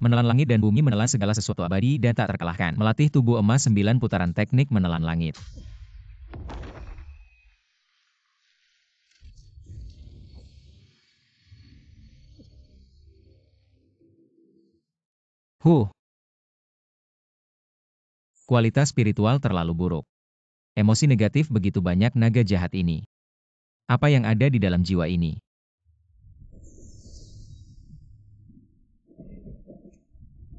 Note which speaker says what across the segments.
Speaker 1: Menelan langit dan bumi, menelan segala sesuatu abadi dan tak terkalahkan. Melatih tubuh emas 9 putaran teknik menelan langit. Kualitas spiritual terlalu buruk. Emosi negatif begitu banyak naga jahat ini. Apa yang ada di dalam jiwa ini?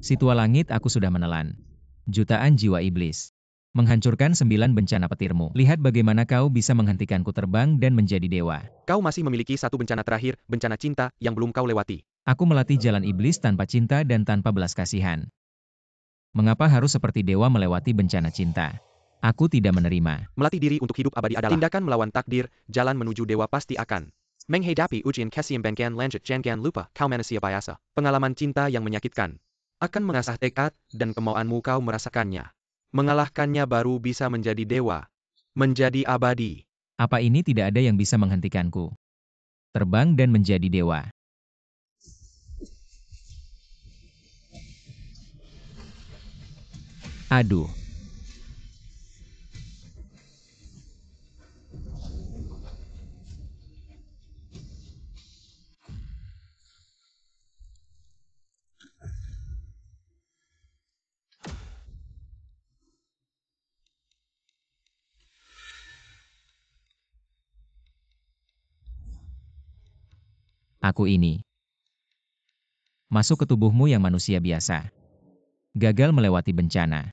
Speaker 1: Situa langit aku sudah menelan. Jutaan jiwa iblis. Menghancurkan 9 bencana petirmu. Lihat bagaimana kau bisa menghentikanku terbang dan menjadi dewa.
Speaker 2: Kau masih memiliki satu bencana terakhir, bencana cinta, yang belum kau lewati.
Speaker 1: Aku melatih jalan iblis tanpa cinta dan tanpa belas kasihan. Mengapa harus seperti dewa melewati bencana cinta? Aku tidak menerima.
Speaker 2: Melatih diri untuk hidup abadi adalah tindakan melawan takdir, jalan menuju dewa pasti akan menghadapi ujian kesimpangkan lanjut jangan lupa kau manusia biasa. Pengalaman cinta yang menyakitkan akan mengasah tekad dan kemauanmu kau merasakannya. Mengalahkannya baru bisa menjadi dewa, menjadi abadi.
Speaker 1: Apa ini tidak ada yang bisa menghentikanku? Terbang dan menjadi dewa. Aduh. Aku ini. Masuk ke tubuhmu yang manusia biasa. Gagal melewati bencana.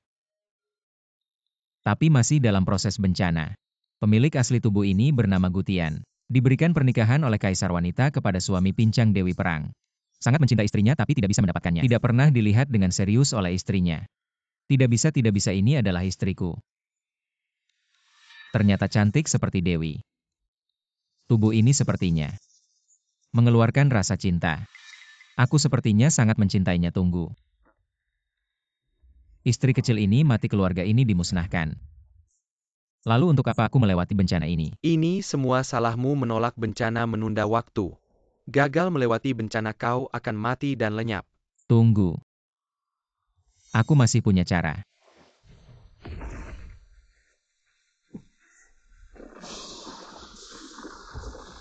Speaker 1: Tapi masih dalam proses bencana. Pemilik asli tubuh ini bernama Gutian. Diberikan pernikahan oleh kaisar wanita kepada suami pincang Dewi Perang. Sangat mencintai istrinya tapi tidak bisa mendapatkannya. Tidak pernah dilihat dengan serius oleh istrinya. Tidak bisa ini adalah istriku. Ternyata cantik seperti Dewi. Tubuh ini sepertinya mengeluarkan rasa cinta. Aku sepertinya sangat mencintainya. Tunggu. Istri kecil ini mati, keluarga ini dimusnahkan. Lalu untuk apa aku melewati bencana ini?
Speaker 2: Ini semua salahmu menolak bencana, menunda waktu. Gagal melewati bencana kau akan mati dan lenyap.
Speaker 1: Tunggu. Aku masih punya cara.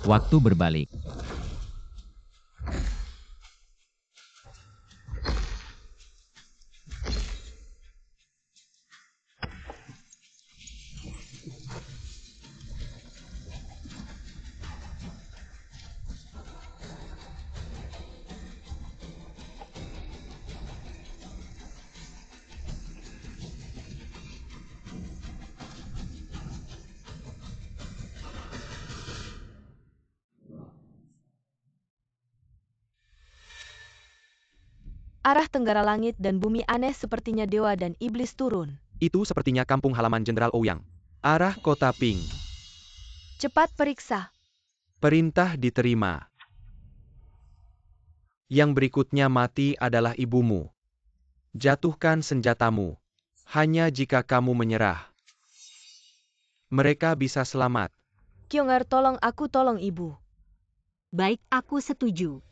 Speaker 1: Waktu berbalik.
Speaker 3: Arah tenggara langit dan bumi aneh, sepertinya dewa dan iblis turun.
Speaker 2: Itu sepertinya kampung halaman Jenderal Ouyang. Arah kota Ping.
Speaker 3: Cepat periksa.
Speaker 2: Perintah diterima. Yang berikutnya mati adalah ibumu. Jatuhkan senjatamu. Hanya jika kamu menyerah, mereka bisa selamat.
Speaker 3: Kyongar, tolong aku, tolong ibu.
Speaker 4: Baik, aku setuju.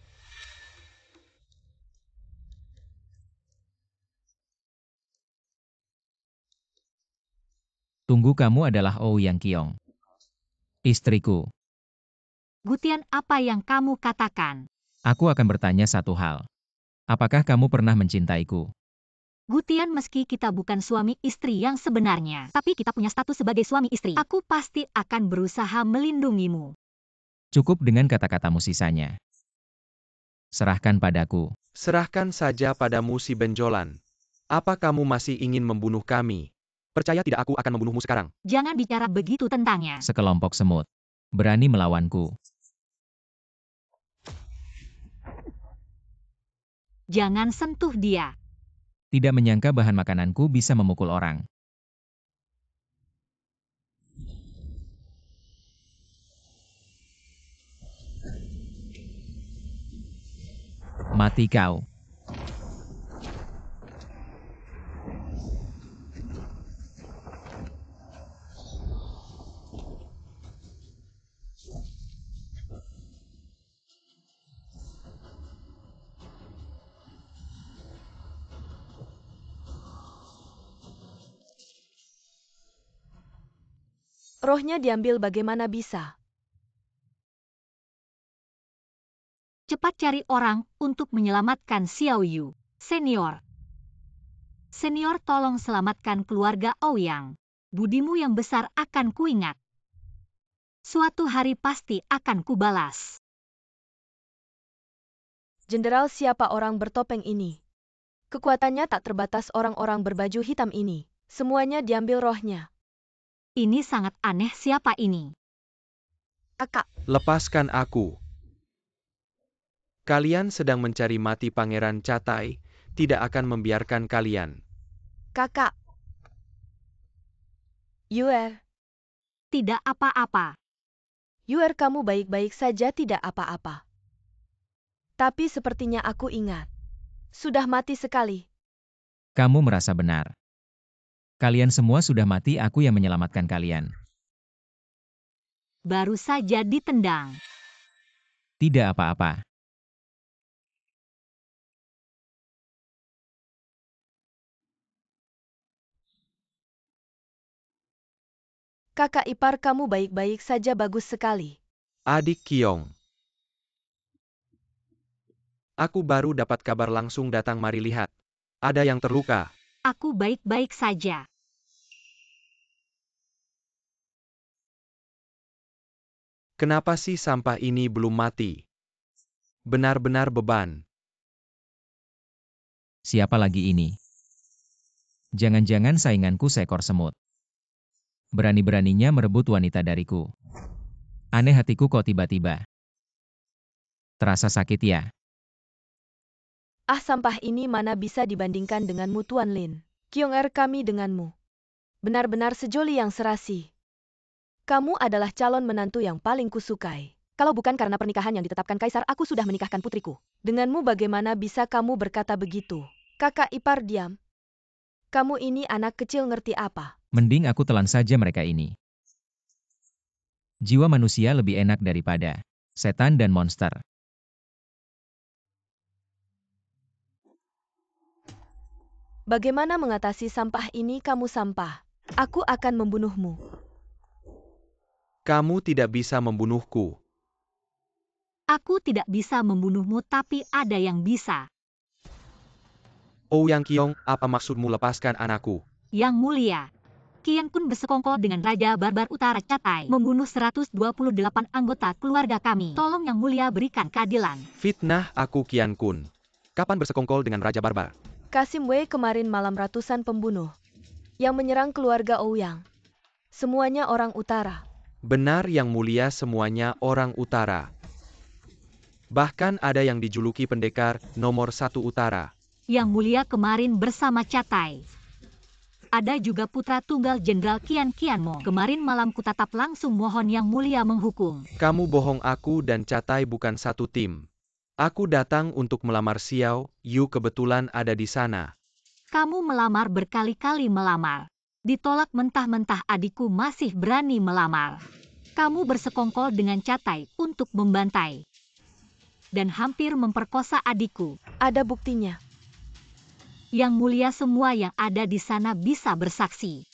Speaker 1: Tunggu, kamu adalah Ouyang Kiong. Istriku.
Speaker 4: Gutian, apa yang kamu katakan?
Speaker 1: Aku akan bertanya satu hal. Apakah kamu pernah mencintaiku?
Speaker 4: Gutian, meski kita bukan suami istri yang sebenarnya, tapi kita punya status sebagai suami istri. Aku pasti akan berusaha melindungimu.
Speaker 1: Cukup dengan kata-katamu, sisanya serahkan padaku.
Speaker 2: Serahkan saja padamu si benjolan. Apa kamu masih ingin membunuh kami? Percaya tidak, aku akan membunuhmu sekarang.
Speaker 4: Jangan bicara begitu tentangnya.
Speaker 1: Sekelompok semut berani melawanku.
Speaker 4: Jangan sentuh dia.
Speaker 1: Tidak menyangka bahan makananku bisa memukul orang. Mati kau.
Speaker 3: Rohnya diambil bagaimana bisa?
Speaker 4: Cepat cari orang untuk menyelamatkan Xiao Yu. Senior. Senior, tolong selamatkan keluarga Ouyang. Budimu yang besar akan kuingat. Suatu hari pasti akan kubalas.
Speaker 3: Jenderal, siapa orang bertopeng ini? Kekuatannya tak terbatas. Orang-orang berbaju hitam ini. Semuanya diambil rohnya.
Speaker 4: Ini sangat aneh. Siapa ini?
Speaker 3: Kakak,
Speaker 2: Lepaskan aku. Kalian sedang mencari mati Pangeran Catai, tidak akan membiarkan kalian.
Speaker 3: kakak. Yuer,
Speaker 4: Tidak apa-apa.
Speaker 3: Yuer, kamu baik-baik saja, tidak apa-apa. Tapi sepertinya aku ingat. Sudah mati sekali.
Speaker 1: Kamu merasa benar. Kalian semua sudah mati, aku yang menyelamatkan kalian.
Speaker 4: Baru saja ditendang.
Speaker 1: Tidak apa-apa.
Speaker 3: Kakak ipar, kamu baik-baik saja, bagus sekali.
Speaker 2: Adik Kiong. Aku baru dapat kabar, langsung datang, mari lihat. Ada yang terluka.
Speaker 4: Aku baik-baik saja.
Speaker 2: Kenapa sih sampah ini belum mati? Benar-benar beban.
Speaker 1: Siapa lagi ini? Jangan-jangan sainganku seekor semut. Berani-beraninya merebut wanita dariku. Aneh hatiku kok tiba-tiba terasa sakit ya.
Speaker 3: Ah, sampah ini mana bisa dibandingkan denganmu, Tuan Lin. Kiong, kami denganmu. Benar-benar sejoli yang serasi. Kamu adalah calon menantu yang paling kusukai. Kalau bukan karena pernikahan yang ditetapkan Kaisar, aku sudah menikahkan putriku. Denganmu bagaimana bisa kamu berkata begitu? Kakak ipar, diam. Kamu ini anak kecil, ngerti apa?
Speaker 1: Mending aku telan saja mereka ini. Jiwa manusia lebih enak daripada setan dan monster.
Speaker 3: Bagaimana mengatasi sampah ini, kamu sampah? Aku akan membunuhmu.
Speaker 2: Kamu tidak bisa membunuhku.
Speaker 4: Aku tidak bisa membunuhmu, tapi ada yang bisa.
Speaker 2: Ouyang Kiong, apa maksudmu lepaskan anakku?
Speaker 4: Yang mulia. Kian Kun bersekongkol dengan Raja Barbar Utara Catai, membunuh 128 anggota keluarga kami. Tolong Yang Mulia berikan keadilan.
Speaker 2: Fitnah aku, Kian Kun. Kapan bersekongkol dengan Raja Barbar?
Speaker 3: Kasim Wei, kemarin malam ratusan pembunuh yang menyerang keluarga Ouyang. Semuanya orang utara.
Speaker 2: Benar Yang Mulia, semuanya orang utara. Bahkan ada yang dijuluki pendekar nomor 1 utara.
Speaker 4: Yang Mulia kemarin bersama Catai. Ada juga putra tunggal Jenderal Kian Kianmo. Kemarin malam kutatap langsung, mohon Yang Mulia menghukum.
Speaker 2: Kamu bohong, aku dan Catai bukan satu tim. Aku datang untuk melamar Xiao Yu, kebetulan ada di sana.
Speaker 4: Kamu melamar, berkali-kali melamar. Ditolak mentah-mentah, adikku masih berani melamar. Kamu bersekongkol dengan Catai untuk membantai. Dan hampir memperkosa adikku.
Speaker 3: Ada buktinya.
Speaker 4: Yang Mulia, semua yang ada di sana bisa bersaksi.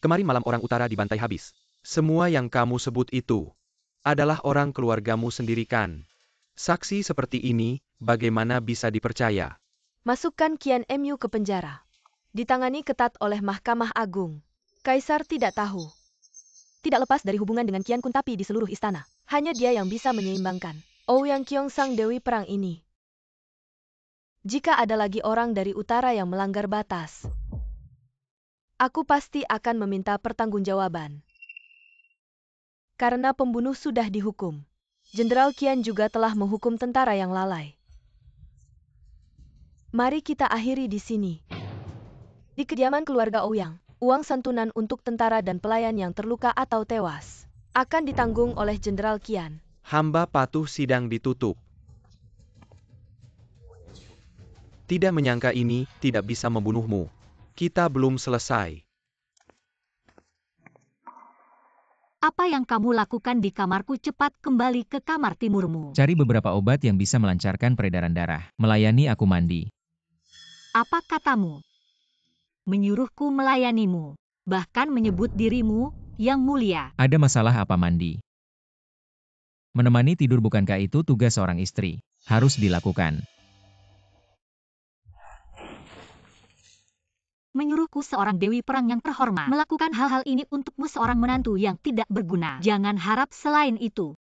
Speaker 2: Kemarin malam orang utara dibantai habis. Semua yang kamu sebut itu adalah orang keluargamu sendiri kan? Saksi seperti ini, bagaimana bisa dipercaya?
Speaker 3: Masukkan Kian Mu ke penjara. Ditangani ketat oleh Mahkamah Agung. Kaisar tidak tahu. Tidak lepas dari hubungan dengan Kian Kun, tapi di seluruh istana. Hanya dia yang bisa menyeimbangkan Ouyang Kiong, sang Dewi Perang ini. Jika ada lagi orang dari utara yang melanggar batas, aku pasti akan meminta pertanggungjawaban. Karena pembunuh sudah dihukum. Jenderal Kian juga telah menghukum tentara yang lalai. Mari kita akhiri di sini. Di kediaman keluarga Ouyang, uang santunan untuk tentara dan pelayan yang terluka atau tewas akan ditanggung oleh Jenderal Kian.
Speaker 2: Hamba patuh, sidang ditutup. Tidak menyangka ini tidak bisa membunuhmu. Kita belum selesai.
Speaker 4: Apa yang kamu lakukan di kamarku? Cepat kembali ke kamar timurmu.
Speaker 1: Cari beberapa obat yang bisa melancarkan peredaran darah. Melayani aku mandi.
Speaker 4: Apa katamu? Menyuruhku melayanimu. bahkan menyebut dirimu yang mulia.
Speaker 1: Ada masalah apa mandi? Menemani tidur bukankah itu tugas seorang istri? Harus dilakukan.
Speaker 4: Menyuruhku seorang dewi perang yang terhormat melakukan hal-hal ini untukmu seorang menantu yang tidak berguna. Jangan harap selain itu.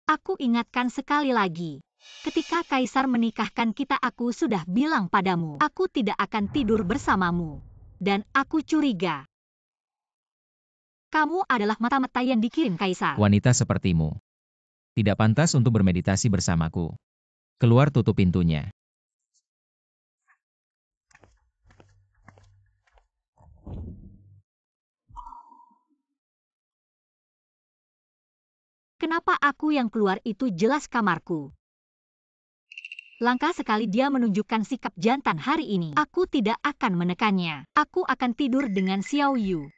Speaker 4: Aku ingatkan sekali lagi. Ketika Kaisar menikahkan kita, aku sudah bilang padamu, aku tidak akan tidur bersamamu. Dan aku curiga. Kamu adalah mata-mata yang dikirim Kaisar.
Speaker 1: Wanita sepertimu tidak pantas untuk bermeditasi bersamaku. Keluar, tutup pintunya.
Speaker 4: Kenapa aku yang keluar? Itu jelas kamarku. Langka sekali dia menunjukkan sikap jantan hari ini. Aku tidak akan menekannya. Aku akan tidur dengan Xiao Yu.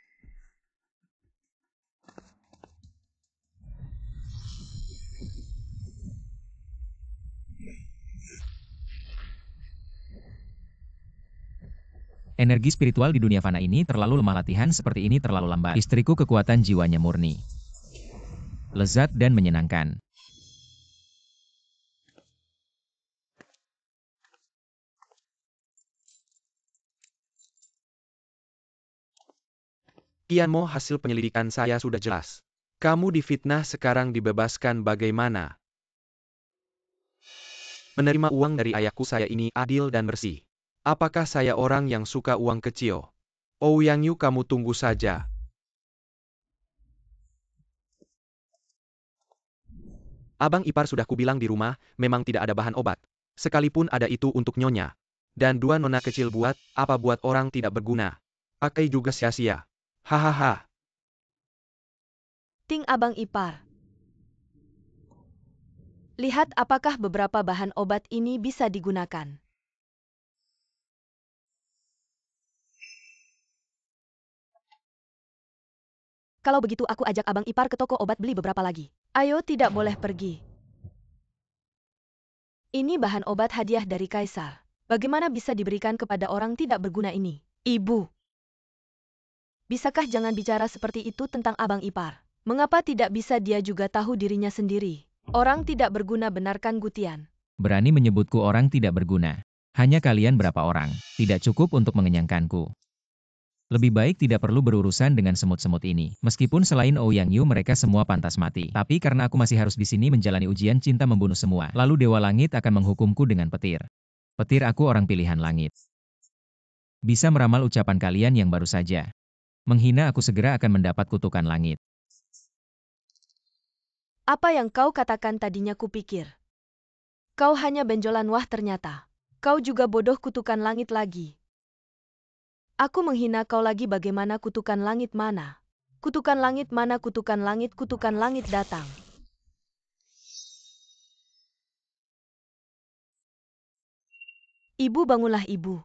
Speaker 1: Energi spiritual di dunia fana ini terlalu lemah, latihan seperti ini terlalu lambat. Istriku kekuatan jiwanya murni, lezat dan menyenangkan.
Speaker 2: Qianmo, hasil penyelidikan saya sudah jelas. Kamu difitnah, sekarang dibebaskan bagaimana? Menerima uang dari ayahku saya ini adil dan bersih. Apakah saya orang yang suka uang kecil? Ouyang Yu, kamu tunggu saja. Abang ipar sudah kubilang di rumah, memang tidak ada bahan obat. Sekalipun ada itu untuk nyonya. Dan 2 nona kecil buat, apa buat orang tidak berguna. Pakai juga sia-sia. Hahaha.
Speaker 3: Ting abang ipar. Lihat apakah beberapa bahan obat ini bisa digunakan. Kalau begitu aku ajak abang ipar ke toko obat beli beberapa lagi. Ayo, tidak boleh pergi. Ini bahan obat hadiah dari Kaisar. Bagaimana bisa diberikan kepada orang tidak berguna ini? Ibu. Bisakah jangan bicara seperti itu tentang abang ipar? Mengapa tidak bisa dia juga tahu dirinya sendiri? Orang tidak berguna, benarkan Gutian?
Speaker 1: Berani menyebutku orang tidak berguna. Hanya kalian berapa orang, tidak cukup untuk mengenyangkanku. Lebih baik tidak perlu berurusan dengan semut-semut ini. Meskipun selain Ouyang Yu mereka semua pantas mati. Tapi karena aku masih harus di sini menjalani ujian cinta membunuh semua. Lalu Dewa Langit akan menghukumku dengan petir. Petir, aku orang pilihan langit. Bisa meramal ucapan kalian yang baru saja. Menghina aku, segera akan mendapat kutukan langit.
Speaker 3: Apa yang kau katakan tadinya kupikir. Kau hanya benjolan, wah ternyata. Kau juga bodoh, kutukan langit lagi. Aku menghina kau lagi, bagaimana kutukan langit mana? Kutukan langit mana? Kutukan langit datang. Ibu, bangunlah ibu.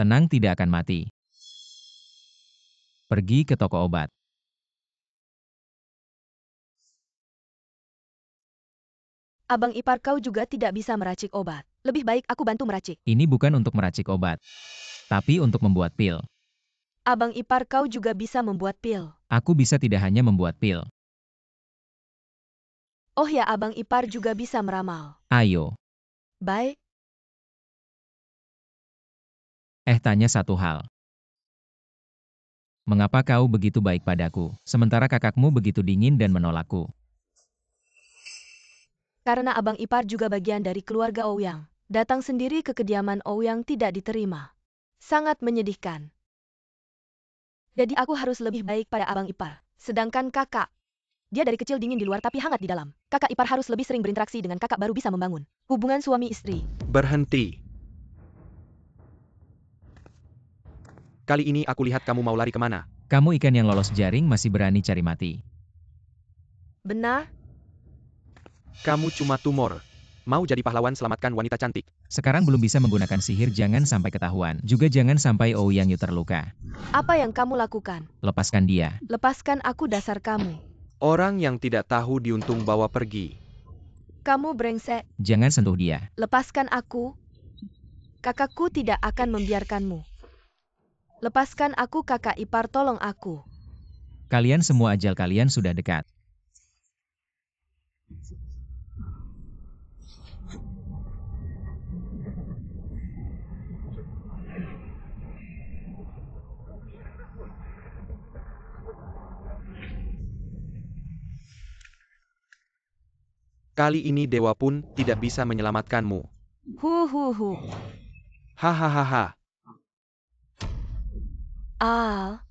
Speaker 1: Tenang, tidak akan mati. Pergi ke toko obat.
Speaker 3: Abang ipar, kau juga tidak bisa meracik obat. Lebih baik aku bantu meracik.
Speaker 1: Ini bukan untuk meracik obat, tapi untuk membuat pil.
Speaker 3: Abang ipar, kau juga bisa membuat pil.
Speaker 1: Aku bisa tidak hanya membuat pil.
Speaker 3: Oh ya, abang ipar juga bisa meramal.
Speaker 1: Ayo.
Speaker 3: Baik.
Speaker 1: Tanya satu hal. Mengapa kau begitu baik padaku, sementara kakakmu begitu dingin dan menolakku?
Speaker 3: Karena abang ipar juga bagian dari keluarga Ouyang. Datang sendiri ke kediaman Ouyang tidak diterima. Sangat menyedihkan. Jadi aku harus lebih baik pada abang ipar. Sedangkan kakak, dia dari kecil dingin di luar tapi hangat di dalam. Kakak ipar harus lebih sering berinteraksi dengan kakak baru bisa membangun hubungan suami istri.
Speaker 2: Berhenti. Kali ini aku lihat kamu mau lari kemana.
Speaker 1: Kamu ikan yang lolos jaring masih berani cari mati.
Speaker 3: Benar?
Speaker 2: Kamu cuma tumor. Mau jadi pahlawan, selamatkan wanita cantik.
Speaker 1: Sekarang belum bisa menggunakan sihir, jangan sampai ketahuan. Juga jangan sampai Ouyang Yu terluka.
Speaker 3: Apa yang kamu lakukan?
Speaker 1: Lepaskan dia.
Speaker 3: Lepaskan aku, dasar kamu.
Speaker 2: Orang yang tidak tahu diuntung bawa pergi.
Speaker 3: Kamu brengsek.
Speaker 1: Jangan sentuh dia.
Speaker 3: Lepaskan aku. Kakakku tidak akan membiarkanmu. Lepaskan aku kakak ipar, tolong aku.
Speaker 1: Kalian semua ajal kalian sudah dekat.
Speaker 2: Kali ini dewa pun tidak bisa menyelamatkanmu.
Speaker 3: Hu.
Speaker 2: Hahaha.
Speaker 3: Ah.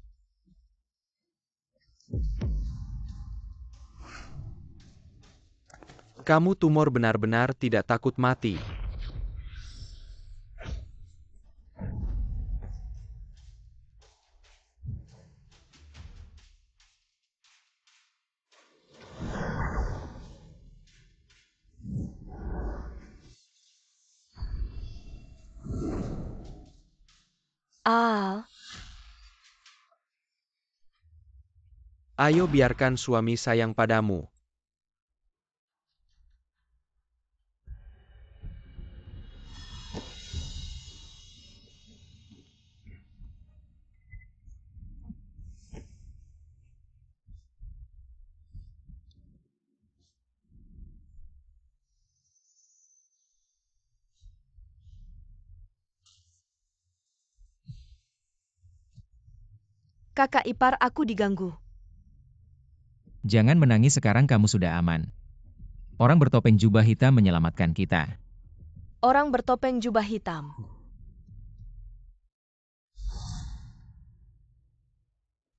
Speaker 2: Kamu tumor benar-benar tidak takut mati.
Speaker 3: Ah.
Speaker 2: Ayo biarkan suami sayang padamu.
Speaker 3: Kakak ipar aku diganggu.
Speaker 1: Jangan menangis, sekarang kamu sudah aman. Orang bertopeng jubah hitam menyelamatkan kita.
Speaker 3: Orang bertopeng jubah hitam.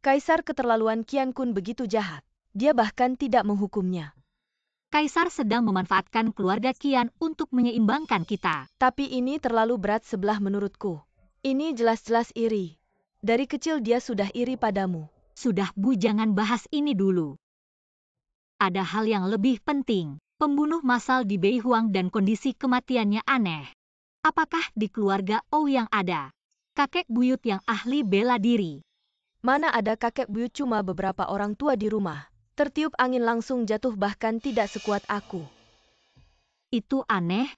Speaker 3: Kaisar keterlaluan Qian Kun begitu jahat. Dia bahkan tidak menghukumnya.
Speaker 4: Kaisar sedang memanfaatkan keluarga Qian untuk menyeimbangkan kita.
Speaker 3: Tapi ini terlalu berat sebelah menurutku. Ini jelas-jelas iri. Dari kecil dia sudah iri padamu.
Speaker 4: Sudah Bu, jangan bahas ini dulu. Ada hal yang lebih penting. Pembunuh massal di Beihuang dan kondisi kematiannya aneh. Apakah di keluarga Ouyang ada kakek buyut yang ahli bela diri?
Speaker 3: Mana ada kakek buyut, cuma beberapa orang tua di rumah. Tertiup angin langsung jatuh, bahkan tidak sekuat aku.
Speaker 4: Itu aneh.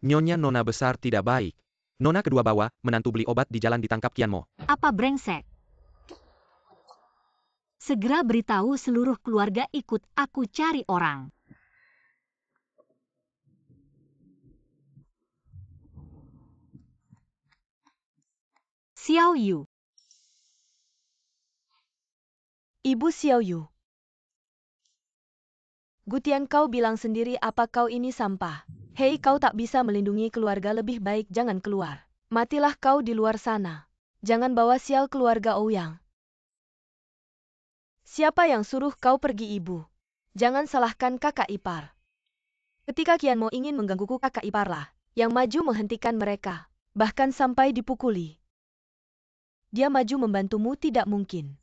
Speaker 2: Nyonya Nona besar tidak baik. Nona kedua bawa menantu beli obat di jalan, ditangkap Qianmo.
Speaker 4: Apa brengsek? Segera beritahu seluruh keluarga ikut aku cari orang. Xiao Yu.
Speaker 3: Ibu Xiao Yu. Gutian, kau bilang sendiri apa kau ini sampah. Hei, kau tak bisa melindungi keluarga, lebih baik jangan keluar. Matilah kau di luar sana. Jangan bawa sial keluarga Ouyang. Siapa yang suruh kau pergi, ibu? Jangan salahkan kakak ipar. Ketika Qianmo ingin menggangguku, kakak iparlah yang maju menghentikan mereka. Bahkan sampai dipukuli. Dia maju membantumu, tidak mungkin.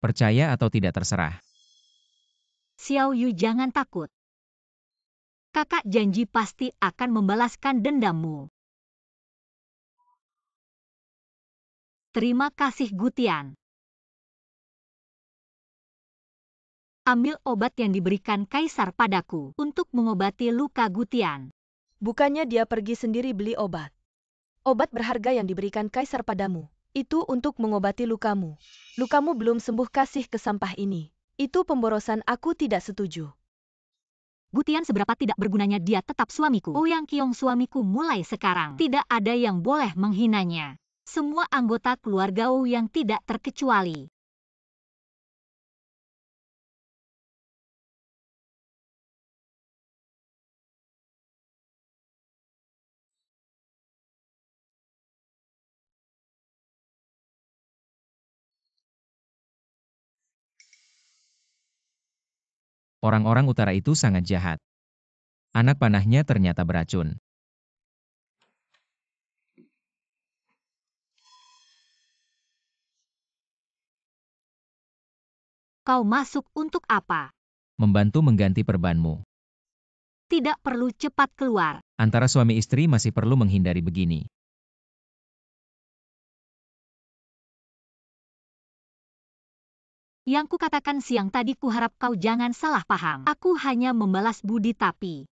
Speaker 1: Percaya atau tidak terserah.
Speaker 4: Xiao Yu, jangan takut. Kakak janji pasti akan membalaskan dendammu. Terima kasih Gutian. Ambil obat yang diberikan Kaisar padaku untuk mengobati luka Gutian.
Speaker 3: Bukannya dia pergi sendiri beli obat. Obat berharga yang diberikan Kaisar padamu. Itu untuk mengobati lukamu. Lukamu belum sembuh, kasih ke sampah ini. Itu pemborosan, aku tidak setuju.
Speaker 4: Gutian, seberapa tidak bergunanya dia tetap suamiku. Ouyang Qiong suamiku mulai sekarang. Tidak ada yang boleh menghinanya. Semua anggota keluarga Ouyang tidak terkecuali.
Speaker 1: Orang-orang utara itu sangat jahat. Anak panahnya ternyata beracun.
Speaker 4: Kau masuk untuk apa?
Speaker 1: Membantu mengganti perbanmu.
Speaker 4: Tidak perlu cepat keluar.
Speaker 1: Antara suami istri masih perlu menghindari begini.
Speaker 4: Yang kukatakan siang tadi, kuharap kau jangan salah paham. Aku hanya membalas budi, tapi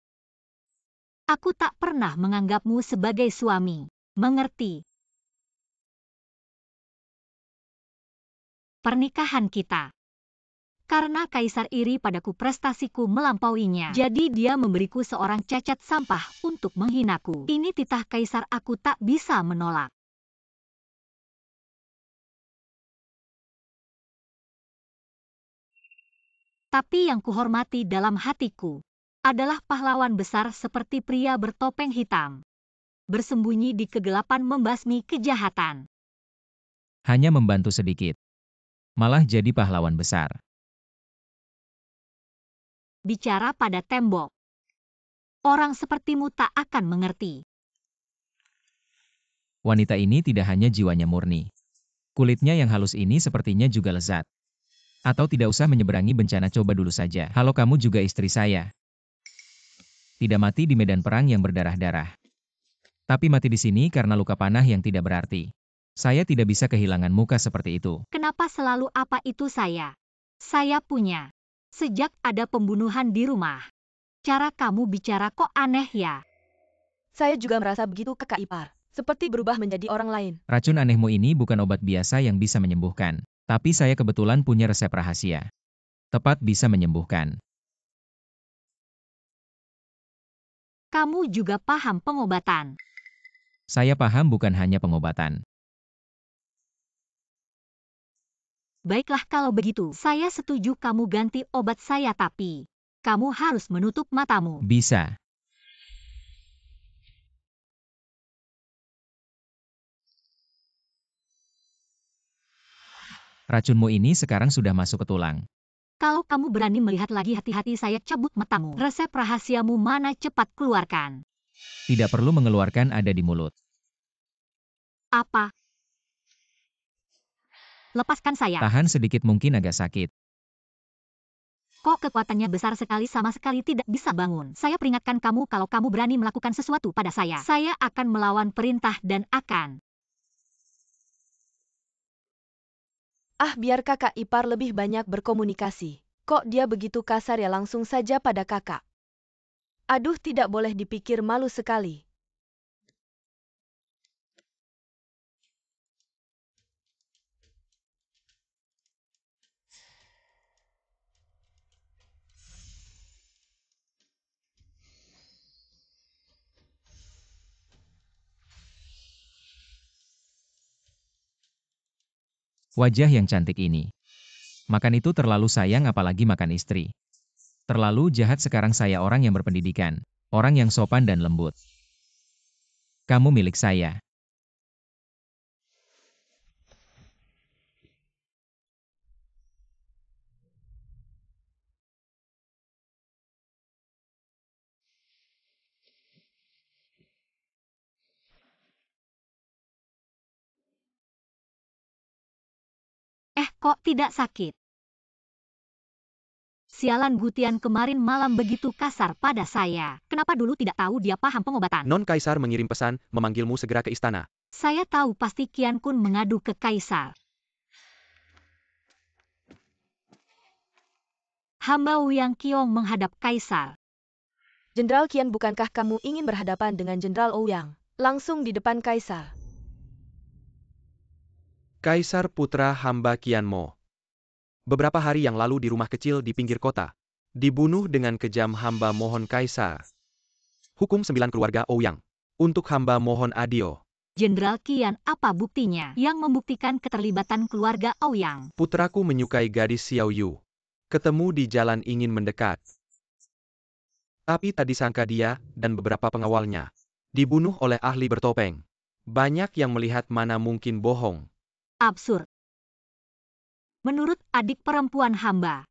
Speaker 4: aku tak pernah menganggapmu sebagai suami. Mengerti? pernikahan kita. Karena kaisar iri padaku prestasiku melampauinya. Jadi dia memberiku seorang cacat sampah untuk menghinaku. Ini titah kaisar, aku tak bisa menolak. Tapi yang kuhormati dalam hatiku adalah pahlawan besar seperti pria bertopeng hitam. Bersembunyi di kegelapan membasmi kejahatan.
Speaker 1: Hanya membantu sedikit. Malah jadi pahlawan besar.
Speaker 4: Bicara pada tembok. Orang sepertimu tak akan mengerti.
Speaker 1: Wanita ini tidak hanya jiwanya murni. Kulitnya yang halus ini sepertinya juga lezat. Atau tidak usah menyeberangi bencana, coba dulu saja. Halo, kamu juga istri saya. Tidak mati di medan perang yang berdarah-darah. Tapi mati di sini karena luka panah yang tidak berarti. Saya tidak bisa kehilangan muka seperti itu.
Speaker 4: Kenapa selalu apa itu saya? Saya punya. Sejak ada pembunuhan di rumah. Cara kamu bicara kok aneh ya?
Speaker 3: Saya juga merasa begitu, kakak ipar. Seperti berubah menjadi orang lain.
Speaker 1: Racun anehmu ini bukan obat biasa yang bisa menyembuhkan. Tapi saya kebetulan punya resep rahasia. Tepat bisa menyembuhkan.
Speaker 4: Kamu juga paham pengobatan.
Speaker 1: Saya paham bukan hanya pengobatan.
Speaker 4: Baiklah kalau begitu, saya setuju kamu ganti obat saya, tapi kamu harus menutup matamu.
Speaker 1: Bisa. Racunmu ini sekarang sudah masuk ke tulang.
Speaker 4: Kalau kamu berani melihat lagi, hati-hati saya cabut matamu. Resep rahasiamu mana, cepat keluarkan.
Speaker 1: Tidak perlu mengeluarkan, ada di mulut.
Speaker 4: Apa? Lepaskan saya.
Speaker 1: Tahan sedikit, mungkin agak sakit.
Speaker 4: Kok kekuatannya besar sekali, sama sekali tidak bisa bangun. Saya peringatkan kamu, kalau kamu berani melakukan sesuatu pada saya akan melawan perintah dan akan...
Speaker 3: Ah, biar kakak ipar lebih banyak berkomunikasi. Kok dia begitu kasar ya, langsung saja pada kakak. Aduh, tidak boleh dipikir, malu sekali.
Speaker 1: Wajah yang cantik ini. Makan itu terlalu sayang, apalagi makan istri. Terlalu jahat. Sekarang saya orang yang berpendidikan. Orang yang sopan dan lembut. Kamu milik saya.
Speaker 4: Kok tidak sakit? Sialan, Gutian kemarin malam begitu kasar pada saya. Kenapa dulu tidak tahu dia paham pengobatan?
Speaker 2: Non Kaisar mengirim pesan, memanggilmu segera ke istana.
Speaker 4: Saya tahu pasti Qian Kun mengadu ke Kaisar. Hamba Ouyang Qiong menghadap Kaisar.
Speaker 3: Jenderal Qian, bukankah kamu ingin berhadapan dengan Jenderal Ouyang? Langsung di depan Kaisar.
Speaker 2: Kaisar putra hamba Qian Mo. Beberapa hari yang lalu di rumah kecil di pinggir kota. Dibunuh dengan kejam, hamba mohon Kaisar. Hukum 9 keluarga Ouyang. Untuk hamba mohon adil.
Speaker 4: Jenderal Qian, apa buktinya yang membuktikan keterlibatan keluarga Ouyang?
Speaker 2: Putraku menyukai gadis Xiao Yu. Ketemu di jalan ingin mendekat. Tapi tak disangka dia dan beberapa pengawalnya dibunuh oleh ahli bertopeng. Banyak yang melihat, mana mungkin bohong.
Speaker 4: Absurd. Menurut adik perempuan hamba,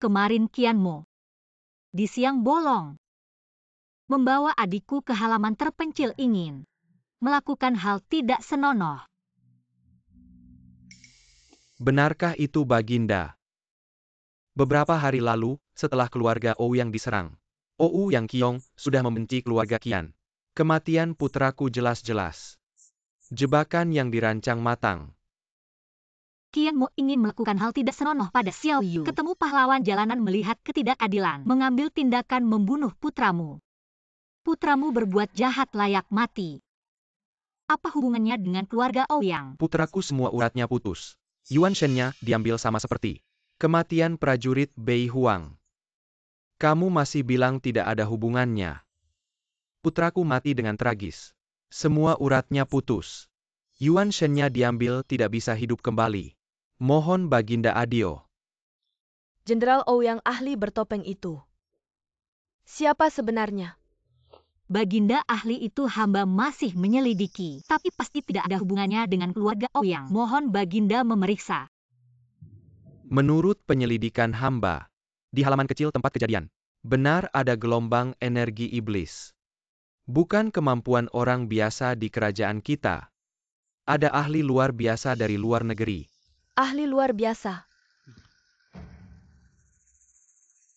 Speaker 4: kemarin Qian Mo di siang bolong membawa adikku ke halaman terpencil ingin melakukan hal tidak senonoh.
Speaker 2: Benarkah itu, Baginda? Beberapa hari lalu, setelah keluarga Ouyang diserang, Ouyang Qiong sudah membenci keluarga Qian. Kematian putraku jelas-jelas jebakan yang dirancang matang.
Speaker 4: Qian Mo ingin melakukan hal tidak senonoh pada Xiao Yu. Ketemu pahlawan jalanan, melihat ketidakadilan, mengambil tindakan membunuh putramu. Putramu berbuat jahat, layak mati. Apa hubungannya dengan keluarga Ouyang?
Speaker 2: Putraku semua uratnya putus. Yuan Shen-nya diambil sama seperti kematian prajurit Bei Huang. Kamu masih bilang tidak ada hubungannya. Putraku mati dengan tragis. Semua uratnya putus. Yuan Shen-nya diambil tidak bisa hidup kembali. Mohon Baginda adil.
Speaker 3: Jenderal Ouyang ahli bertopeng itu. Siapa sebenarnya?
Speaker 4: Baginda ahli itu hamba masih menyelidiki, tapi pasti tidak ada hubungannya dengan keluarga Ouyang. Mohon Baginda memeriksa.
Speaker 2: Menurut penyelidikan hamba, di halaman kecil tempat kejadian, benar ada gelombang energi iblis. Bukan kemampuan orang biasa di kerajaan kita. Ada ahli luar biasa dari luar negeri.
Speaker 3: Ahli luar biasa.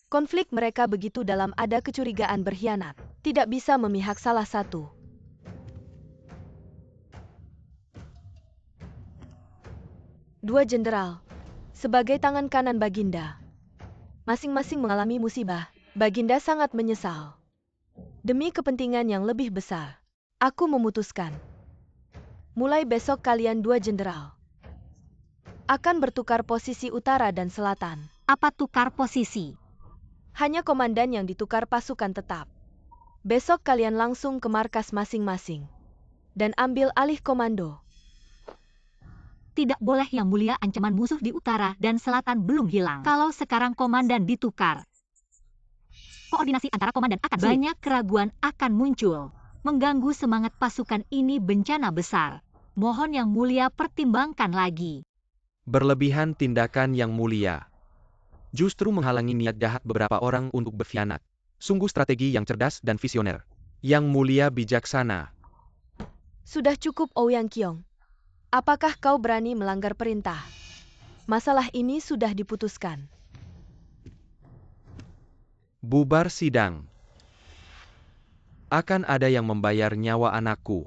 Speaker 3: Konflik mereka begitu dalam, ada kecurigaan berkhianat. Tidak bisa memihak salah satu. Dua jenderal. Sebagai tangan kanan Baginda. Masing-masing mengalami musibah. Baginda sangat menyesal. Demi kepentingan yang lebih besar, aku memutuskan. Mulai besok kalian dua jenderal akan bertukar posisi utara dan selatan.
Speaker 4: Apa tukar posisi?
Speaker 3: Hanya komandan yang ditukar pasukan tetap. Besok kalian langsung ke markas masing-masing dan ambil alih komando.
Speaker 4: Tidak boleh Yang Mulia, ancaman musuh di utara dan selatan belum hilang. Kalau sekarang komandan ditukar, koordinasi antara komandan akan sulit. Banyak keraguan akan muncul. Mengganggu semangat pasukan ini bencana besar. Mohon Yang Mulia pertimbangkan lagi.
Speaker 2: Berlebihan tindakan Yang Mulia. Justru menghalangi niat jahat beberapa orang untuk berkhianat. Sungguh strategi yang cerdas dan visioner. Yang Mulia bijaksana.
Speaker 3: Sudah cukup Ouyang Qiong. Apakah kau berani melanggar perintah? Masalah ini sudah diputuskan.
Speaker 2: Bubar sidang. Akan ada yang membayar nyawa anakku.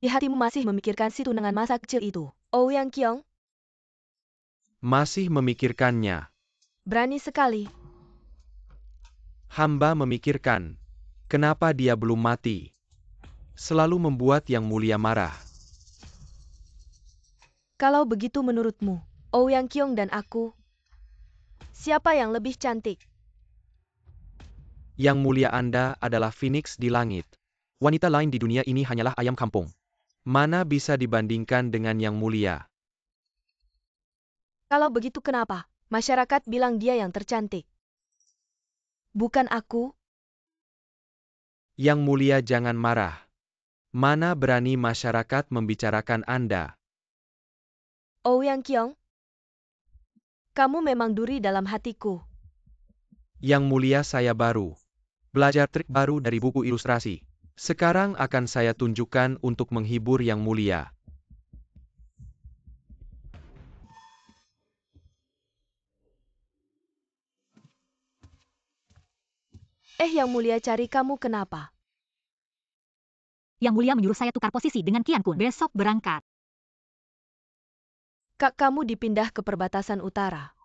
Speaker 3: Di hatimu masih memikirkan si tunangan masa kecil itu, Ouyang Qiong?
Speaker 2: Masih memikirkannya.
Speaker 3: Berani sekali.
Speaker 2: Hamba memikirkan. Kenapa dia belum mati? Selalu membuat Yang Mulia marah.
Speaker 3: Kalau begitu menurutmu, Ouyang Qiong dan aku, siapa yang lebih cantik?
Speaker 2: Yang Mulia Anda adalah Phoenix di langit. Wanita lain di dunia ini hanyalah ayam kampung. Mana bisa dibandingkan dengan Yang Mulia?
Speaker 3: Kalau begitu kenapa masyarakat bilang dia yang tercantik? Bukan aku?
Speaker 2: Yang Mulia jangan marah. Mana berani masyarakat membicarakan Anda?
Speaker 3: Ouyang Qiong? Kamu memang duri dalam hatiku.
Speaker 2: Yang Mulia, saya baru belajar trik baru dari buku ilustrasi. Sekarang akan saya tunjukkan untuk menghibur Yang Mulia.
Speaker 3: Yang Mulia cari kamu kenapa?
Speaker 4: Yang Mulia menyuruh saya tukar posisi dengan Qian Kun. Besok berangkat.
Speaker 3: Kak kamu dipindah ke perbatasan utara.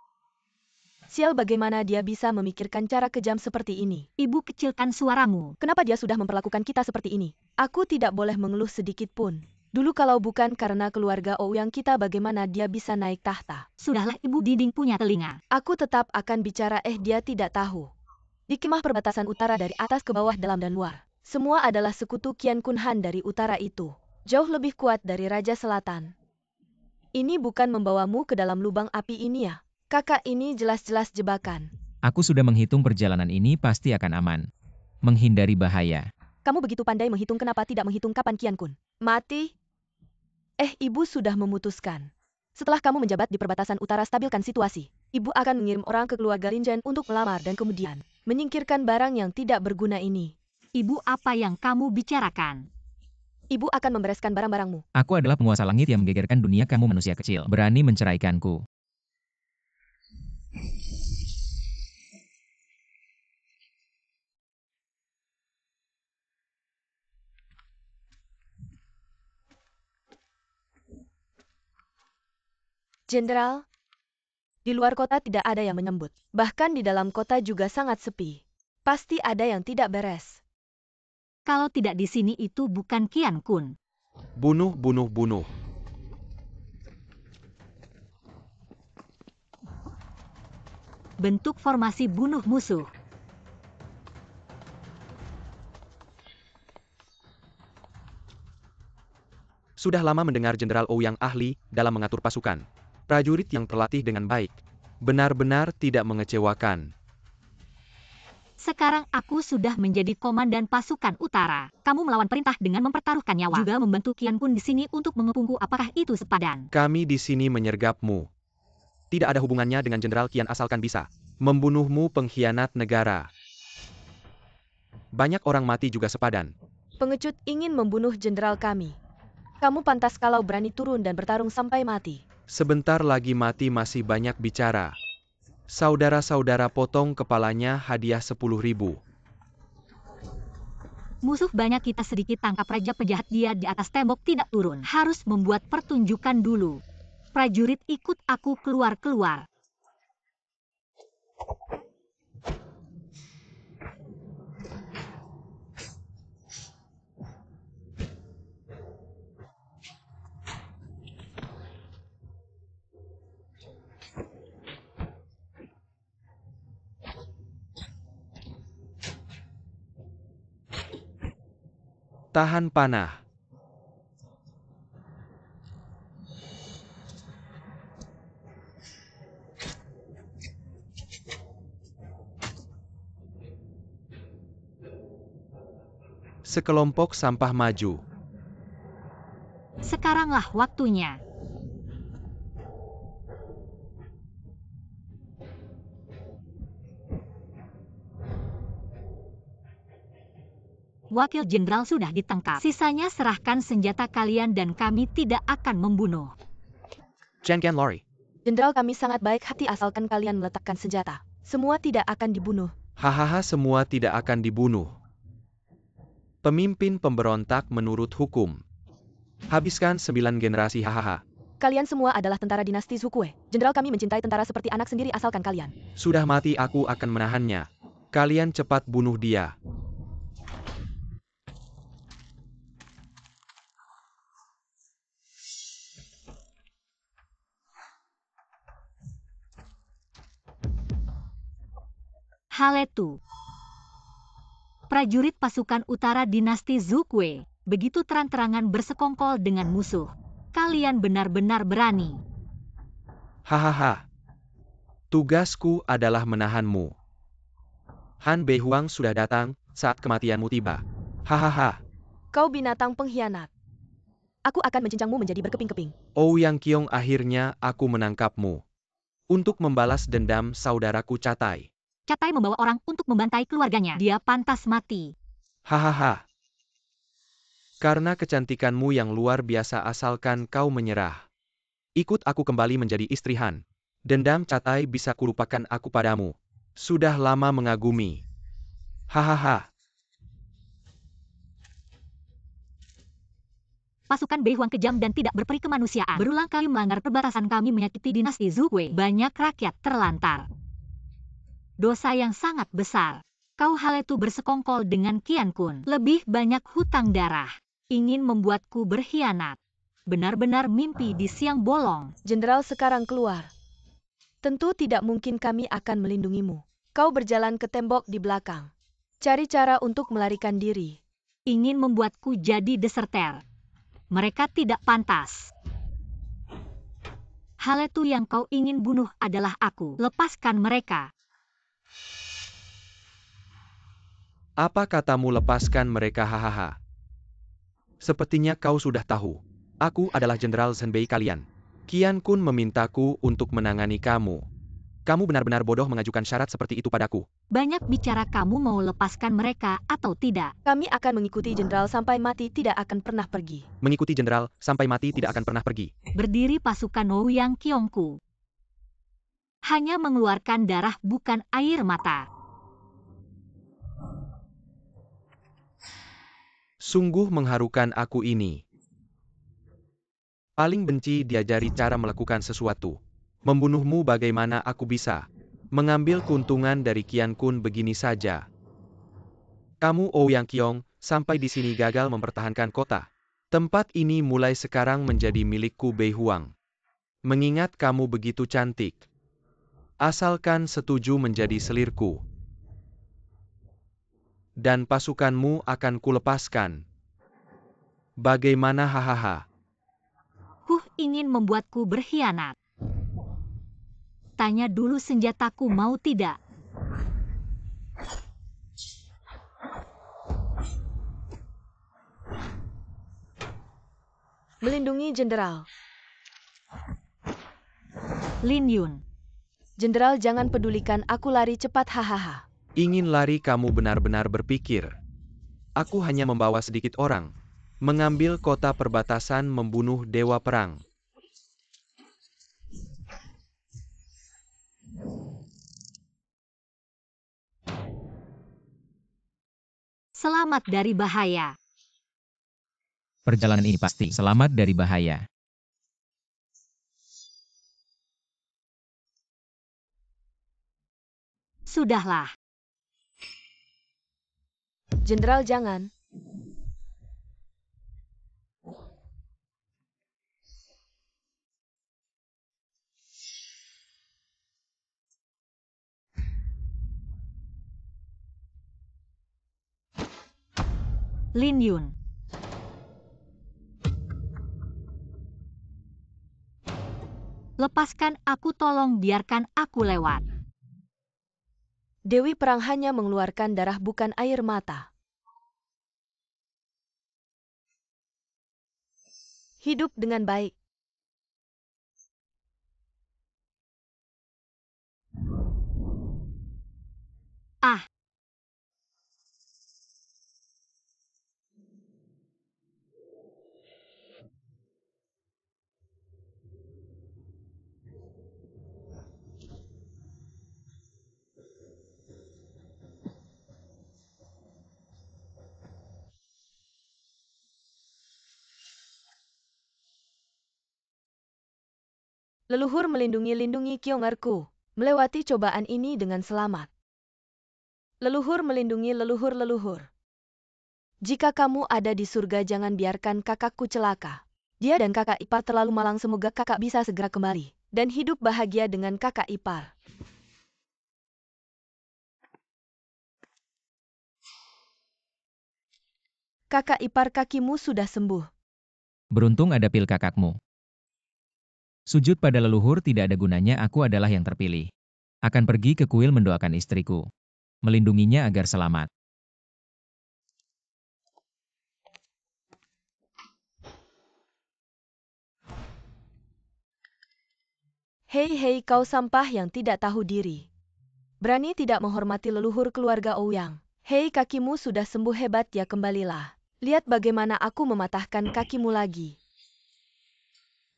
Speaker 3: Sial, bagaimana dia bisa memikirkan cara kejam seperti ini?
Speaker 4: Ibu, kecilkan suaramu.
Speaker 3: Kenapa dia sudah memperlakukan kita seperti ini? Aku tidak boleh mengeluh sedikit pun. Dulu kalau bukan karena keluarga Ouyang kita, bagaimana dia bisa naik tahta?
Speaker 4: Sudahlah Ibu, Dinding punya telinga.
Speaker 3: Aku tetap akan bicara, dia tidak tahu. Di kemah perbatasan utara dari atas ke bawah, dalam dan luar, semua adalah sekutu Qian Kun Han dari utara itu. Jauh lebih kuat dari Raja Selatan. Ini bukan membawamu ke dalam lubang api ini ya? Kakak, ini jelas-jelas jebakan.
Speaker 1: Aku sudah menghitung perjalanan ini pasti akan aman. Menghindari bahaya.
Speaker 3: Kamu begitu pandai menghitung, kenapa tidak menghitung kapan Qian Kun mati? Ibu sudah memutuskan. Setelah kamu menjabat di perbatasan utara, stabilkan situasi. Ibu akan mengirim orang ke keluarga Lin Zhen untuk melamar dan kemudian menyingkirkan barang yang tidak berguna ini.
Speaker 4: Ibu, apa yang kamu bicarakan?
Speaker 3: Ibu akan membereskan barang-barangmu.
Speaker 1: Aku adalah penguasa langit yang menggegerkan dunia, kamu manusia kecil. Berani menceraikanku.
Speaker 3: Jenderal, di luar kota tidak ada yang menyambut. Bahkan di dalam kota juga sangat sepi. Pasti ada yang tidak beres.
Speaker 4: Kalau tidak di sini itu bukan Qian Kun.
Speaker 2: Bunuh, bunuh, bunuh.
Speaker 4: Bentuk formasi bunuh musuh.
Speaker 2: Sudah lama mendengar Jenderal Ouyang ahli dalam mengatur pasukan. Prajurit yang terlatih dengan baik. Benar-benar tidak mengecewakan.
Speaker 4: Sekarang aku sudah menjadi komandan pasukan utara. Kamu melawan perintah dengan mempertaruhkan nyawa. Juga membantu Qian Kun di sini untuk mengepungku. Apakah itu sepadan?
Speaker 2: Kami di sini menyergapmu. Tidak ada hubungannya dengan Jenderal Qian asalkan bisa. Membunuhmu pengkhianat negara. Banyak orang mati juga sepadan.
Speaker 3: Pengecut ingin membunuh jenderal kami. Kamu pantas kalau berani turun dan bertarung sampai mati.
Speaker 2: Sebentar lagi mati masih banyak bicara. Saudara-saudara potong kepalanya hadiah 10.000.
Speaker 4: Musuh banyak kita sedikit tangkap raja penjahat dia di atas tembok tidak turun. Harus membuat pertunjukan dulu. Prajurit ikut aku keluar-keluar.
Speaker 2: Tahan panah. Sekelompok sampah maju.
Speaker 4: Sekaranglah waktunya. Wakil jenderal sudah ditangkap. Sisanya serahkan senjata kalian dan kami tidak akan membunuh.
Speaker 2: Jangan lari.
Speaker 3: Jenderal kami sangat baik hati asalkan kalian meletakkan senjata. Semua tidak akan dibunuh.
Speaker 2: Hahaha, semua tidak akan dibunuh. Pemimpin pemberontak menurut hukum. Habiskan 9 generasi hahaha.
Speaker 3: Kalian semua adalah tentara dinasti Zukue. Jenderal kami mencintai tentara seperti anak sendiri asalkan kalian.
Speaker 2: Sudah mati aku akan menahannya. Kalian cepat bunuh dia.
Speaker 4: Haletu. Prajurit pasukan utara dinasti Zukue begitu terang-terangan bersekongkol dengan musuh. Kalian benar-benar berani.
Speaker 2: Hahaha. Tugasku adalah menahanmu. Han Beihuang sudah datang saat kematianmu tiba. Hahaha.
Speaker 3: Kau binatang pengkhianat. Aku akan mencincangmu menjadi berkeping-keping.
Speaker 2: Ouyang Qiong, akhirnya aku menangkapmu. Untuk membalas dendam saudaraku Catai.
Speaker 4: Catai membawa orang untuk membantai keluarganya. Dia pantas mati.
Speaker 2: Hahaha. Karena kecantikanmu yang luar biasa asalkan kau menyerah. Ikut aku kembali menjadi istri Han. Dendam Catai bisa kurupakan aku padamu. Sudah lama mengagumi. Hahaha.
Speaker 4: Pasukan Beihuang kejam dan tidak berperi kemanusiaan. Berulang kali melanggar perbatasan kami menyakiti dinasti Zukue. Banyak rakyat terlantar. Dosa yang sangat besar. Kau Haletu bersekongkol dengan Qian Kun. Lebih banyak hutang darah. Ingin membuatku berkhianat. Benar-benar mimpi di siang bolong.
Speaker 3: Jenderal sekarang keluar. Tentu tidak mungkin kami akan melindungimu. Kau berjalan ke tembok di belakang. Cari cara untuk melarikan diri.
Speaker 4: Ingin membuatku jadi deserter. Mereka tidak pantas. Haletu yang kau ingin bunuh adalah aku. Lepaskan mereka.
Speaker 2: Apa katamu lepaskan mereka? Hahaha. Sepertinya kau sudah tahu. Aku adalah Jenderal Zhenbei kalian. Qian Kun memintaku untuk menangani kamu. Kamu benar-benar bodoh mengajukan syarat seperti itu padaku.
Speaker 4: Banyak bicara, kamu mau lepaskan mereka atau tidak?
Speaker 3: Kami akan mengikuti jenderal sampai mati, tidak akan pernah pergi.
Speaker 2: Mengikuti jenderal sampai mati, tidak akan pernah pergi.
Speaker 4: Berdiri pasukan Ouyang Qiongku. Hanya mengeluarkan darah bukan air mata.
Speaker 2: Sungguh mengharukan aku ini. Paling benci diajari cara melakukan sesuatu. Membunuhmu bagaimana aku bisa. Mengambil keuntungan dari Qian Kun begini saja. Kamu Ouyang Qiong sampai di sini gagal mempertahankan kota. Tempat ini mulai sekarang menjadi milikku Bei Huang. Mengingat kamu begitu cantik. Asalkan setuju menjadi selirku. Dan pasukanmu akan kulepaskan. Bagaimana hahaha?
Speaker 4: Ingin membuatku berkhianat. Tanya dulu senjataku mau tidak.
Speaker 3: Melindungi Jenderal.
Speaker 4: Lin Yun.
Speaker 3: Jenderal jangan pedulikan aku lari cepat hahaha.
Speaker 2: Ingin lari kamu benar-benar berpikir. Aku hanya membawa sedikit orang. Mengambil kota perbatasan membunuh dewa perang.
Speaker 4: Selamat dari bahaya.
Speaker 1: Perjalanan ini pasti selamat dari bahaya.
Speaker 4: Sudahlah.
Speaker 3: Jenderal jangan.
Speaker 4: Lin Yun. Lepaskan aku, tolong biarkan aku lewat.
Speaker 3: Dewi Perang hanya mengeluarkan darah bukan air mata. Hidup dengan baik.
Speaker 4: Ah.
Speaker 3: Leluhur melindungi Kyong'er-ku, melewati cobaan ini dengan selamat. Leluhur melindungi leluhur-leluhur. Jika kamu ada di surga jangan biarkan kakakku celaka. Dia dan kakak ipar terlalu malang, semoga kakak bisa segera kembali dan hidup bahagia dengan kakak ipar. Kakak ipar, kakimu sudah sembuh.
Speaker 1: Beruntung ada pil kakakmu. Sujud pada leluhur tidak ada gunanya, aku adalah yang terpilih. Akan pergi ke kuil mendoakan istriku. Melindunginya agar selamat.
Speaker 3: Hei kau sampah yang tidak tahu diri. Berani tidak menghormati leluhur keluarga Ouyang. Hei, kakimu sudah sembuh, hebat ya, kembalilah. Lihat bagaimana aku mematahkan kakimu lagi.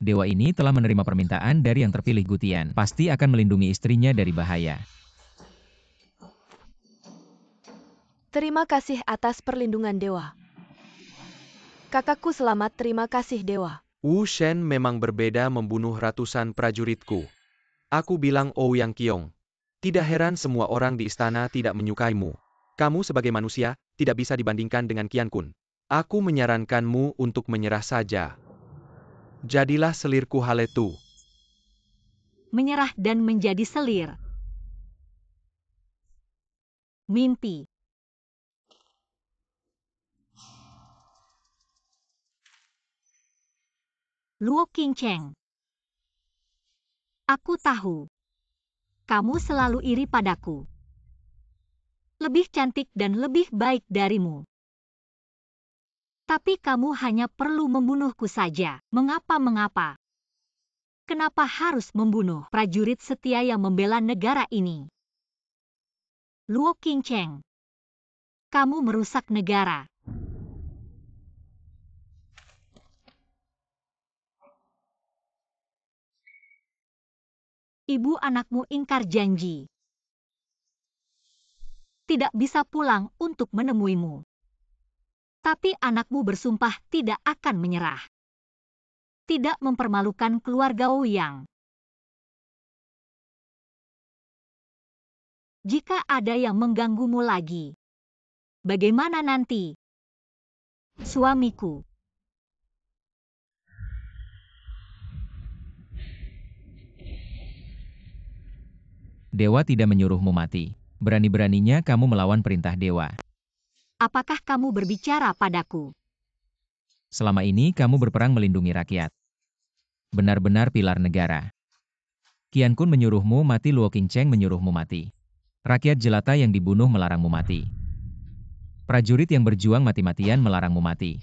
Speaker 1: Dewa ini telah menerima permintaan dari yang terpilih Gutian. Pasti akan melindungi istrinya dari bahaya.
Speaker 3: Terima kasih atas perlindungan dewa. Kakakku selamat, terima kasih dewa.
Speaker 2: Wu Shen memang berbeda, membunuh ratusan prajuritku. Aku bilang Ouyang Qiong. Tidak heran semua orang di istana tidak menyukaimu. Kamu sebagai manusia, tidak bisa dibandingkan dengan Qian Kun. Aku menyarankanmu untuk menyerah saja. Jadilah selirku Haletu.
Speaker 4: Menyerah dan menjadi selir. Mimpi. Luo Qingcheng. Aku tahu. Kamu selalu iri padaku. Lebih cantik dan lebih baik darimu. Tapi kamu hanya perlu membunuhku saja. Mengapa? Kenapa harus membunuh prajurit setia yang membela negara ini? Luo Qingcheng. Kamu merusak negara. Ibu anakmu ingkar janji. Tidak bisa pulang untuk menemuimu. Tapi anakmu bersumpah tidak akan menyerah. Tidak mempermalukan keluarga Ouyang. Jika ada yang mengganggumu lagi, bagaimana nanti? Suamiku.
Speaker 1: Dewa tidak menyuruhmu mati. Berani-beraninya kamu melawan perintah dewa.
Speaker 4: Apakah kamu berbicara padaku?
Speaker 1: Selama ini kamu berperang melindungi rakyat. Benar-benar pilar negara. Qian Kun menyuruhmu mati, Luo Qingcheng menyuruhmu mati. Rakyat jelata yang dibunuh melarangmu mati. Prajurit yang berjuang mati-matian melarangmu mati.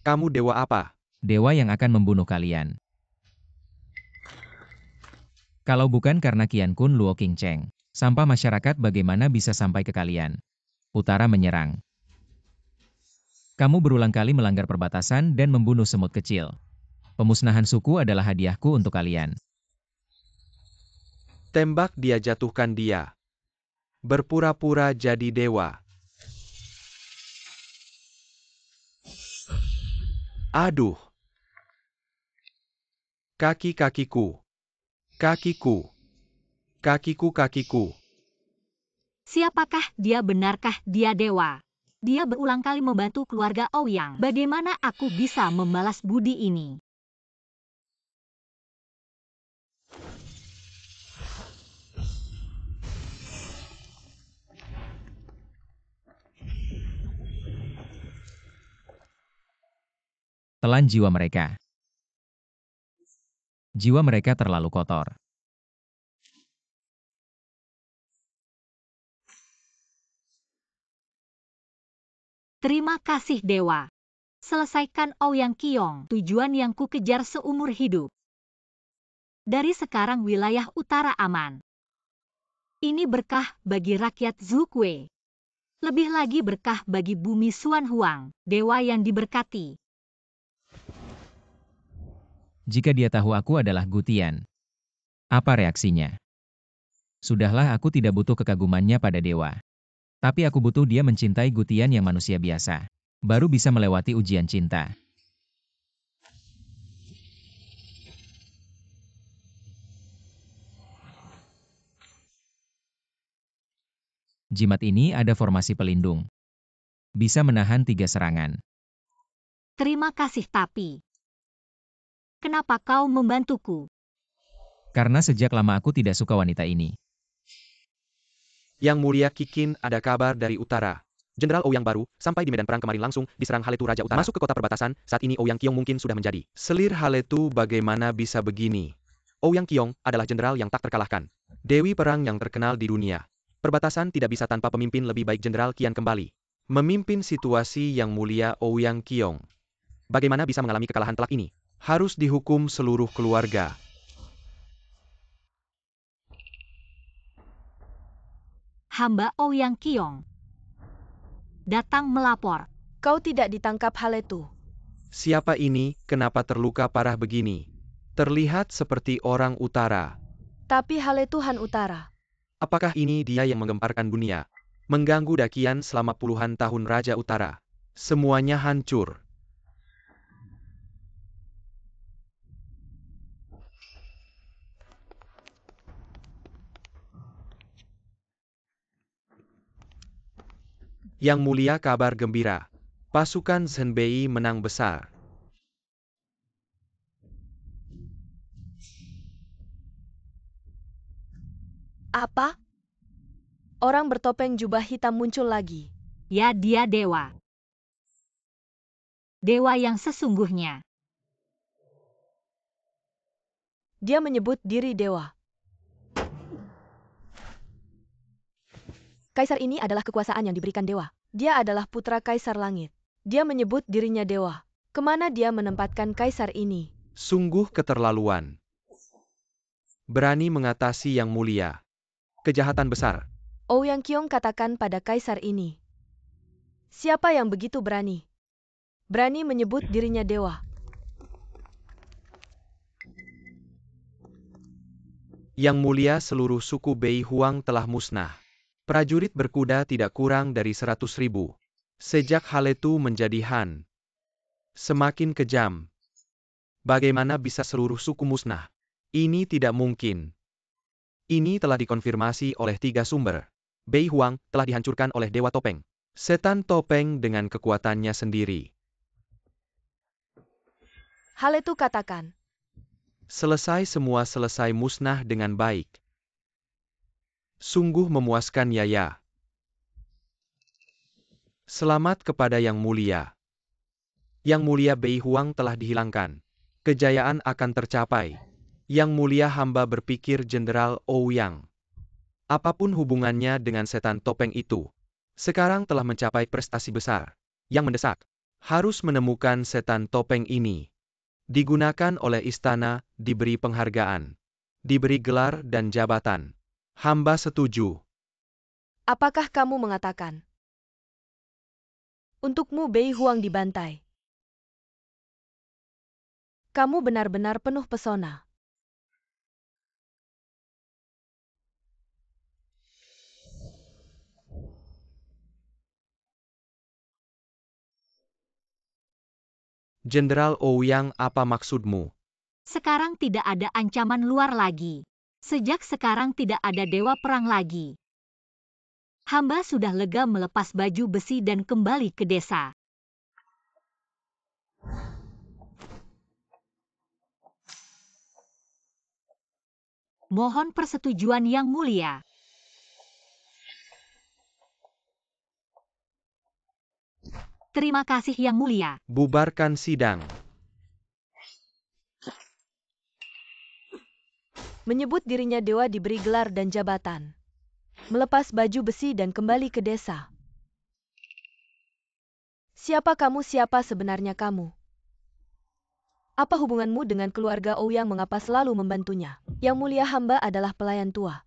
Speaker 2: Kamu dewa apa?
Speaker 1: Dewa yang akan membunuh kalian. Kalau bukan karena Qian Kun, Luo Qingcheng, sampah masyarakat bagaimana bisa sampai ke kalian? Utara menyerang. Kamu berulang kali melanggar perbatasan dan membunuh semut kecil. Pemusnahan suku adalah hadiahku untuk kalian.
Speaker 2: Tembak dia, jatuhkan dia. Berpura-pura jadi dewa. Aduh. Kaki-kakiku. Kakiku. Kakiku.
Speaker 4: Siapakah dia? Benarkah dia dewa? Dia berulang kali membantu keluarga Ouyang. Bagaimana aku bisa membalas budi ini?
Speaker 1: Telan jiwa mereka. Jiwa mereka terlalu kotor.
Speaker 4: Terima kasih dewa. Selesaikan Ouyang Qiong, tujuan yang ku kejar seumur hidup. Dari sekarang wilayah utara aman. Ini berkah bagi rakyat Zukue. Lebih lagi berkah bagi bumi Xuan Huang, dewa yang diberkati.
Speaker 1: Jika dia tahu aku adalah Gutian, apa reaksinya? Sudahlah, aku tidak butuh kekagumannya pada dewa. Tapi aku butuh dia mencintai Gutian yang manusia biasa. Baru bisa melewati ujian cinta. Jimat ini ada formasi pelindung. Bisa menahan 3 serangan.
Speaker 4: Terima kasih, tapi kenapa kau membantuku?
Speaker 1: Karena sejak lama aku tidak suka wanita ini.
Speaker 2: Yang Mulia Qiqin, ada kabar dari utara. Jenderal Ouyang baru sampai di medan perang kemarin, langsung diserang Haletu Raja Utara. Masuk ke kota perbatasan, saat ini Ouyang Qiong mungkin sudah menjadi selir Haletu. Bagaimana bisa begini? Ouyang Qiong adalah jenderal yang tak terkalahkan. Dewi perang yang terkenal di dunia. Perbatasan tidak bisa tanpa pemimpin. Lebih baik Jenderal Qian kembali memimpin situasi. Yang Mulia Ouyang Qiong. Bagaimana bisa mengalami kekalahan telak ini? Harus dihukum seluruh keluarga.
Speaker 4: Hamba Ouyang Qiong datang melapor.
Speaker 3: Kau tidak ditangkap Haletu.
Speaker 2: Siapa ini? Kenapa terluka parah begini? Terlihat seperti orang utara.
Speaker 3: Tapi Haletu Han Utara.
Speaker 2: Apakah ini dia yang menggemparkan dunia? Mengganggu dakian selama puluhan tahun Raja Utara. Semuanya hancur. Yang Mulia, kabar gembira. Pasukan Zhenbei menang besar.
Speaker 3: Apa? Orang bertopeng jubah hitam muncul lagi.
Speaker 4: Ya, dia dewa. Dewa yang sesungguhnya.
Speaker 3: Dia menyebut diri dewa. Kaisar ini adalah kekuasaan yang diberikan dewa. Dia adalah putra Kaisar Langit. Dia menyebut dirinya dewa. Kemana dia menempatkan Kaisar ini?
Speaker 2: Sungguh keterlaluan. Berani mengatasi Yang Mulia. Kejahatan besar.
Speaker 3: Ouyang Qiong katakan pada Kaisar ini. Siapa yang begitu berani? Berani menyebut dirinya dewa.
Speaker 2: Yang Mulia, seluruh suku Bei Huang telah musnah. Prajurit berkuda tidak kurang dari 100.000. Sejak Haletu menjadi Han. Semakin kejam. Bagaimana bisa seluruh suku musnah? Ini tidak mungkin. Ini telah dikonfirmasi oleh 3 sumber. Bei Huang telah dihancurkan oleh Dewa Topeng. Setan Topeng dengan kekuatannya sendiri.
Speaker 3: Hal itu katakan.
Speaker 2: Selesai semua selesai musnah dengan baik. Sungguh memuaskan Yaya. Selamat kepada Yang Mulia. Yang Mulia Bei Huang telah dihilangkan. Kejayaan akan tercapai. Yang Mulia hamba berpikir Jenderal Ouyang. Apapun hubungannya dengan setan topeng itu, sekarang telah mencapai prestasi besar. Yang mendesak, harus menemukan setan topeng ini. Digunakan oleh istana, diberi penghargaan. Diberi gelar dan jabatan. Hamba setuju.
Speaker 3: Apakah kamu mengatakan? Untukmu Bei Huang dibantai. Kamu benar-benar penuh pesona.
Speaker 2: Jenderal Ouyang, apa maksudmu?
Speaker 4: Sekarang tidak ada ancaman luar lagi. Sejak sekarang tidak ada dewa perang lagi. Hamba sudah lega melepas baju besi dan kembali ke desa. Mohon persetujuan Yang Mulia. Terima kasih Yang Mulia.
Speaker 2: Bubarkan sidang.
Speaker 3: Menyebut dirinya dewa diberi gelar dan jabatan. Melepas baju besi dan kembali ke desa. Siapa kamu? Siapa sebenarnya kamu? Apa hubunganmu dengan keluarga Ouyang? Mengapa selalu membantunya? Yang Mulia, hamba adalah pelayan tua.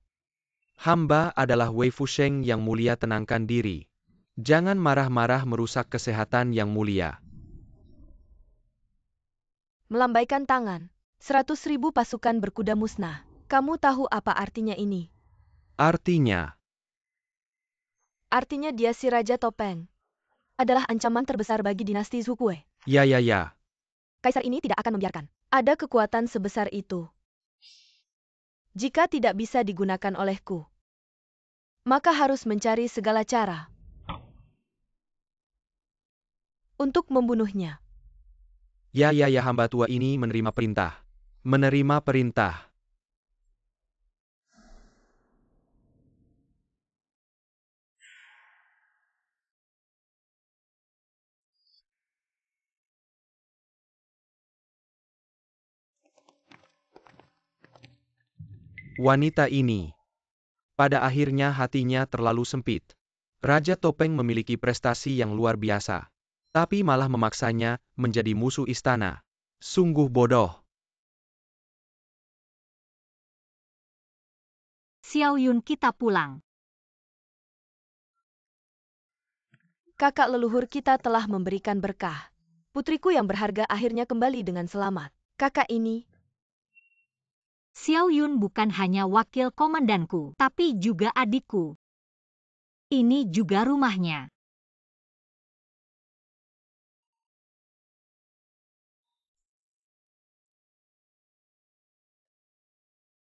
Speaker 2: Hamba adalah Wei Fusheng. Yang Mulia, tenangkan diri. Jangan marah-marah merusak kesehatan Yang Mulia.
Speaker 3: Melambaikan tangan. 100.000 pasukan berkuda musnah. Kamu tahu apa artinya ini?
Speaker 2: Artinya,
Speaker 3: Artinya dia si Raja Topeng. Adalah ancaman terbesar bagi dinasti Zhukue.
Speaker 2: ya.
Speaker 3: Kaisar ini tidak akan membiarkan ada kekuatan sebesar itu. Jika tidak bisa digunakan olehku, maka harus mencari segala cara untuk membunuhnya.
Speaker 2: Ya, hamba tua ini menerima perintah. Menerima perintah. Wanita ini, pada akhirnya hatinya terlalu sempit. Raja Topeng memiliki prestasi yang luar biasa, tapi malah memaksanya menjadi musuh istana. Sungguh bodoh.
Speaker 4: Xiao Yun, kita pulang.
Speaker 3: Kakak leluhur kita telah memberikan berkah. Putriku yang berharga akhirnya kembali dengan selamat. Kakak ini,
Speaker 4: Xiao Yun bukan hanya wakil komandanku, tapi juga adikku. Ini juga rumahnya.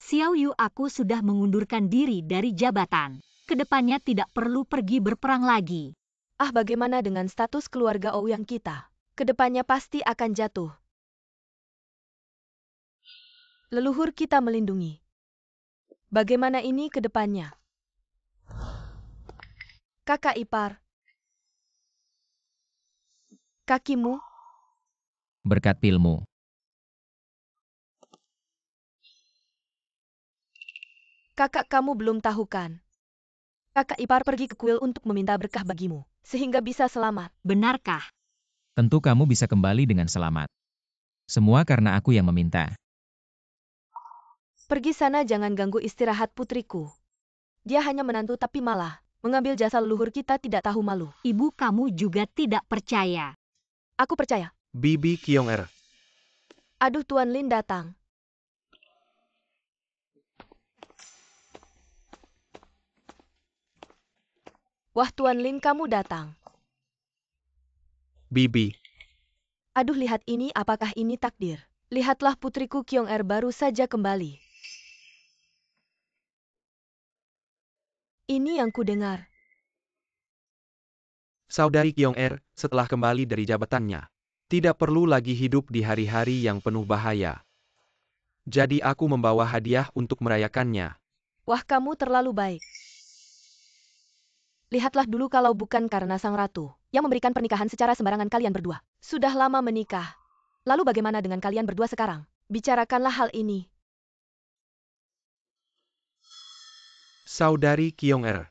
Speaker 4: Xiao Yu, aku sudah mengundurkan diri dari jabatan. Kedepannya tidak perlu pergi berperang lagi.
Speaker 3: bagaimana dengan status keluarga Ouyang kita? Kedepannya pasti akan jatuh. Leluhur kita melindungi. Bagaimana ini ke depannya? Kakak ipar. Kakimu,
Speaker 1: Berkat pilmu.
Speaker 3: kakak kamu belum tahu kan? Kakak ipar pergi ke kuil untuk meminta berkah bagimu, sehingga bisa selamat.
Speaker 4: Benarkah?
Speaker 1: Tentu kamu bisa kembali dengan selamat. Semua karena aku yang meminta.
Speaker 3: Pergi sana, jangan ganggu istirahat putriku. Dia hanya menantu tapi malah mengambil jasa leluhur kita, tidak tahu malu.
Speaker 4: Ibu kamu juga tidak percaya.
Speaker 3: Aku percaya.
Speaker 2: Bibi Kyong-er.
Speaker 3: Aduh, Tuan Lin datang. Wah, Tuan Lin, kamu datang.
Speaker 2: Bibi.
Speaker 3: Aduh, lihat ini, apakah ini takdir? Lihatlah, putriku Kyong-er baru saja kembali. Ini yang kudengar.
Speaker 2: Saudari Kyong-er, setelah kembali dari jabatannya, Tidak perlu lagi hidup di hari-hari yang penuh bahaya. Jadi aku membawa hadiah untuk merayakannya.
Speaker 3: Wah, kamu terlalu baik. Lihatlah dulu kalau bukan karena sang ratu yang memberikan pernikahan secara sembarangan kalian berdua. Sudah lama menikah. Lalu bagaimana dengan kalian berdua sekarang? Bicarakanlah hal ini.
Speaker 2: Saudari Kyong-er.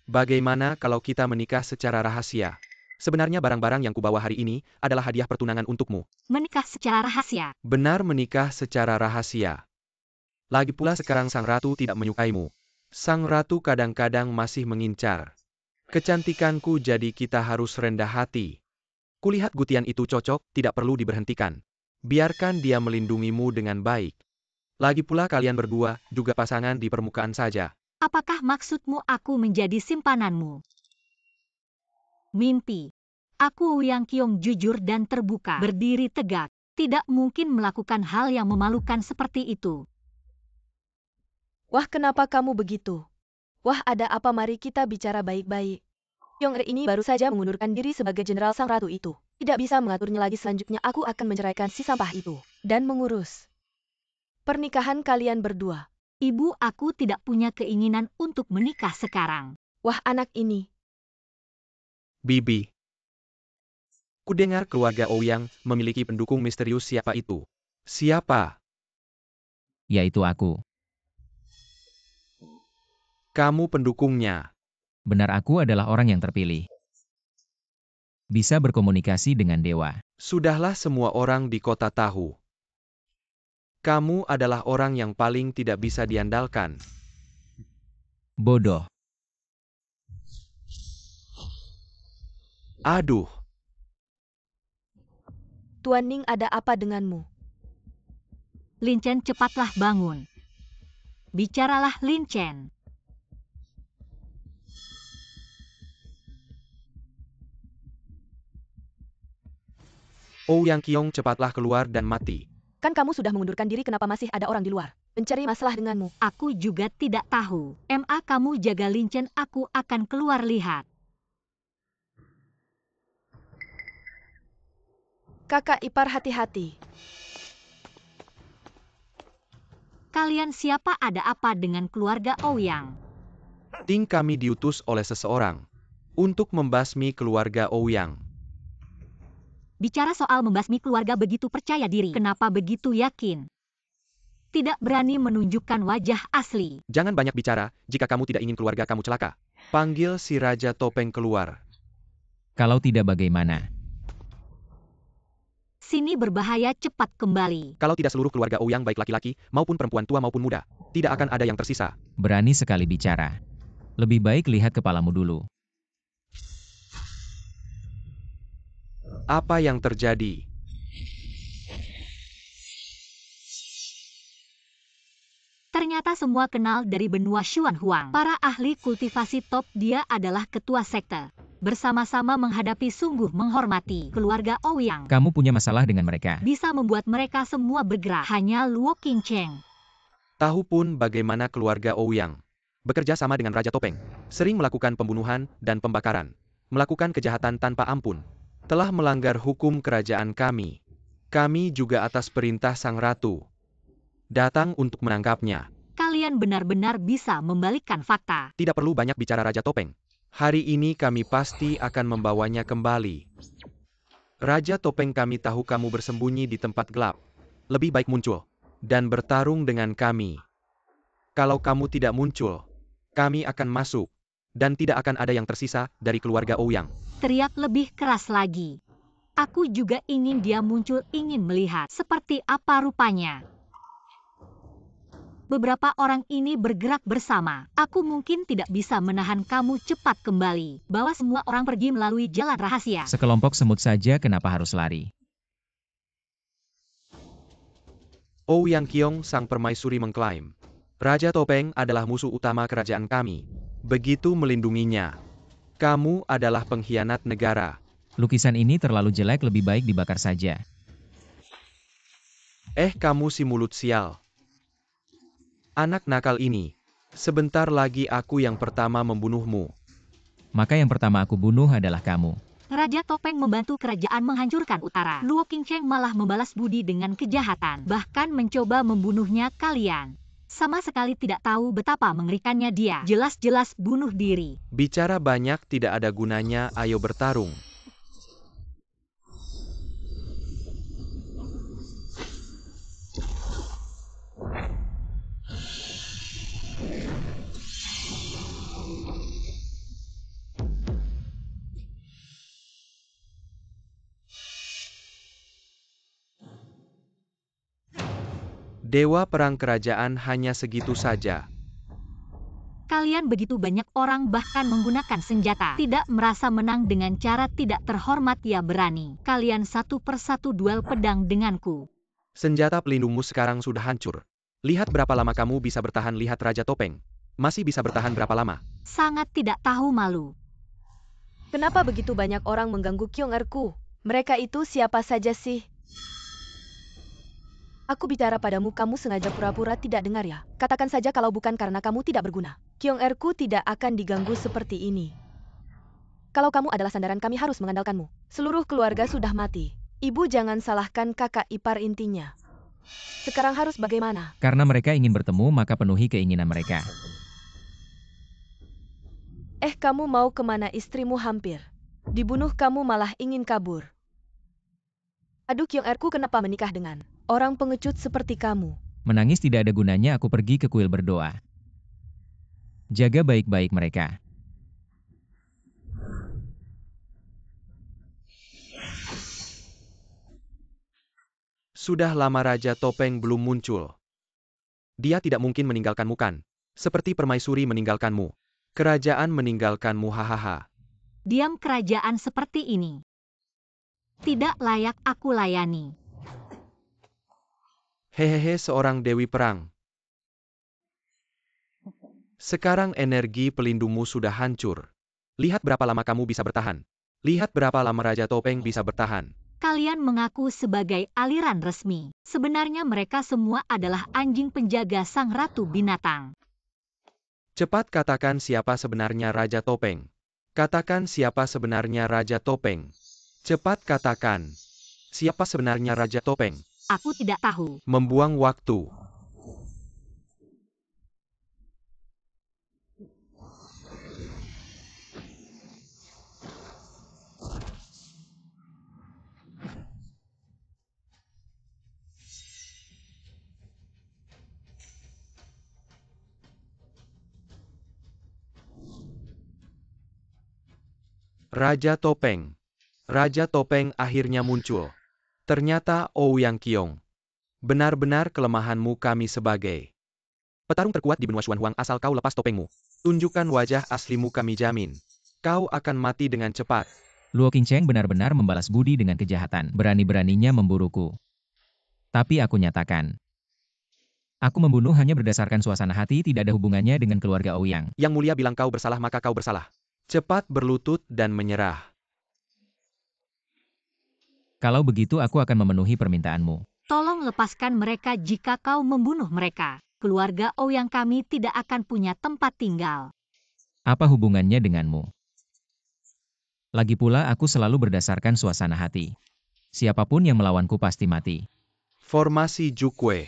Speaker 2: Bagaimana kalau kita menikah secara rahasia? Sebenarnya barang-barang yang kubawa hari ini adalah hadiah pertunangan untukmu.
Speaker 4: Menikah secara rahasia.
Speaker 2: Benar, menikah secara rahasia. Lagi pula sekarang sang ratu tidak menyukaimu. Sang ratu kadang-kadang masih mengincar kecantikanku, jadi kita harus rendah hati. Kulihat gutian itu cocok, tidak perlu diberhentikan. Biarkan dia melindungimu dengan baik. Lagi pula kalian berdua juga pasangan di permukaan saja.
Speaker 4: Apakah maksudmu aku menjadi simpananmu? Mimpi. Aku Ouyang Kyong jujur dan terbuka. Berdiri tegak. Tidak mungkin melakukan hal yang memalukan seperti itu.
Speaker 3: Wah, kenapa kamu begitu? Wah, ada apa? Mari kita bicara baik-baik. Kyong-er ini baru saja mengundurkan diri sebagai jenderal sang ratu itu. Tidak bisa mengaturnya lagi. Selanjutnya aku akan menceraikan si sampah itu. Dan mengurus pernikahan kalian berdua.
Speaker 4: Ibu, aku tidak punya keinginan untuk menikah sekarang.
Speaker 3: Wah, anak ini.
Speaker 2: Bibi. Kudengar keluarga Ouyang memiliki pendukung misterius. Siapa itu? Siapa?
Speaker 1: Yaitu aku.
Speaker 2: Kamu pendukungnya.
Speaker 1: Benar, aku adalah orang yang terpilih. Bisa berkomunikasi dengan dewa.
Speaker 2: Sudahlah, semua orang di kota tahu. Kamu adalah orang yang paling tidak bisa diandalkan.
Speaker 1: Bodoh.
Speaker 2: Aduh.
Speaker 3: Tuan Ning, ada apa denganmu?
Speaker 4: Lin Chen, cepatlah bangun. Bicaralah, Lin Chen.
Speaker 2: Ouyang Kyong, cepatlah keluar dan mati.
Speaker 3: Kan kamu sudah mengundurkan diri, kenapa masih ada orang di luar mencari masalah denganmu?
Speaker 4: Aku juga tidak tahu. Kamu jaga Lin Chen, aku akan keluar lihat.
Speaker 3: Kakak ipar, hati-hati.
Speaker 4: Kalian siapa? Ada apa dengan keluarga Ouyang?
Speaker 2: Ting, kami diutus oleh seseorang untuk membasmi keluarga Ouyang.
Speaker 4: Bicara soal membasmi keluarga begitu percaya diri. Kenapa begitu yakin? Tidak berani menunjukkan wajah asli.
Speaker 2: Jangan banyak bicara, jika kamu tidak ingin keluarga kamu celaka. Panggil si Raja Topeng keluar.
Speaker 1: Kalau tidak bagaimana?
Speaker 4: Sini berbahaya, cepat kembali.
Speaker 2: Kalau tidak, seluruh keluarga Ouyang, baik laki-laki maupun perempuan tua maupun muda, tidak akan ada yang tersisa.
Speaker 1: Berani sekali bicara. Lebih baik lihat kepalamu dulu.
Speaker 2: Apa yang terjadi?
Speaker 4: Ternyata semua kenal dari benua Xuan Huang. Para ahli kultivasi top, dia adalah ketua sekte. Bersama-sama menghadapi, sungguh menghormati keluarga Ouyang.
Speaker 1: Kamu punya masalah dengan mereka.
Speaker 4: Bisa membuat mereka semua bergerak. Hanya Luo Qingcheng.
Speaker 2: Tahu pun bagaimana keluarga Ouyang bekerja sama dengan Raja Topeng. Sering melakukan pembunuhan dan pembakaran. Melakukan kejahatan tanpa ampun. Telah melanggar hukum kerajaan kami. Kami juga atas perintah sang ratu datang untuk menangkapnya.
Speaker 4: Kalian benar-benar bisa membalikkan fakta.
Speaker 2: Tidak perlu banyak bicara, Raja Topeng. Hari ini kami pasti akan membawanya kembali. Raja Topeng, kami tahu kamu bersembunyi di tempat gelap. Lebih baik muncul dan bertarung dengan kami. Kalau kamu tidak muncul, kami akan masuk dan tidak akan ada yang tersisa dari keluarga Ouyang.
Speaker 4: Teriak lebih keras lagi. Aku juga ingin dia muncul, ingin melihat seperti apa rupanya. Beberapa orang ini bergerak bersama. Aku mungkin tidak bisa menahan kamu, cepat kembali. Bawa semua orang pergi melalui jalan rahasia.
Speaker 1: Sekelompok semut saja, kenapa harus lari?
Speaker 2: Ouyang Kyong, sang permaisuri, mengklaim Raja Topeng adalah musuh utama kerajaan kami. Begitu melindunginya. Kamu adalah pengkhianat negara.
Speaker 1: Lukisan ini terlalu jelek, lebih baik dibakar saja.
Speaker 2: Kamu si mulut sial. Anak nakal ini. Sebentar lagi aku yang pertama membunuhmu.
Speaker 1: Maka yang pertama aku bunuh adalah kamu.
Speaker 4: Raja Topeng membantu kerajaan menghancurkan utara. Luo Qingcheng malah membalas budi dengan kejahatan, bahkan mencoba membunuhnya kalian. Sama sekali tidak tahu betapa mengerikannya dia. Jelas-jelas bunuh diri.
Speaker 2: Bicara banyak tidak ada gunanya, ayo bertarung. Dewa perang kerajaan hanya segitu saja.
Speaker 4: Kalian begitu banyak orang bahkan menggunakan senjata. Tidak merasa menang dengan cara tidak terhormat ya berani. Kalian satu persatu duel pedang denganku.
Speaker 2: Senjata pelindungmu sekarang sudah hancur. Lihat berapa lama kamu bisa bertahan, lihat Raja Topeng. Masih bisa bertahan berapa lama?
Speaker 4: Sangat tidak tahu malu.
Speaker 3: Kenapa begitu banyak orang mengganggu Kyong-erku? Mereka itu siapa saja sih? Aku bicara padamu, kamu sengaja pura-pura tidak dengar ya? Katakan saja kalau bukan karena kamu tidak berguna. Kyong-erku tidak akan diganggu seperti ini. Kalau kamu adalah sandaran, kami harus mengandalkanmu. Seluruh keluarga sudah mati. Ibu jangan salahkan kakak ipar intinya. Sekarang harus bagaimana?
Speaker 1: Karena mereka ingin bertemu, maka penuhi keinginan mereka.
Speaker 3: Kamu mau kemana? Istrimu hampir dibunuh, kamu malah ingin kabur. Aduh, Kyong-erku kenapa menikah dengan orang pengecut seperti kamu?
Speaker 1: Menangis tidak ada gunanya, aku pergi ke kuil berdoa. Jaga baik-baik mereka.
Speaker 2: Sudah lama Raja Topeng belum muncul. Dia tidak mungkin meninggalkanmu kan? Seperti permaisuri meninggalkanmu. Kerajaan meninggalkanmu, hahaha.
Speaker 4: Diam, kerajaan seperti ini tidak layak aku layani.
Speaker 2: Hehehe, seorang dewi perang. Sekarang energi pelindungmu sudah hancur. Lihat berapa lama kamu bisa bertahan. Lihat berapa lama Raja Topeng bisa bertahan.
Speaker 4: Kalian mengaku sebagai aliran resmi. Sebenarnya mereka semua adalah anjing penjaga sang ratu binatang.
Speaker 2: Cepat katakan siapa sebenarnya Raja Topeng. Katakan siapa sebenarnya Raja Topeng. Cepat katakan. Siapa sebenarnya Raja Topeng?
Speaker 4: Aku tidak tahu.
Speaker 2: Membuang waktu. Raja Topeng. Raja Topeng akhirnya muncul. Ternyata Ouyang Qiong. Benar-benar kelemahanmu kami sebagai petarung terkuat di benua Xuanhuang, asal kau lepas topengmu. Tunjukkan wajah aslimu, kami jamin. Kau akan mati dengan cepat.
Speaker 1: Luo Qingcheng benar-benar membalas budi dengan kejahatan. Berani-beraninya memburuku. Tapi aku nyatakan. Aku membunuh hanya berdasarkan suasana hati, tidak ada hubungannya dengan keluarga Ouyang.
Speaker 2: Yang mulia bilang kau bersalah, maka kau bersalah. Cepat berlutut dan menyerah.
Speaker 1: Kalau begitu aku akan memenuhi permintaanmu.
Speaker 4: Tolong lepaskan mereka jika kau membunuh mereka. Keluarga Ouyang kami tidak akan punya tempat tinggal.
Speaker 1: Apa hubungannya denganmu? Lagi pula aku selalu berdasarkan suasana hati. Siapapun yang melawanku pasti mati.
Speaker 2: Formasi Jukwe.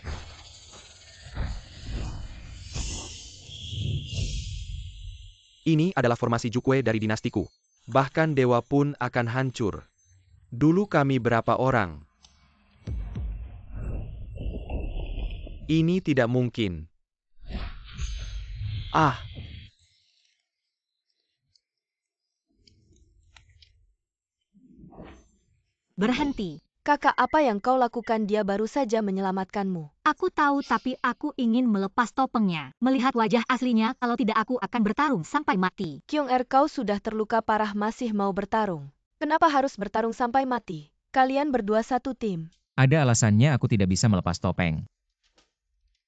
Speaker 2: Ini adalah formasi Jukwe dari dinastiku. Bahkan dewa pun akan hancur. Dulu kami berapa orang? Ini tidak mungkin. Ah!
Speaker 4: Berhenti.
Speaker 3: Kakak, apa yang kau lakukan? Dia baru saja menyelamatkanmu.
Speaker 4: Aku tahu, tapi aku ingin melepas topengnya. Melihat wajah aslinya, kalau tidak aku akan bertarung sampai mati.
Speaker 3: Kyong-er, kau sudah terluka parah masih mau bertarung. Kenapa harus bertarung sampai mati? Kalian berdua satu tim.
Speaker 1: Ada alasannya aku tidak bisa melepas topeng.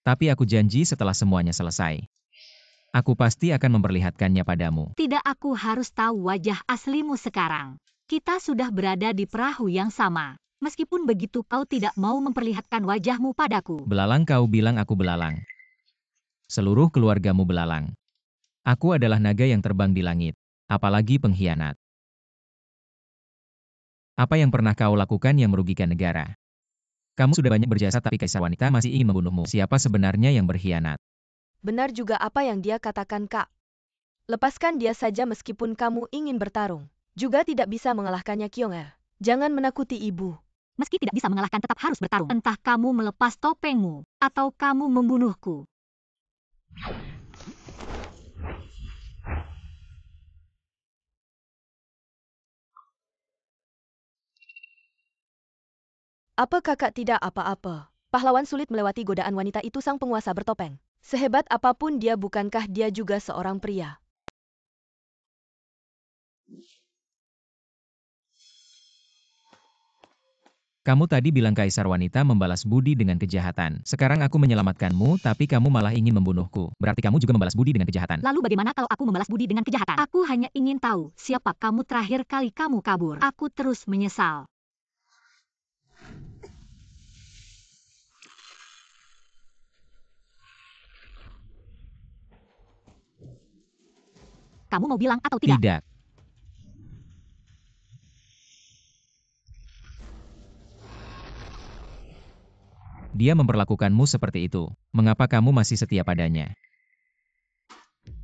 Speaker 1: Tapi aku janji setelah semuanya selesai. Aku pasti akan memperlihatkannya padamu.
Speaker 4: Tidak, aku harus tahu wajah aslimu sekarang. Kita sudah berada di perahu yang sama. Meskipun begitu kau tidak mau memperlihatkan wajahmu padaku.
Speaker 1: Belalang, kau bilang aku belalang. Seluruh keluargamu belalang. Aku adalah naga yang terbang di langit, apalagi pengkhianat. Apa yang pernah kau lakukan yang merugikan negara? Kamu sudah banyak berjasa tapi kaisar wanita masih ingin membunuhmu. Siapa sebenarnya yang berkhianat?
Speaker 3: Benar juga apa yang dia katakan, Kak. Lepaskan dia saja meskipun kamu ingin bertarung. Juga tidak bisa mengalahkannya, Kyong-er. Jangan menakuti ibu.
Speaker 4: Meski tidak bisa mengalahkan tetap harus bertarung. Entah kamu melepas topengmu, atau kamu membunuhku.
Speaker 3: Apa kakak tidak apa-apa? Pahlawan sulit melewati godaan wanita itu sang penguasa bertopeng. Sehebat apapun dia, bukankah dia juga seorang pria?
Speaker 1: Kamu tadi bilang kaisar wanita membalas budi dengan kejahatan. Sekarang aku menyelamatkanmu, tapi kamu malah ingin membunuhku. Berarti kamu juga membalas budi dengan kejahatan.
Speaker 4: Lalu bagaimana kalau aku membalas budi dengan kejahatan? Aku hanya ingin tahu siapa kamu terakhir kali kamu kabur. Aku terus menyesal. Kamu mau bilang atau tidak?
Speaker 1: Tidak. Dia memperlakukanmu seperti itu. Mengapa kamu masih setia padanya?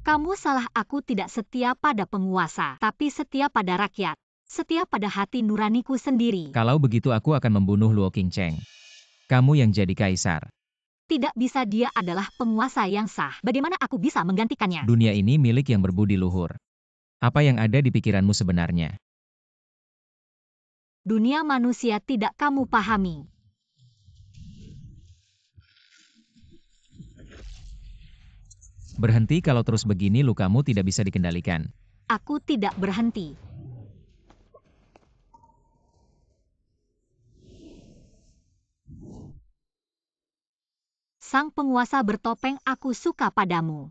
Speaker 4: Kamu salah, aku tidak setia pada penguasa, tapi setia pada rakyat. Setia pada hati nuraniku sendiri.
Speaker 1: Kalau begitu aku akan membunuh Luo Qingcheng. Kamu yang jadi kaisar.
Speaker 4: Tidak bisa, dia adalah penguasa yang sah. Bagaimana aku bisa menggantikannya?
Speaker 1: Dunia ini milik yang berbudi luhur. Apa yang ada di pikiranmu sebenarnya?
Speaker 4: Dunia manusia tidak kamu pahami.
Speaker 1: Berhenti, kalau terus begini lukamu tidak bisa dikendalikan.
Speaker 4: Aku tidak berhenti. Sang penguasa bertopeng, aku suka padamu.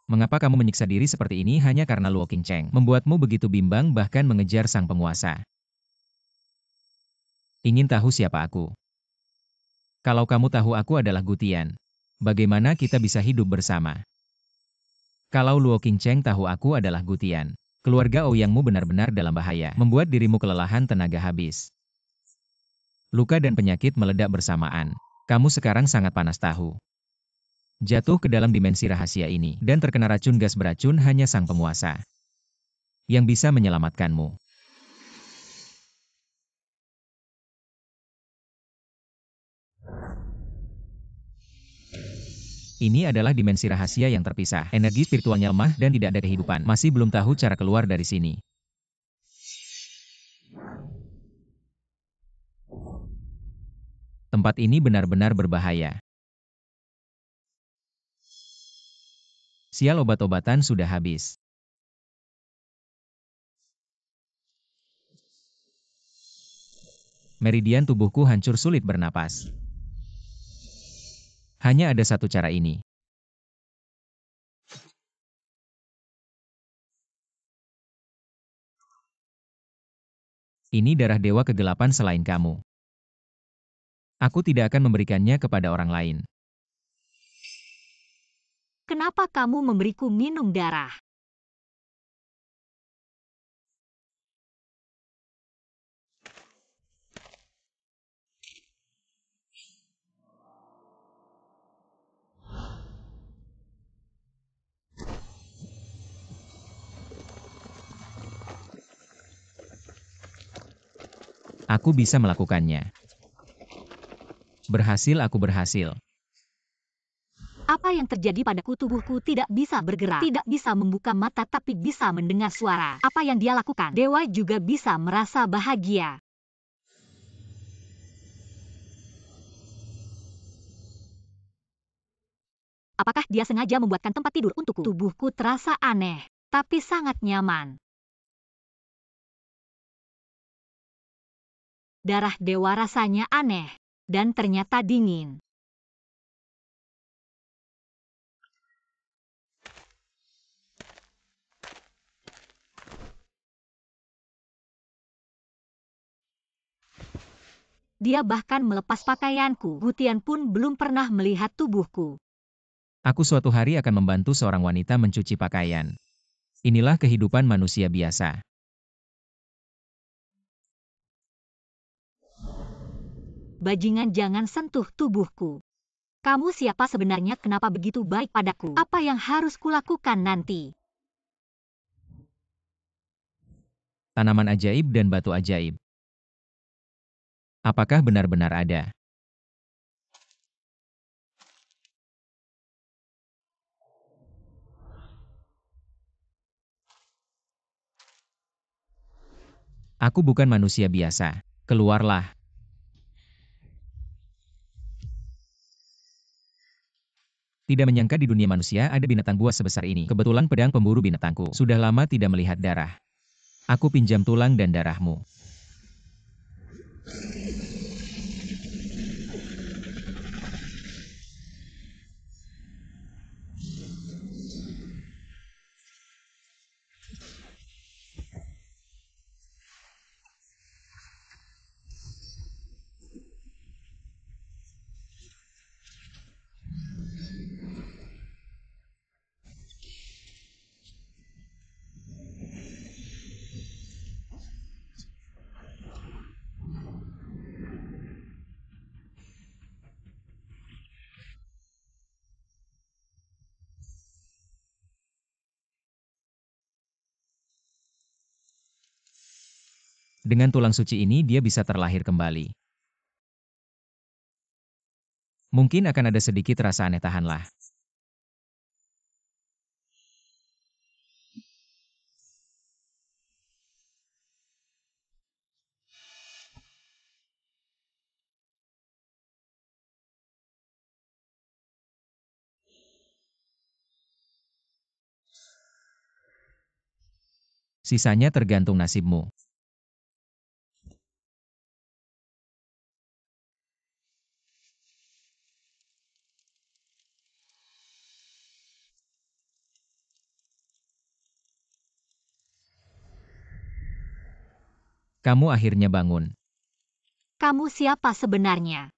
Speaker 1: Mengapa kamu menyiksa diri seperti ini hanya karena Luo Qingcheng? Membuatmu begitu bimbang bahkan mengejar sang penguasa. Ingin tahu siapa aku? Kalau kamu tahu aku adalah Gutian, bagaimana kita bisa hidup bersama? Kalau Luo Qingcheng tahu aku adalah Gutian, keluarga Ouyangmu benar-benar dalam bahaya, membuat dirimu kelelahan tenaga habis. Luka dan penyakit meledak bersamaan. Kamu sekarang sangat panas tahu. Jatuh ke dalam dimensi rahasia ini, dan terkena racun gas beracun hanya sang penguasa yang bisa menyelamatkanmu. Ini adalah dimensi rahasia yang terpisah. Energi spiritualnya lemah dan tidak ada kehidupan. Masih belum tahu cara keluar dari sini. Tempat ini benar-benar berbahaya. Sial, obat-obatan sudah habis. Meridian tubuhku hancur, sulit bernapas. Hanya ada satu cara ini. Ini darah dewa kegelapan selain kamu. Aku tidak akan memberikannya kepada orang lain.
Speaker 4: Kenapa kamu memberiku minum darah?
Speaker 1: Aku bisa melakukannya. Berhasil, aku berhasil.
Speaker 4: Apa yang terjadi padaku? Tubuhku tidak bisa bergerak, tidak bisa membuka mata, tapi bisa mendengar suara. Apa yang dia lakukan? Dewa juga bisa merasa bahagia. Apakah dia sengaja membuatkan tempat tidur untukku? Tubuhku terasa aneh, tapi sangat nyaman. Darah dewa rasanya aneh, dan ternyata dingin. Dia bahkan melepas pakaianku. Gutian pun belum pernah melihat tubuhku.
Speaker 1: Aku suatu hari akan membantu seorang wanita mencuci pakaian. Inilah kehidupan manusia biasa.
Speaker 4: Bajingan, jangan sentuh tubuhku. Kamu siapa sebenarnya? Kenapa begitu baik padaku? Apa yang harus kulakukan nanti?
Speaker 1: Tanaman ajaib dan batu ajaib. Apakah benar-benar ada? Aku bukan manusia biasa. Keluarlah. Tidak menyangka di dunia manusia ada binatang buas sebesar ini. Kebetulan pedang pemburu binatangku sudah lama tidak melihat darah. Aku pinjam tulang dan darahmu. Dengan tulang suci ini dia bisa terlahir kembali. Mungkin akan ada sedikit rasa aneh, tahanlah. Sisanya tergantung nasibmu. Kamu akhirnya bangun.
Speaker 4: Kamu siapa sebenarnya?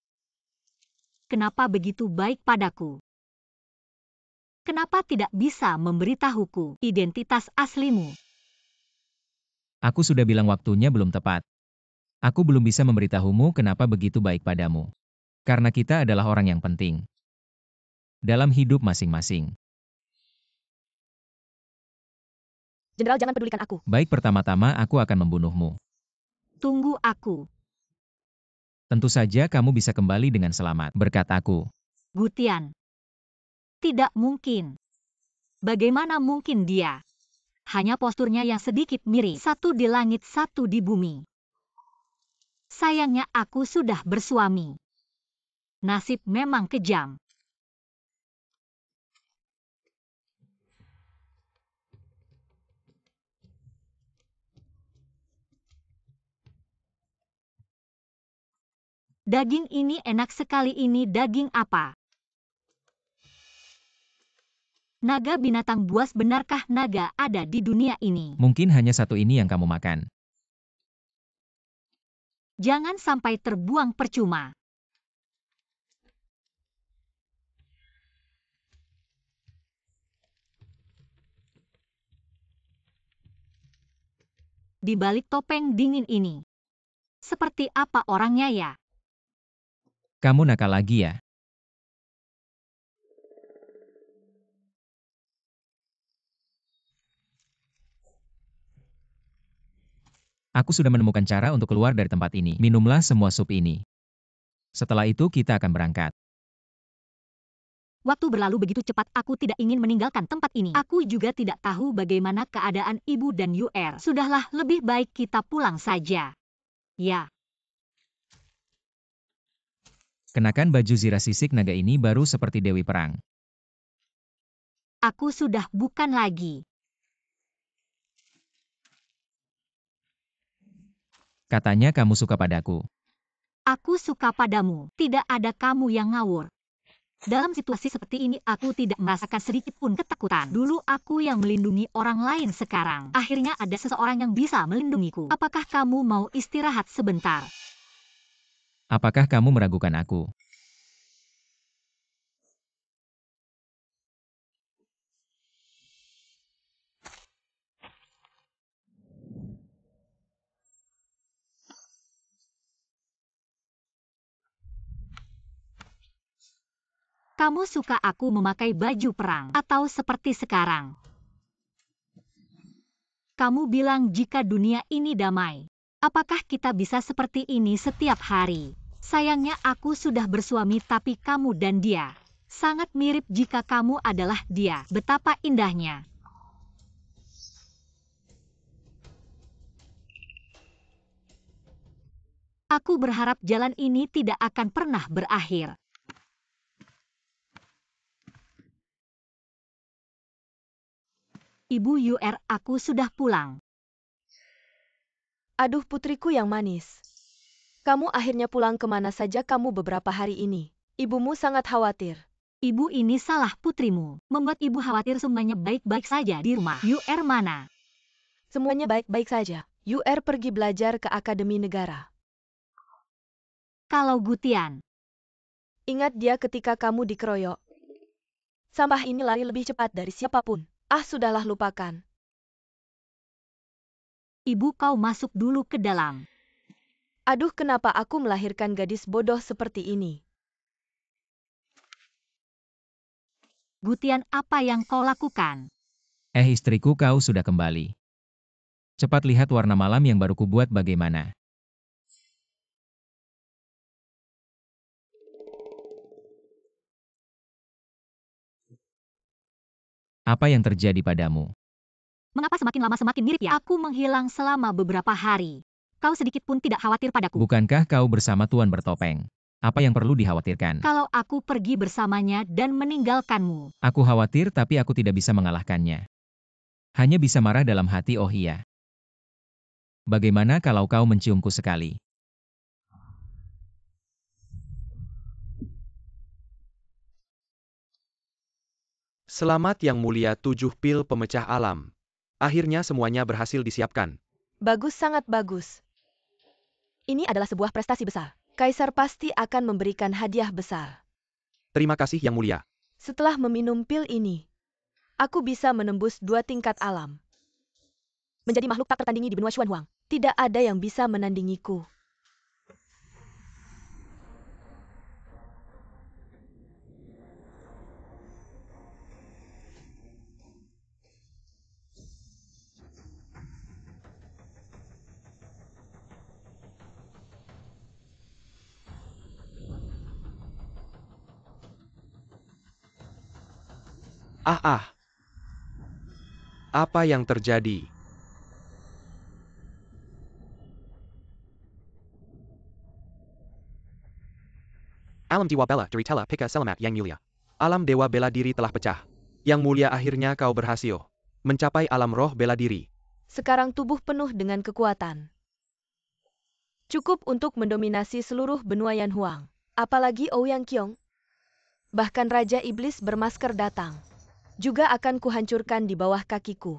Speaker 4: Kenapa begitu baik padaku? Kenapa tidak bisa memberitahuku identitas aslimu?
Speaker 1: Aku sudah bilang waktunya belum tepat. Aku belum bisa memberitahumu kenapa begitu baik padamu. Karena kita adalah orang yang penting dalam hidup masing-masing.
Speaker 3: Jenderal, jangan pedulikan aku.
Speaker 1: Baik, pertama-tama aku akan membunuhmu.
Speaker 4: Tunggu aku.
Speaker 1: Tentu saja kamu bisa kembali dengan selamat, berkat aku.
Speaker 4: Gutian. Tidak mungkin. Bagaimana mungkin dia? Hanya posturnya yang sedikit mirip, satu di langit, satu di bumi. Sayangnya aku sudah bersuami. Nasib memang kejam. Daging ini enak sekali. Ini daging apa? Naga, binatang buas. Benarkah naga ada di dunia ini?
Speaker 1: Mungkin hanya satu ini yang kamu makan.
Speaker 4: Jangan sampai terbuang percuma. Di balik topeng dingin ini, seperti apa orangnya ya?
Speaker 1: Kamu nakal lagi ya? Aku sudah menemukan cara untuk keluar dari tempat ini. Minumlah semua sup ini. Setelah itu kita akan berangkat.
Speaker 4: Waktu berlalu begitu cepat, aku tidak ingin meninggalkan tempat ini. Aku juga tidak tahu bagaimana keadaan ibu dan UR. Sudahlah, lebih baik kita pulang saja. Ya.
Speaker 1: Kenakan baju zirah sisik naga ini baru seperti Dewi Perang.
Speaker 4: Aku sudah bukan lagi.
Speaker 1: Katanya kamu suka padaku.
Speaker 4: Aku suka padamu. Tidak ada kamu yang ngawur. Dalam situasi seperti ini aku tidak merasakan sedikit pun ketakutan. Dulu aku yang melindungi orang lain, sekarang akhirnya ada seseorang yang bisa melindungiku. Apakah kamu mau istirahat sebentar?
Speaker 1: Apakah kamu meragukan aku?
Speaker 4: Kamu suka aku memakai baju perang atau seperti sekarang? Kamu bilang jika dunia ini damai. Apakah kita bisa seperti ini setiap hari? Sayangnya aku sudah bersuami tapi kamu dan dia sangat mirip jika kamu adalah dia. Betapa indahnya. Aku berharap jalan ini tidak akan pernah berakhir. Ibu Yuer, aku sudah pulang.
Speaker 3: Aduh putriku yang manis. Kamu akhirnya pulang kemana saja kamu beberapa hari ini? Ibumu sangat khawatir.
Speaker 4: Ibu, ini salah putrimu. Membuat ibu khawatir. Semuanya baik-baik saja di rumah. Yuer mana?
Speaker 3: Semuanya baik-baik saja. Yuer pergi belajar ke Akademi Negara.
Speaker 4: Kalau Gutian,
Speaker 3: Ingat dia ketika kamu dikeroyok. Sampah ini lari lebih cepat dari siapapun. Ah, sudahlah, lupakan.
Speaker 4: ibu, kau masuk dulu ke dalam.
Speaker 3: Aduh, kenapa aku melahirkan gadis bodoh seperti ini?
Speaker 4: Gutian, apa yang kau lakukan?
Speaker 1: Istriku, kau sudah kembali. Cepat lihat warna malam yang baru kubuat bagaimana. Apa yang terjadi padamu?
Speaker 4: Mengapa semakin lama semakin mirip ya? Aku menghilang selama beberapa hari. Kau sedikit pun tidak khawatir padaku.
Speaker 1: Bukankah kau bersama Tuan Bertopeng? Apa yang perlu dikhawatirkan?
Speaker 4: Kalau aku pergi bersamanya dan meninggalkanmu.
Speaker 1: Aku khawatir tapi aku tidak bisa mengalahkannya. Hanya bisa marah dalam hati. Oh iya. Bagaimana kalau kau menciumku sekali?
Speaker 2: Selamat Yang Mulia 7 pil pemecah alam. Akhirnya semuanya berhasil disiapkan.
Speaker 3: Bagus, sangat bagus. Ini adalah sebuah prestasi besar. Kaisar pasti akan memberikan hadiah besar.
Speaker 2: Terima kasih Yang Mulia.
Speaker 3: Setelah meminum pil ini, aku bisa menembus 2 tingkat alam. Menjadi makhluk tak tertandingi di benua Xuanhuang. Tidak ada yang bisa menandingiku.
Speaker 2: Apa yang terjadi? Alam Dewa Bela Deritella Pika Selamat Yang Mulia. Alam Dewa Bela Diri telah pecah. Yang Mulia, akhirnya kau berhasil mencapai alam roh bela diri.
Speaker 3: Sekarang tubuh penuh dengan kekuatan. Cukup untuk mendominasi seluruh benua Yanhuang. Apalagi Ouyang Qiong. Bahkan Raja Iblis bermasker datang. Juga akan kuhancurkan di bawah kakiku.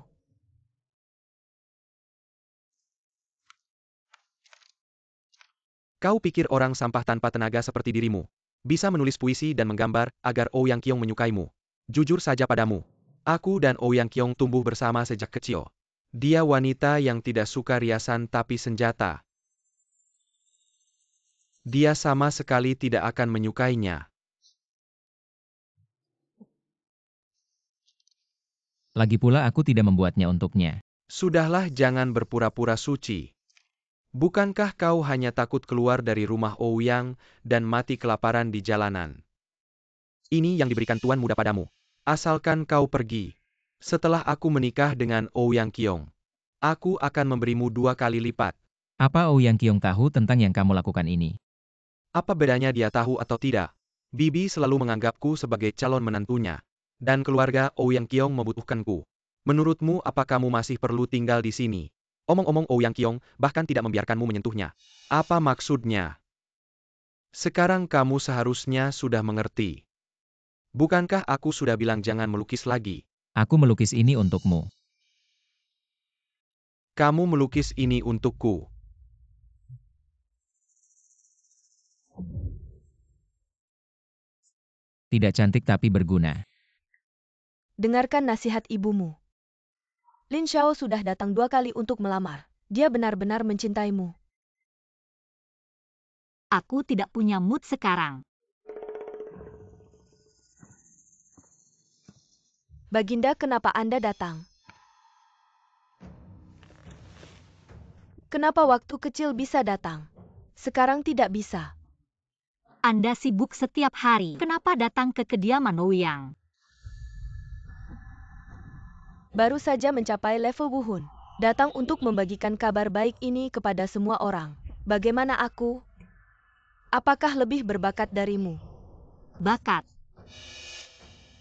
Speaker 2: Kau pikir orang sampah tanpa tenaga seperti dirimu bisa menulis puisi dan menggambar agar Ouyang Qiong menyukaimu? Jujur saja padamu, aku dan Ouyang Qiong tumbuh bersama sejak kecil. Dia wanita yang tidak suka riasan tapi senjata. Dia sama sekali tidak akan menyukainya.
Speaker 1: Lagi pula aku tidak membuatnya untuknya.
Speaker 2: Sudahlah, jangan berpura-pura suci. Bukankah kau hanya takut keluar dari rumah Ouyang dan mati kelaparan di jalanan? Ini yang diberikan Tuan Muda padamu. Asalkan kau pergi. Setelah aku menikah dengan Ouyang Qiong, aku akan memberimu 2 kali lipat.
Speaker 1: Apa Ouyang Qiong tahu tentang yang kamu lakukan ini?
Speaker 2: Apa bedanya dia tahu atau tidak? Bibi selalu menganggapku sebagai calon menantunya. Dan keluarga Ouyang Qiong membutuhkanku. Menurutmu, apa kamu masih perlu tinggal di sini? Omong-omong, Ouyang Qiong bahkan tidak membiarkanmu menyentuhnya. Apa maksudnya? Sekarang kamu seharusnya sudah mengerti. Bukankah aku sudah bilang jangan melukis lagi?
Speaker 1: Aku melukis ini untukmu.
Speaker 2: Kamu melukis ini untukku.
Speaker 1: Tidak cantik tapi berguna.
Speaker 3: Dengarkan nasihat ibumu. Lin Xiao sudah datang 2 kali untuk melamar. Dia benar-benar mencintaimu.
Speaker 4: Aku tidak punya mood sekarang.
Speaker 3: Baginda, kenapa Anda datang? Kenapa waktu kecil bisa datang? Sekarang tidak bisa.
Speaker 4: Anda sibuk setiap hari. Kenapa datang ke kediaman Ouyang?
Speaker 3: Baru saja mencapai level Wuhun. Datang untuk membagikan kabar baik ini kepada semua orang. Bagaimana aku? Apakah lebih berbakat darimu?
Speaker 4: Bakat.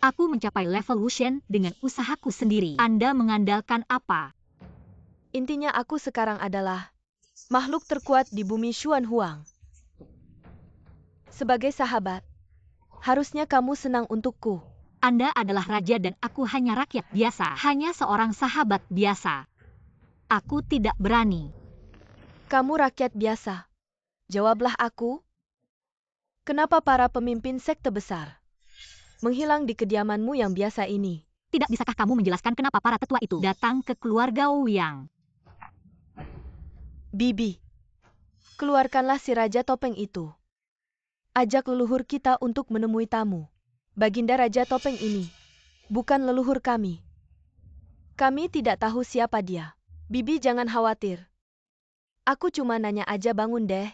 Speaker 4: Aku mencapai level Wushen dengan usahaku sendiri. Anda mengandalkan apa?
Speaker 3: Intinya aku sekarang adalah makhluk terkuat di bumi Xuan Huang. Sebagai sahabat, harusnya kamu senang untukku.
Speaker 4: Anda adalah raja dan aku hanya rakyat biasa. Hanya seorang sahabat biasa. Aku tidak berani.
Speaker 3: Kamu rakyat biasa. Jawablah aku. Kenapa para pemimpin sekte besar menghilang di kediamanmu yang biasa ini?
Speaker 4: Tidak bisakah kamu menjelaskan kenapa para tetua itu datang ke keluarga Ouyang?
Speaker 3: Bibi, keluarkanlah si Raja Topeng itu. Ajak leluhur kita untuk menemui tamu. Baginda Raja Topeng ini bukan leluhur kami. Kami tidak tahu siapa dia. Bibi, jangan khawatir. Aku cuma nanya aja, bangun deh.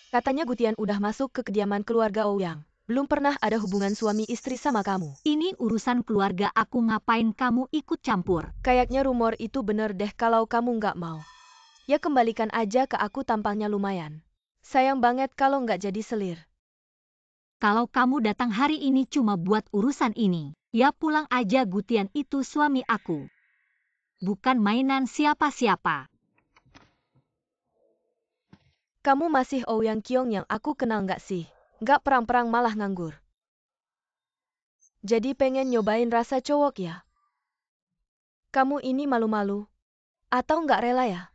Speaker 3: Katanya Gutian udah masuk ke kediaman keluarga Ouyang. Belum pernah ada hubungan suami istri sama kamu.
Speaker 4: Ini urusan keluarga aku, ngapain kamu ikut campur?
Speaker 3: Kayaknya rumor itu bener deh. Kalau kamu nggak mau, ya kembalikan aja ke aku, tampangnya lumayan. Sayang banget kalau nggak jadi selir.
Speaker 4: Kalau kamu datang hari ini cuma buat urusan ini, ya pulang aja. Gutian itu suami aku. Bukan mainan siapa-siapa.
Speaker 3: Kamu masih Ouyang Qiong yang aku kenal nggak sih? Nggak perang-perang malah nganggur. Jadi pengen nyobain rasa cowok ya? Kamu ini malu-malu? Atau nggak rela ya?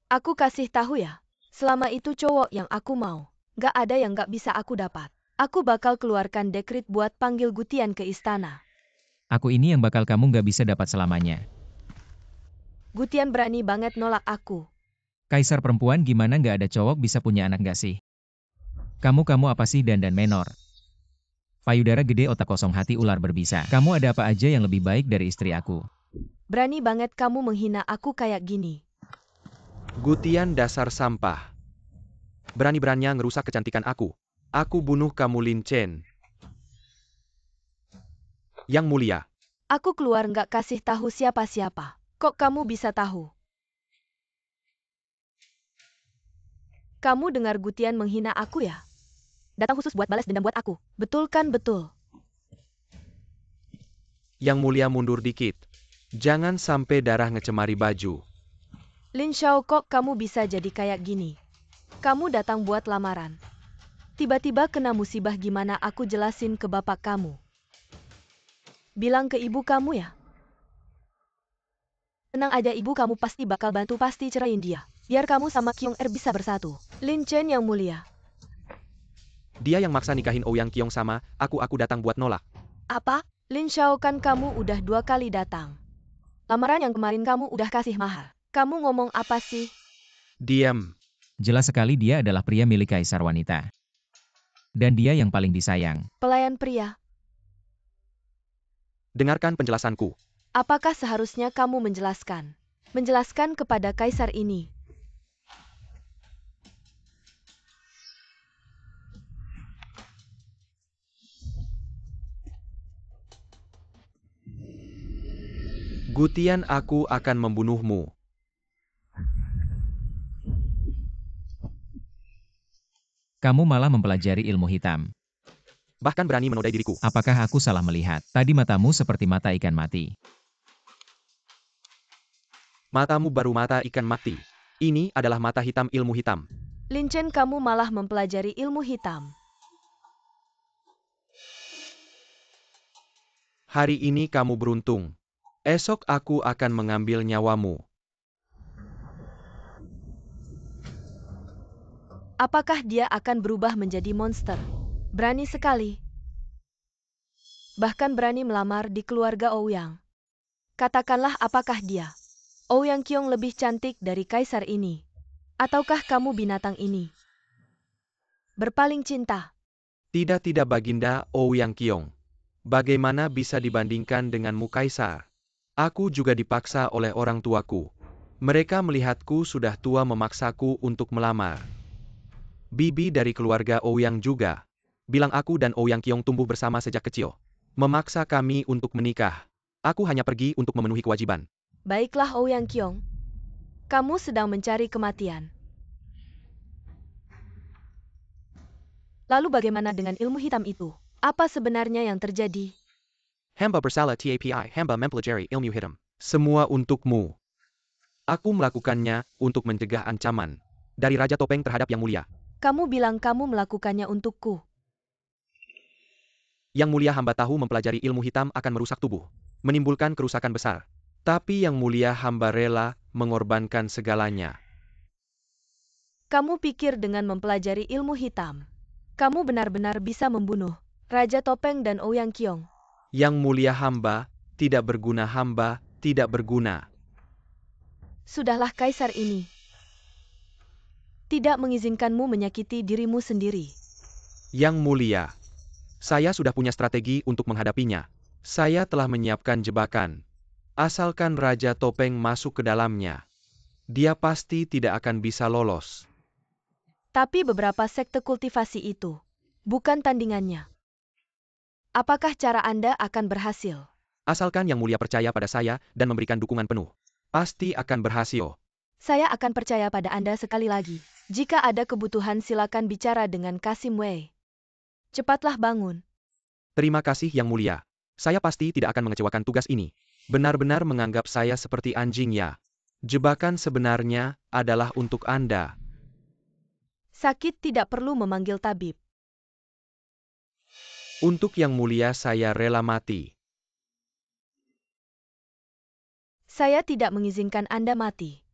Speaker 3: Aku kasih tahu ya, selama itu cowok yang aku mau, nggak ada yang nggak bisa aku dapat. Aku bakal keluarkan dekret buat panggil Gutian ke istana.
Speaker 1: Aku ini yang bakal kamu nggak bisa dapat selamanya.
Speaker 3: Gutian berani banget nolak aku.
Speaker 1: Kaisar perempuan gimana nggak ada cowok bisa punya anak nggak sih? Kamu apa sih dandan menor? Payudara gede otak kosong hati ular berbisa. Kamu ada apa aja yang lebih baik dari istri aku?
Speaker 3: Berani banget kamu menghina aku kayak gini.
Speaker 2: Gutian dasar sampah. Berani-beraninya ngerusak kecantikan aku. Aku bunuh kamu, Lin Chen. Yang mulia.
Speaker 3: Aku keluar nggak kasih tahu siapa-siapa. Kok kamu bisa tahu? Kamu dengar Gutian menghina aku ya? Datang khusus buat balas dendam buat aku. Betul kan? Betul.
Speaker 2: Yang mulia mundur dikit. Jangan sampai darah ngecemari baju.
Speaker 3: Lin Xiao, kok kamu bisa jadi kayak gini? Kamu datang buat lamaran. Tiba-tiba kena musibah, gimana aku jelasin ke bapak kamu? Bilang ke ibu kamu ya? Tenang aja, ibu kamu pasti bakal bantu, pasti ceraiin dia. Biar kamu sama Qiong bisa bersatu. Lin Chen yang mulia.
Speaker 2: Dia yang maksa nikahin Ouyang Qiong sama aku datang buat nolak.
Speaker 3: Apa? Lin Xiao, kan kamu udah 2 kali datang. Lamaran yang kemarin kamu udah kasih mahar. Kamu ngomong apa sih?
Speaker 2: Diam.
Speaker 1: Jelas sekali dia adalah pria milik kaisar wanita. Dan dia yang paling disayang.
Speaker 3: Pelayan pria.
Speaker 2: Dengarkan penjelasanku.
Speaker 3: Apakah seharusnya kamu menjelaskan? Menjelaskan kepada kaisar ini.
Speaker 2: Gutian, aku akan membunuhmu.
Speaker 1: Kamu malah mempelajari ilmu hitam.
Speaker 2: Bahkan berani menodai diriku.
Speaker 1: Apakah aku salah melihat? Tadi matamu seperti mata ikan mati.
Speaker 2: Matamu baru mata ikan mati. Ini adalah mata hitam ilmu hitam.
Speaker 3: Lin Chen, kamu malah mempelajari ilmu hitam.
Speaker 2: Hari ini kamu beruntung. Esok aku akan mengambil nyawamu.
Speaker 3: Apakah dia akan berubah menjadi monster? Berani sekali. Bahkan berani melamar di keluarga Ouyang. Katakanlah apakah dia? Ouyang Qiong lebih cantik dari kaisar ini. Ataukah kamu binatang ini? Berpaling cinta.
Speaker 2: Tidak Baginda Ouyang Qiong. Bagaimana bisa dibandingkan denganmu Kaisar? Aku juga dipaksa oleh orang tuaku. Mereka melihatku sudah tua memaksaku untuk melamar. Bibi dari keluarga Ouyang juga bilang aku dan Ouyang Qiong tumbuh bersama sejak kecil. Memaksa kami untuk menikah. Aku hanya pergi untuk memenuhi kewajiban.
Speaker 3: Baiklah Ouyang Qiong. Kamu sedang mencari kematian. Lalu bagaimana dengan ilmu hitam itu? Apa sebenarnya yang terjadi?
Speaker 2: Hamba bersalah TAPI, hamba mempelajari ilmu hitam. Semua untukmu. Aku melakukannya untuk mencegah ancaman dari Raja Topeng terhadap Yang Mulia.
Speaker 3: Kamu bilang kamu melakukannya untukku.
Speaker 2: Yang Mulia hamba tahu mempelajari ilmu hitam akan merusak tubuh, menimbulkan kerusakan besar. Tapi Yang Mulia hamba rela mengorbankan segalanya.
Speaker 3: Kamu pikir dengan mempelajari ilmu hitam, kamu benar-benar bisa membunuh Raja Topeng dan Ouyang Qiong?
Speaker 2: Yang Mulia hamba, tidak berguna.
Speaker 3: Sudahlah kaisar ini. Tidak mengizinkanmu menyakiti dirimu sendiri.
Speaker 2: Yang Mulia, saya sudah punya strategi untuk menghadapinya. Saya telah menyiapkan jebakan. Asalkan Raja Topeng masuk ke dalamnya, dia pasti tidak akan bisa lolos.
Speaker 3: Tapi beberapa sekte kultivasi itu bukan tandingannya. Apakah cara Anda akan berhasil?
Speaker 2: Asalkan Yang Mulia percaya pada saya dan memberikan dukungan penuh, pasti akan berhasil.
Speaker 3: Saya akan percaya pada Anda sekali lagi. Jika ada kebutuhan silakan bicara dengan Kasim Wei. Cepatlah bangun.
Speaker 2: Terima kasih Yang Mulia. Saya pasti tidak akan mengecewakan tugas ini. Benar-benar menganggap saya seperti anjing ya. Jebakan sebenarnya adalah untuk Anda.
Speaker 3: Sakit tidak perlu memanggil tabib.
Speaker 2: Untuk Yang Mulia saya rela mati.
Speaker 3: Saya tidak mengizinkan Anda mati.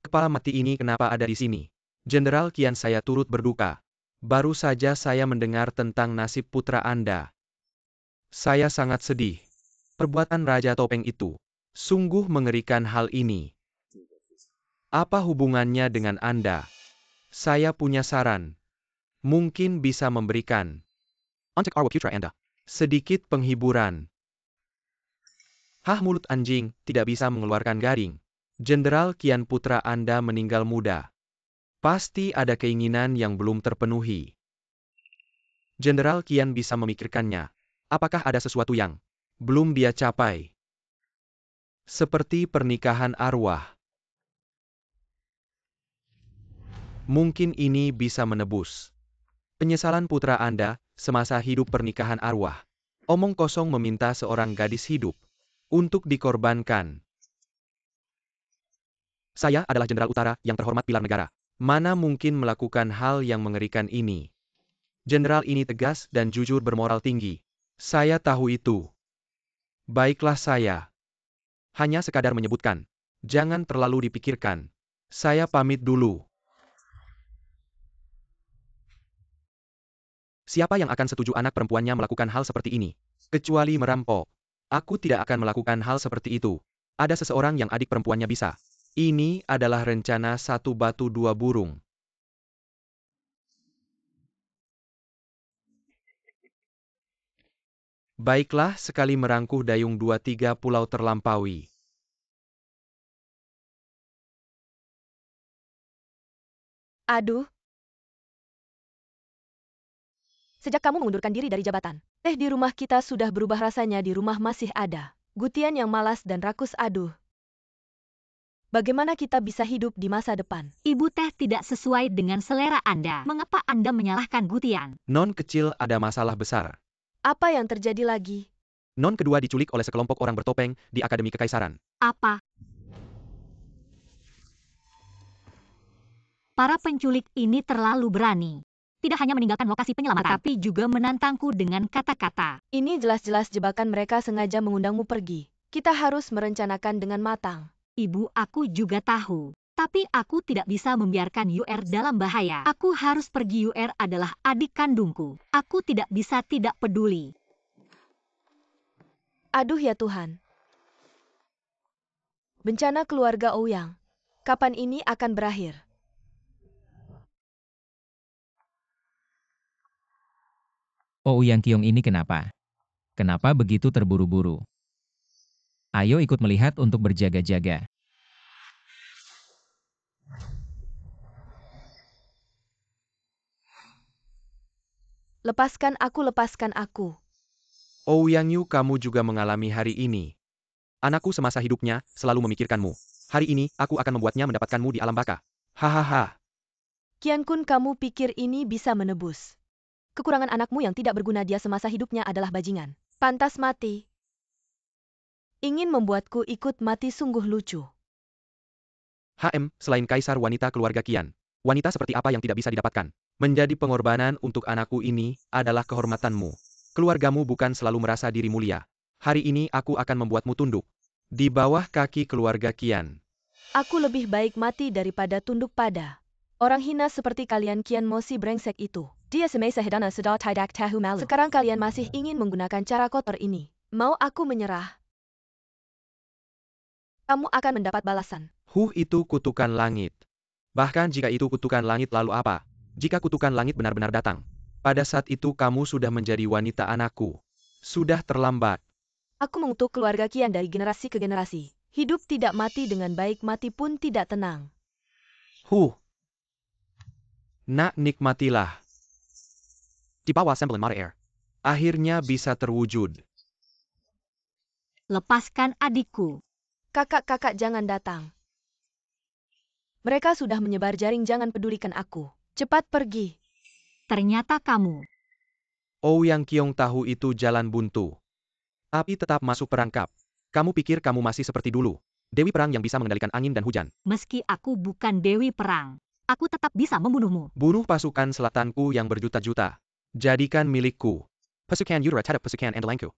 Speaker 2: Kepala mati ini kenapa ada di sini? Jenderal Qian, saya turut berduka. Baru saja saya mendengar tentang nasib putra Anda. Saya sangat sedih. Perbuatan Raja Topeng itu sungguh mengerikan hal ini. Apa hubungannya dengan Anda? Saya punya saran. Mungkin bisa memberikan untuk arwah putra Anda sedikit penghiburan. Hah, mulut anjing tidak bisa mengeluarkan garing. Jenderal Qian, putra Anda meninggal muda. Pasti ada keinginan yang belum terpenuhi. Jenderal Qian bisa memikirkannya. Apakah ada sesuatu yang belum dia capai? Seperti pernikahan arwah. Mungkin ini bisa menebus penyesalan putra Anda semasa hidup pernikahan arwah. Omong kosong meminta seorang gadis hidup untuk dikorbankan. Saya adalah Jenderal Utara yang terhormat pilar negara. Mana mungkin melakukan hal yang mengerikan ini? Jenderal ini tegas dan jujur bermoral tinggi. Saya tahu itu. Baiklah, saya hanya sekadar menyebutkan. Jangan terlalu dipikirkan. Saya pamit dulu. Siapa yang akan setuju anak perempuannya melakukan hal seperti ini? Kecuali merampok. Aku tidak akan melakukan hal seperti itu. Ada seseorang yang adik perempuannya bisa. Ini adalah rencana satu batu dua burung. Baiklah, sekali merangkuh dayung 2-3 pulau terlampaui.
Speaker 3: Aduh. Sejak kamu mengundurkan diri dari jabatan, teh di rumah kita sudah berubah rasanya. Di rumah masih ada Gutian yang malas dan rakus. Aduh. Bagaimana kita bisa hidup di masa depan?
Speaker 4: Ibu teh tidak sesuai dengan selera Anda. Mengapa Anda menyalahkan Gutian?
Speaker 2: Non kecil ada masalah besar.
Speaker 3: Apa yang terjadi lagi?
Speaker 2: Non kedua diculik oleh sekelompok orang bertopeng di Akademi Kekaisaran.
Speaker 4: Apa? Para penculik ini terlalu berani. tidak hanya meninggalkan lokasi penyelamatan, tapi juga menantangku dengan kata-kata.
Speaker 3: Ini jelas-jelas jebakan, mereka sengaja mengundangmu pergi. Kita harus merencanakan dengan matang.
Speaker 4: Ibu, aku juga tahu. Tapi aku tidak bisa membiarkan UR dalam bahaya. Aku harus pergi. UR adalah adik kandungku. Aku tidak bisa tidak peduli.
Speaker 3: Aduh ya Tuhan. Bencana keluarga Ouyang. Kapan ini akan berakhir?
Speaker 1: Ouyang Qiong ini kenapa? Kenapa begitu terburu-buru? Ayo ikut melihat untuk berjaga-jaga.
Speaker 3: Lepaskan aku, lepaskan aku.
Speaker 2: Ouyang Yu, kamu juga mengalami hari ini. Anakku semasa hidupnya selalu memikirkanmu. Hari ini, aku akan membuatnya mendapatkanmu di alam baka. Hahaha.
Speaker 3: Qian Kun, kamu pikir ini bisa menebus kekurangan anakmu yang tidak berguna? Dia semasa hidupnya adalah bajingan. Pantas mati. Ingin membuatku ikut mati, sungguh lucu.
Speaker 2: Selain kaisar wanita keluarga Qian, wanita seperti apa yang tidak bisa didapatkan? Menjadi pengorbanan untuk anakku ini adalah kehormatanmu. Keluargamu bukan selalu merasa diri mulia. Hari ini aku akan membuatmu tunduk di bawah kaki keluarga Qian.
Speaker 3: Aku lebih baik mati daripada tunduk pada orang hina seperti kalian. Qian Mo si brengsek itu. Dia semai sehedana sedar tidak tahu malu. Sekarang kalian masih ingin menggunakan cara kotor ini. Mau aku menyerah? Kamu akan mendapat balasan.
Speaker 2: Itu kutukan langit. Bahkan jika itu kutukan langit, lalu apa? Jika kutukan langit benar-benar datang, pada saat itu kamu sudah menjadi wanita anakku. Sudah terlambat.
Speaker 3: Aku mengutuk keluarga Qian dari generasi ke generasi. Hidup tidak mati dengan baik, mati pun tidak tenang.
Speaker 2: Nak, nikmatilah. Di bawah sembilan mata air. Akhirnya bisa terwujud.
Speaker 4: Lepaskan adikku.
Speaker 3: Kakak-kakak, jangan datang. Mereka sudah menyebar jaring, jangan pedulikan aku. Cepat pergi.
Speaker 4: Ternyata kamu.
Speaker 2: Ouyang Qiong tahu itu jalan buntu. Tapi tetap masuk perangkap. Kamu pikir kamu masih seperti dulu? Dewi Perang yang bisa mengendalikan angin dan hujan.
Speaker 4: Meski aku bukan Dewi Perang, aku tetap bisa membunuhmu.
Speaker 2: Bunuh pasukan selatanku yang berjuta-juta. Jadikan milikku. Pasukan Utara terhadap pasukan Andalangku.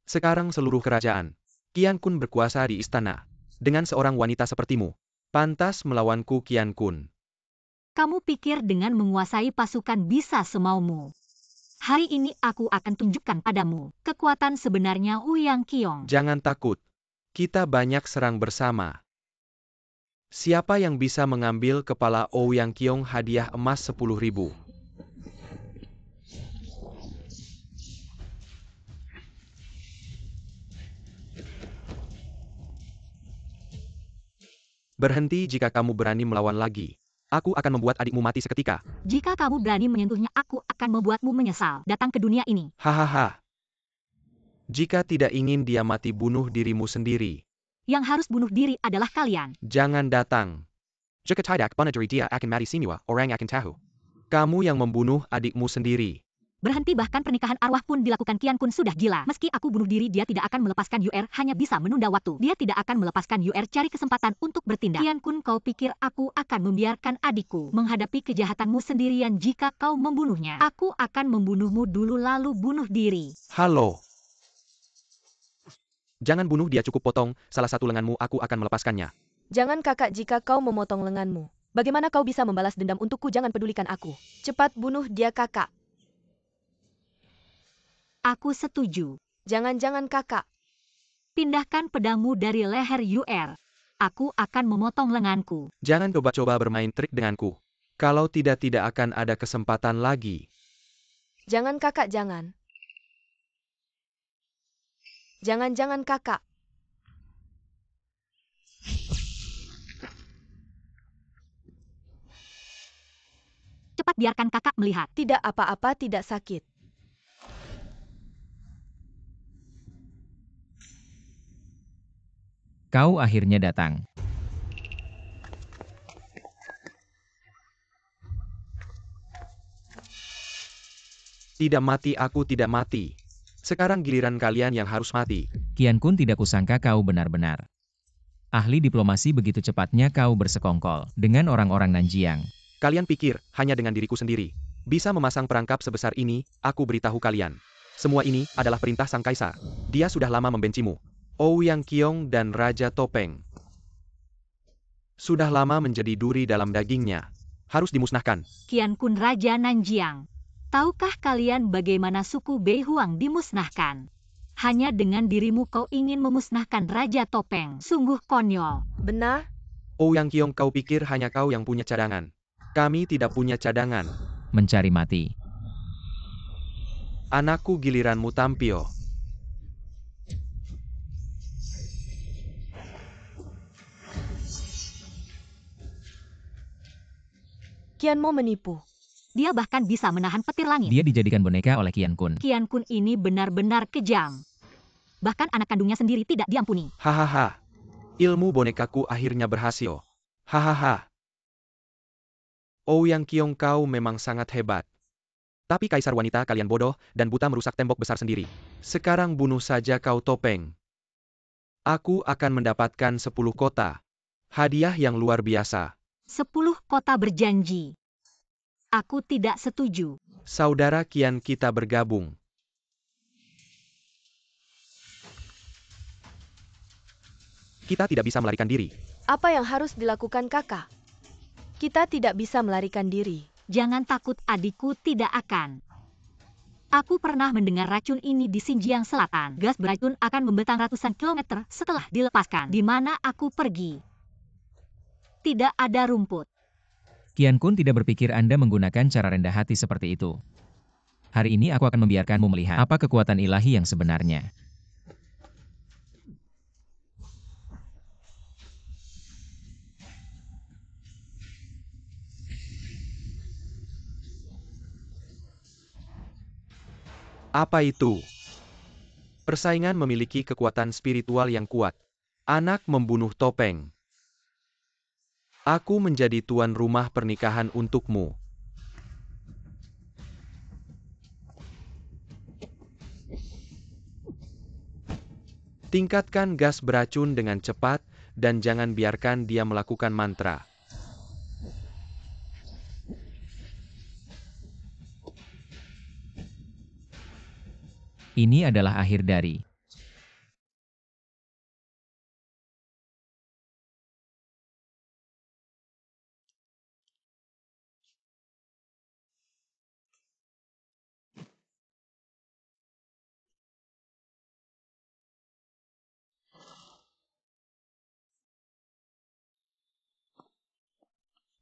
Speaker 2: Sekarang seluruh kerajaan Qian Kun berkuasa di istana. Dengan seorang wanita sepertimu, pantas melawanku, Qian Kun.
Speaker 4: Kamu pikir dengan menguasai pasukan bisa semaumu? Hari ini aku akan tunjukkan padamu kekuatan sebenarnya Ouyang Qiong.
Speaker 2: Jangan takut. Kita banyak serang bersama. Siapa yang bisa mengambil kepala Ouyang Qiong? Hadiah emas 10.000. Berhenti jika kamu berani melawan lagi. Aku akan membuat adikmu mati seketika.
Speaker 4: Jika kamu berani menyentuhnya, aku akan membuatmu menyesal datang ke dunia ini.
Speaker 2: Hahaha. Jika tidak ingin dia mati, bunuh dirimu sendiri.
Speaker 4: Yang harus bunuh diri adalah kalian.
Speaker 2: Jangan datang. Jika tidak bunuh diri, dia akan mati semua orang akan tahu. Kamu yang membunuh adikmu sendiri.
Speaker 4: Berhenti, bahkan pernikahan arwah pun dilakukan. Qian Kun sudah gila. Meski aku bunuh diri, dia tidak akan melepaskan UR, hanya bisa menunda waktu. Dia tidak akan melepaskan UR, cari kesempatan untuk bertindak. Qian Kun, kau pikir aku akan membiarkan adikku menghadapi kejahatanmu sendirian? Jika kau membunuhnya, aku akan membunuhmu dulu lalu bunuh diri.
Speaker 2: Halo. Jangan bunuh dia, cukup potong salah satu lenganmu, aku akan melepaskannya.
Speaker 3: Jangan kakak, jika kau memotong lenganmu, bagaimana kau bisa membalas dendam untukku? Jangan pedulikan aku. Cepat bunuh dia kakak.
Speaker 4: Aku setuju.
Speaker 3: Jangan-jangan kakak.
Speaker 4: Pindahkan pedangmu dari leher UR. Aku akan memotong lenganku.
Speaker 2: Jangan coba-coba bermain trik denganku. Kalau tidak akan ada kesempatan lagi.
Speaker 3: Jangan kakak, jangan. Jangan-jangan kakak.
Speaker 4: Cepat, biarkan kakak melihat.
Speaker 3: Tidak apa-apa, tidak sakit.
Speaker 1: Kau akhirnya datang.
Speaker 2: Tidak mati, aku tidak mati. Sekarang giliran kalian yang harus mati.
Speaker 1: Qian Kun, tidak kusangka kau benar-benar ahli diplomasi. Begitu cepatnya kau bersekongkol dengan orang-orang Nanjiang.
Speaker 2: Kalian pikir hanya dengan diriku sendiri Bisa memasang perangkap sebesar ini, aku beritahu kalian. Semua ini adalah perintah sang kaisar. Dia sudah lama membencimu. Ouyang Qiong dan Raja Topeng. Sudah lama menjadi duri dalam dagingnya. Harus dimusnahkan.
Speaker 4: Qian Kun Raja Nanjiang. Tahukah kalian bagaimana suku Bei Huang dimusnahkan? Hanya dengan dirimu kau ingin memusnahkan Raja Topeng. Sungguh konyol.
Speaker 3: Benar?
Speaker 2: Ouyang Qiong, kau pikir hanya kau yang punya cadangan. Kami tidak punya cadangan.
Speaker 1: Mencari mati.
Speaker 2: Anakku, giliranmu tampil.
Speaker 3: Qian Mo menipu.
Speaker 4: Dia bahkan bisa menahan petir langit.
Speaker 1: Dia dijadikan boneka oleh Qian Kun.
Speaker 4: Qian Kun ini benar-benar kejam. Bahkan anak kandungnya sendiri tidak diampuni.
Speaker 2: Hahaha. Ilmu bonekaku akhirnya berhasil. Hahaha. Ouyang Qiong, kau memang sangat hebat. Tapi kaisar wanita kalian bodoh dan buta merusak tembok besar sendiri. Sekarang bunuh saja kau Topeng. Aku akan mendapatkan 10 kota. Hadiah yang luar biasa.
Speaker 4: 10 kota berjanji. Aku tidak setuju.
Speaker 2: Saudara Qian, kita bergabung. Kita tidak bisa melarikan diri.
Speaker 3: Apa yang harus dilakukan kakak? Kita tidak bisa melarikan diri.
Speaker 4: Jangan takut, adikku tidak akan. Aku pernah mendengar racun ini di Xinjiang Selatan. Gas beracun akan membentang ratusan kilometer setelah dilepaskan. Di mana aku pergi? Tidak ada rumput.
Speaker 1: Qian Kun tidak berpikir Anda menggunakan cara rendah hati seperti itu. Hari ini aku akan membiarkanmu melihat apa kekuatan ilahi yang sebenarnya.
Speaker 2: Apa itu? Persaingan memiliki kekuatan spiritual yang kuat. Anak membunuh Topeng. Aku menjadi tuan rumah pernikahan untukmu. Tingkatkan gas beracun dengan cepat, dan jangan biarkan dia melakukan mantra.
Speaker 1: Ini adalah akhir dari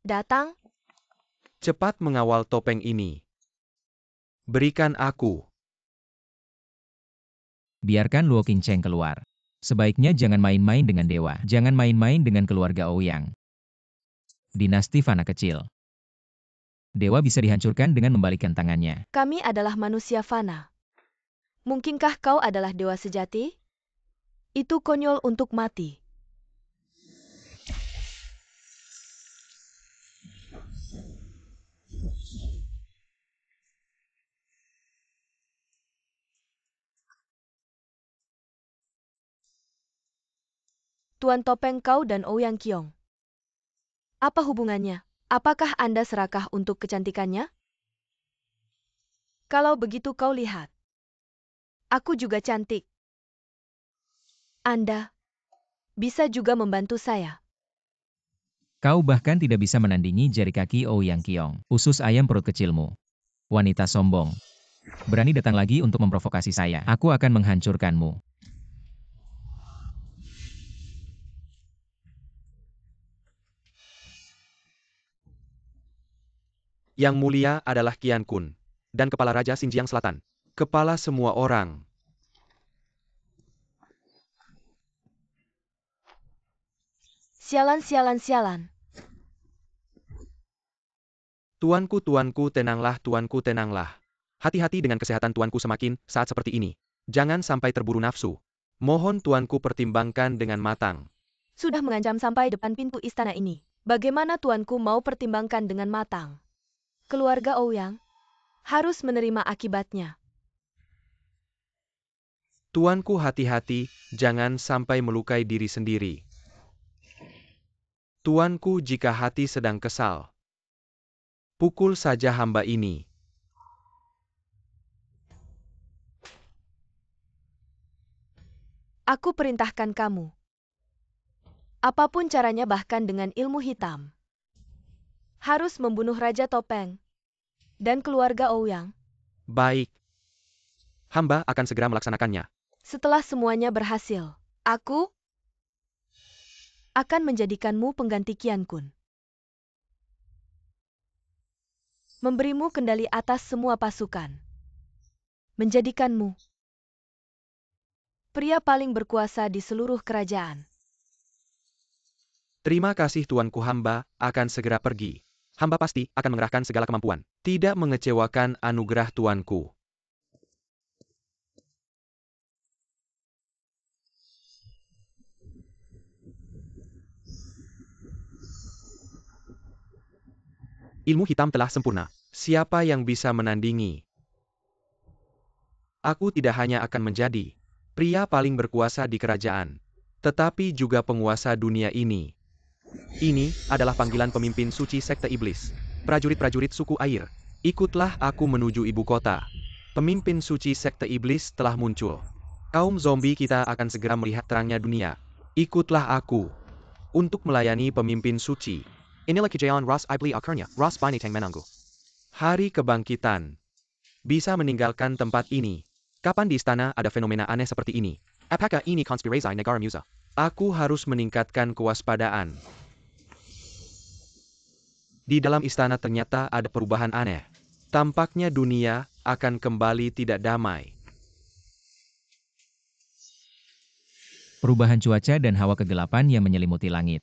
Speaker 3: Datang?
Speaker 2: Cepat mengawal topeng ini. Berikan aku.
Speaker 1: biarkan Luo Qingcheng keluar. Sebaiknya jangan main-main dengan dewa. Jangan main-main dengan keluarga Ouyang. Dinasti Fana kecil. Dewa bisa dihancurkan dengan membalikkan tangannya.
Speaker 3: Kami adalah manusia fana. Mungkinkah kau adalah dewa sejati? Itu konyol untuk mati. Tuan Topeng, kau dan Ouyang Qiong. Apa hubungannya? Apakah Anda serakah untuk kecantikannya? Kalau begitu kau lihat. Aku juga cantik. Anda bisa juga membantu saya.
Speaker 1: Kau bahkan tidak bisa menandingi jari kaki Ouyang Qiong. Usus ayam perut kecilmu. Wanita sombong. Berani datang lagi untuk memprovokasi saya. Aku akan menghancurkanmu.
Speaker 2: Yang mulia adalah Qian Kun. Dan kepala Raja Xinjiang Selatan. Kepala semua orang.
Speaker 3: Sialan, sialan, sialan.
Speaker 2: Tuanku, tenanglah, tuanku, tenanglah. Hati-hati dengan kesehatan tuanku semakin saat seperti ini. Jangan sampai terburu nafsu. Mohon tuanku pertimbangkan dengan matang.
Speaker 3: Sudah mengancam sampai depan pintu istana ini. Bagaimana tuanku mau pertimbangkan dengan matang? Keluarga Ouyang harus menerima akibatnya.
Speaker 2: Tuanku, hati-hati, jangan sampai melukai diri sendiri. Tuanku, jika hati sedang kesal, pukul saja hamba ini.
Speaker 3: Aku perintahkan kamu. Apapun caranya bahkan dengan ilmu hitam. Harus membunuh Raja Topeng dan keluarga Ouyang.
Speaker 2: Baik. Hamba akan segera melaksanakannya.
Speaker 3: Setelah semuanya berhasil, aku akan menjadikanmu pengganti Qian Kun. Memberimu kendali atas semua pasukan. Menjadikanmu pria paling berkuasa di seluruh kerajaan.
Speaker 2: Terima kasih tuanku, hamba akan segera pergi. Hamba pasti akan mengerahkan segala kemampuan. Tidak mengecewakan anugerah tuanku. Ilmu hitam telah sempurna. Siapa yang bisa menandingi? Aku tidak hanya akan menjadi pria paling berkuasa di kerajaan, tetapi juga penguasa dunia ini. Ini adalah panggilan pemimpin suci sekte iblis. Prajurit-prajurit suku air, ikutlah aku menuju ibu kota. Pemimpin suci sekte iblis telah muncul. Kaum zombie kita akan segera melihat terangnya dunia. Ikutlah aku untuk melayani pemimpin suci. Inilah kejayaan Ras Ibli akhirnya, Ras Binatang menangguh. Hari kebangkitan. Bisa meninggalkan tempat ini. Kapan di istana ada fenomena aneh seperti ini? Apakah ini konspirasi negara Musa? Aku harus meningkatkan kewaspadaan. Di dalam istana ternyata ada perubahan aneh. Tampaknya dunia akan kembali tidak damai.
Speaker 1: Perubahan cuaca dan hawa kegelapan yang menyelimuti langit.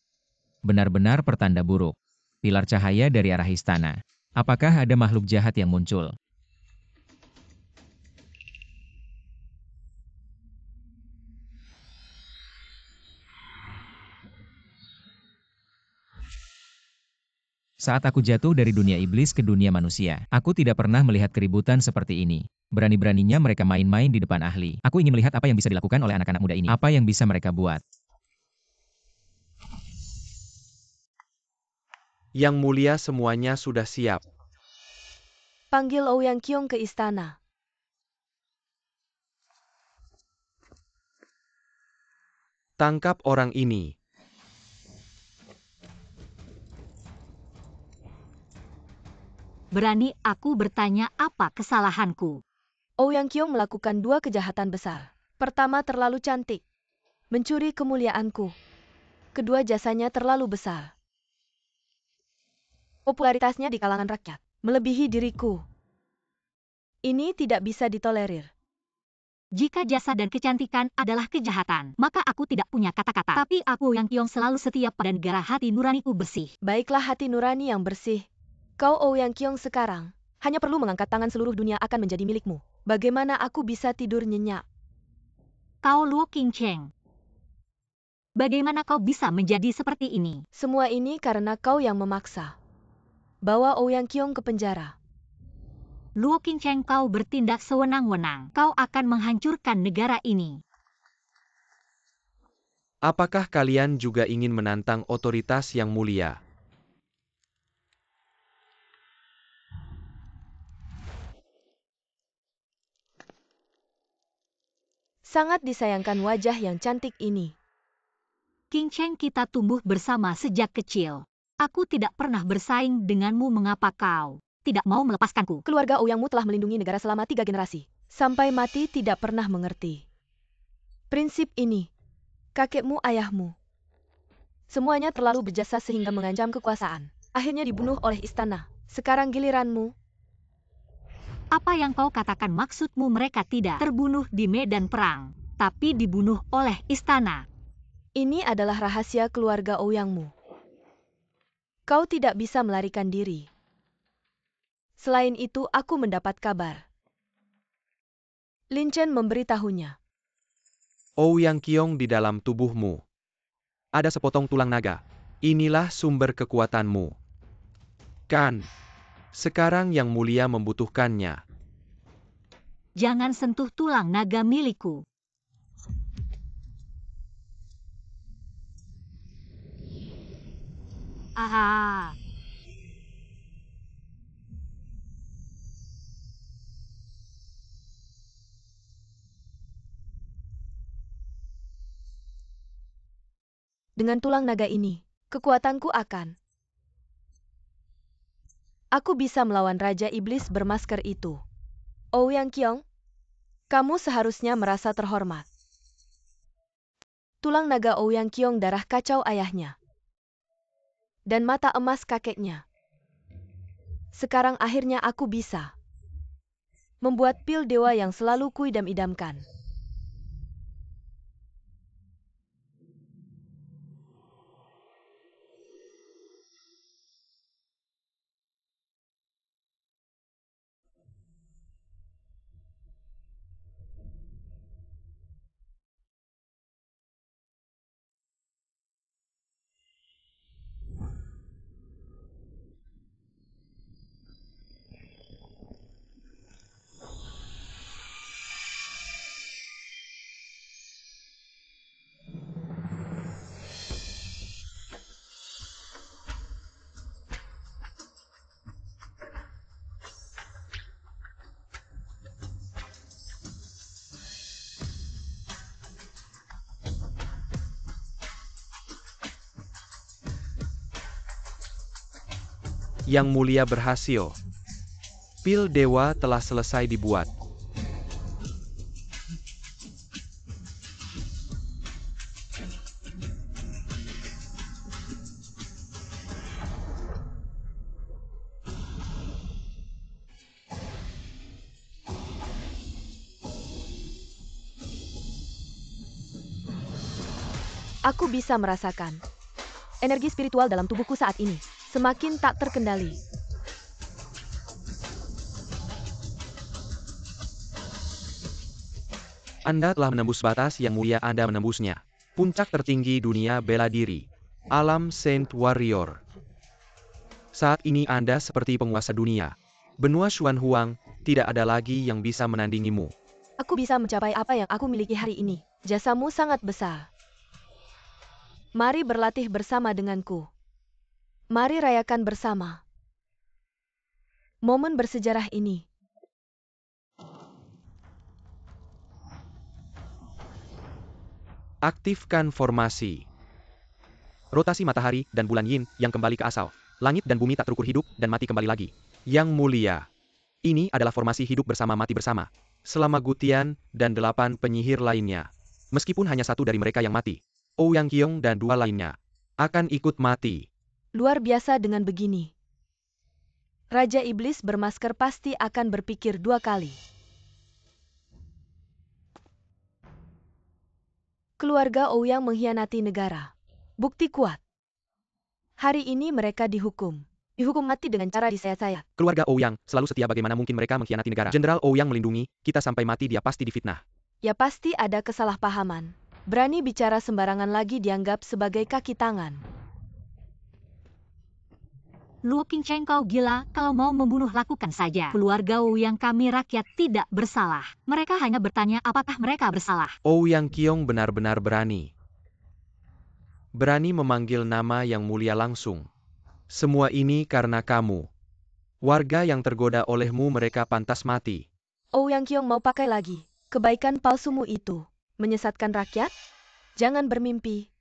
Speaker 1: Benar-benar pertanda buruk. Pilar cahaya dari arah istana. Apakah ada makhluk jahat yang muncul? Saat aku jatuh dari dunia iblis ke dunia manusia, aku tidak pernah melihat keributan seperti ini. Berani-beraninya mereka main-main di depan ahli. Aku ingin melihat apa yang bisa dilakukan oleh anak-anak muda ini. Apa yang bisa mereka buat?
Speaker 2: Yang mulia, semuanya sudah siap.
Speaker 3: Panggil Ouyang Qiong ke istana.
Speaker 2: Tangkap orang ini.
Speaker 4: Berani aku bertanya apa kesalahanku?
Speaker 3: Ouyang Qiong melakukan 2 kejahatan besar. Pertama, terlalu cantik. Mencuri kemuliaanku. Kedua, jasanya terlalu besar. Popularitasnya di kalangan rakyat melebihi diriku. Ini tidak bisa ditolerir.
Speaker 4: Jika jasa dan kecantikan adalah kejahatan, maka aku tidak punya kata-kata. Tapi aku yang Qiong selalu setia pada negara, hati nuraniku bersih.
Speaker 3: Baiklah, hati nurani yang bersih. Kau Ouyang Qiong sekarang hanya perlu mengangkat tangan, seluruh dunia akan menjadi milikmu. Bagaimana aku bisa tidur nyenyak?
Speaker 4: Kau Luo Qingcheng. Bagaimana kau bisa menjadi seperti ini?
Speaker 3: Semua ini karena kau yang memaksa. Bawa Ouyang Qiong ke penjara.
Speaker 4: Luo Qingcheng, kau bertindak sewenang-wenang. Kau akan menghancurkan negara ini.
Speaker 2: Apakah kalian juga ingin menantang otoritas yang mulia?
Speaker 3: Sangat disayangkan wajah yang cantik ini.
Speaker 4: Qingcheng, kita tumbuh bersama sejak kecil. Aku tidak pernah bersaing denganmu. Mengapa kau tidak mau melepaskanku?
Speaker 3: Keluarga Ouyangmu telah melindungi negara selama 3 generasi. Sampai mati tidak pernah mengerti prinsip ini. Kakekmu, ayahmu, semuanya terlalu berjasa sehingga mengancam kekuasaan. Akhirnya dibunuh oleh istana. Sekarang giliranmu.
Speaker 4: Apa yang kau katakan? Maksudmu mereka tidak terbunuh di medan perang, tapi dibunuh oleh istana.
Speaker 3: Ini adalah rahasia keluarga Ouyangmu. Kau tidak bisa melarikan diri. Selain itu, aku mendapat kabar. Lin Chen memberitahunya.
Speaker 2: Ouyang Qiong di dalam tubuhmu. Ada sepotong tulang naga. Inilah sumber kekuatanmu. Kan? Sekarang yang mulia membutuhkannya.
Speaker 4: Jangan sentuh tulang naga milikku. Ah.
Speaker 3: Dengan tulang naga ini, kekuatanku akan. Aku bisa melawan Raja Iblis bermasker itu. Ouyang Qiong, kamu seharusnya merasa terhormat. Tulang naga Ouyang Qiong darah kacau ayahnya. Dan mata emas kakeknya. Sekarang akhirnya aku bisa membuat pil dewa yang selalu kuidam-idamkan.
Speaker 2: Yang Mulia berhasil. Pil dewa telah selesai dibuat.
Speaker 3: Aku bisa merasakan energi spiritual dalam tubuhku saat ini semakin tak terkendali.
Speaker 2: Anda telah menembus batas yang mulia, Anda menembusnya. Puncak tertinggi dunia bela diri. Alam Saint Warrior. Saat ini Anda seperti penguasa dunia. Benua Xuan Huang, tidak ada lagi yang bisa menandingimu.
Speaker 3: Aku bisa mencapai apa yang aku miliki hari ini. Jasamu sangat besar. Mari berlatih bersama denganku. Mari rayakan bersama momen bersejarah ini.
Speaker 2: Aktifkan formasi. Rotasi matahari dan bulan yin yang kembali ke asal. Langit dan bumi tak terukur hidup dan mati kembali lagi. Yang Mulia. Ini adalah formasi hidup bersama mati bersama. Selama Gutian dan 8 penyihir lainnya. Meskipun hanya satu dari mereka yang mati, Ouyang Qiong dan 2 lainnya akan ikut mati.
Speaker 3: Luar biasa dengan begini. Raja Iblis bermasker pasti akan berpikir 2 kali. Keluarga Ouyang mengkhianati negara. Bukti kuat. Hari ini mereka dihukum. Dihukum mati dengan cara disayat-sayat.
Speaker 2: Keluarga Ouyang selalu setia, bagaimana mungkin mereka mengkhianati negara. Jenderal Ouyang melindungi kita sampai mati, dia pasti difitnah.
Speaker 3: Ya pasti ada kesalahpahaman. Berani bicara sembarangan lagi dianggap sebagai kaki tangan.
Speaker 4: Luo Qingcheng, kau gila, kalau mau membunuh lakukan saja. Keluarga Ouyang kami rakyat tidak bersalah. Mereka hanya bertanya apakah mereka bersalah.
Speaker 2: Ouyang Qiong benar-benar berani. Berani memanggil nama Yang Mulia langsung. Semua ini karena kamu. Warga yang tergoda olehmu, mereka pantas mati.
Speaker 3: Ouyang Qiong mau pakai lagi kebaikan palsumu itu. Menyesatkan rakyat? Jangan bermimpi.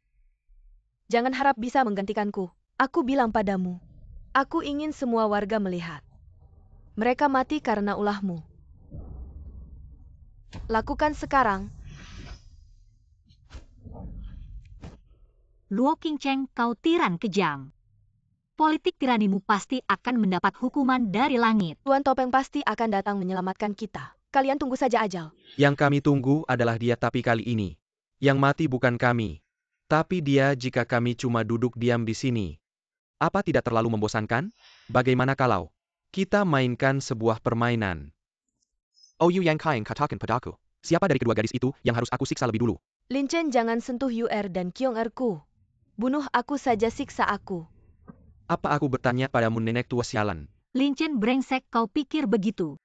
Speaker 3: Jangan harap bisa menggantikanku. Aku bilang padamu. Aku ingin semua warga melihat. Mereka mati karena ulahmu. Lakukan sekarang.
Speaker 4: Luo Qingcheng, kau tiran kejam. Politik tiranimu pasti akan mendapat hukuman dari langit.
Speaker 3: Tuan Topeng pasti akan datang menyelamatkan kita. Kalian tunggu saja ajal.
Speaker 2: Yang kami tunggu adalah dia, tapi kali ini yang mati bukan kami, tapi dia. Jika kami cuma duduk diam di sini, apa tidak terlalu membosankan? Bagaimana kalau kita mainkan sebuah permainan? Ouyang Qiong, katakan padaku, siapa dari kedua gadis itu yang harus aku siksa lebih dulu?
Speaker 3: Lin Chen, jangan sentuh Yu Er dan Qiong Er-ku. Bunuh aku saja, siksa aku.
Speaker 2: Apa aku bertanya padamu, nenek tua sialan?
Speaker 4: Lin Chen brengsek, kau pikir begitu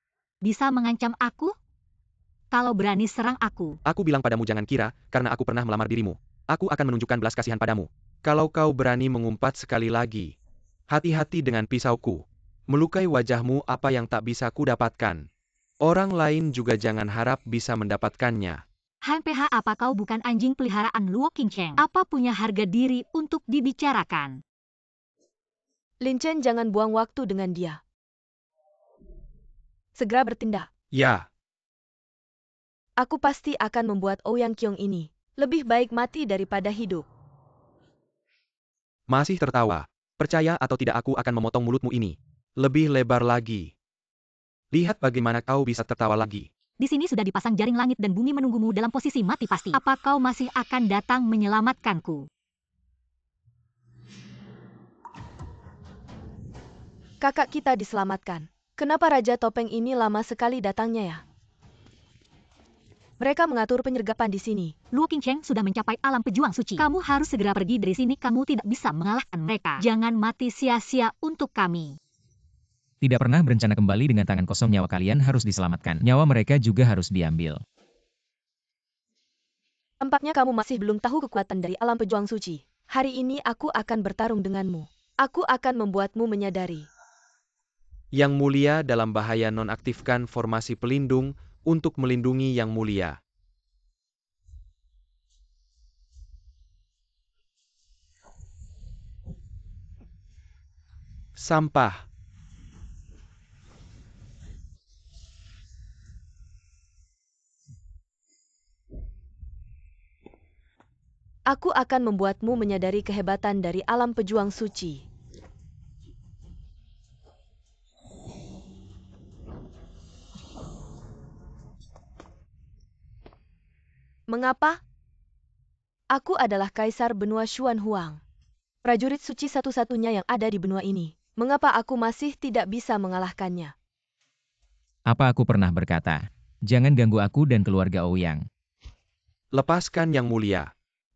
Speaker 4: bisa mengancam aku? Kalau berani serang aku.
Speaker 2: Aku bilang padamu jangan kira, karena aku pernah melamar dirimu. Aku akan menunjukkan belas kasihan padamu. Kalau kau berani mengumpat sekali lagi, hati-hati dengan pisauku. Melukai wajahmu, apa yang tak bisa ku dapatkan. Orang lain juga jangan harap bisa mendapatkannya.
Speaker 4: HMPH, apa kau bukan anjing peliharaan Luo Qingcheng? Apa punya harga diri untuk dibicarakan?
Speaker 3: Lin Chen, jangan buang waktu dengan dia. Segera bertindak.
Speaker 2: Ya,
Speaker 3: Aku pasti akan membuat Ouyang Qiong ini lebih baik mati daripada hidup.
Speaker 2: masih tertawa. Percaya atau tidak, aku akan memotong mulutmu ini. Lebih lebar lagi. Lihat bagaimana kau bisa tertawa lagi.
Speaker 4: Di sini sudah dipasang jaring langit dan bumi menunggumu dalam posisi mati pasti. Apa kau masih akan datang menyelamatkanku?
Speaker 3: Kakak kita diselamatkan. Kenapa Raja Topeng ini lama sekali datangnya ya? Mereka mengatur penyergapan di sini.
Speaker 4: Luo Qingcheng sudah mencapai alam pejuang suci. Kamu harus segera pergi dari sini. Kamu tidak bisa mengalahkan mereka. Jangan mati sia-sia untuk kami.
Speaker 1: Tidak pernah berencana kembali dengan tangan kosong, nyawa kalian harus diselamatkan. Nyawa mereka juga harus diambil.
Speaker 3: Tampaknya kamu masih belum tahu kekuatan dari alam pejuang suci. Hari ini aku akan bertarung denganmu. Aku akan membuatmu menyadari.
Speaker 2: Yang Mulia dalam bahaya, nonaktifkan formasi pelindung untuk melindungi Yang Mulia. Sampah.
Speaker 3: Aku akan membuatmu menyadari kehebatan dari alam pejuang suci. Mengapa? Aku adalah Kaisar Benua Xuan Huang. Prajurit suci satu-satunya yang ada di benua ini. Mengapa aku masih tidak bisa mengalahkannya?
Speaker 1: Apa aku pernah berkata, jangan ganggu aku dan keluarga Ouyang.
Speaker 2: Lepaskan Yang Mulia.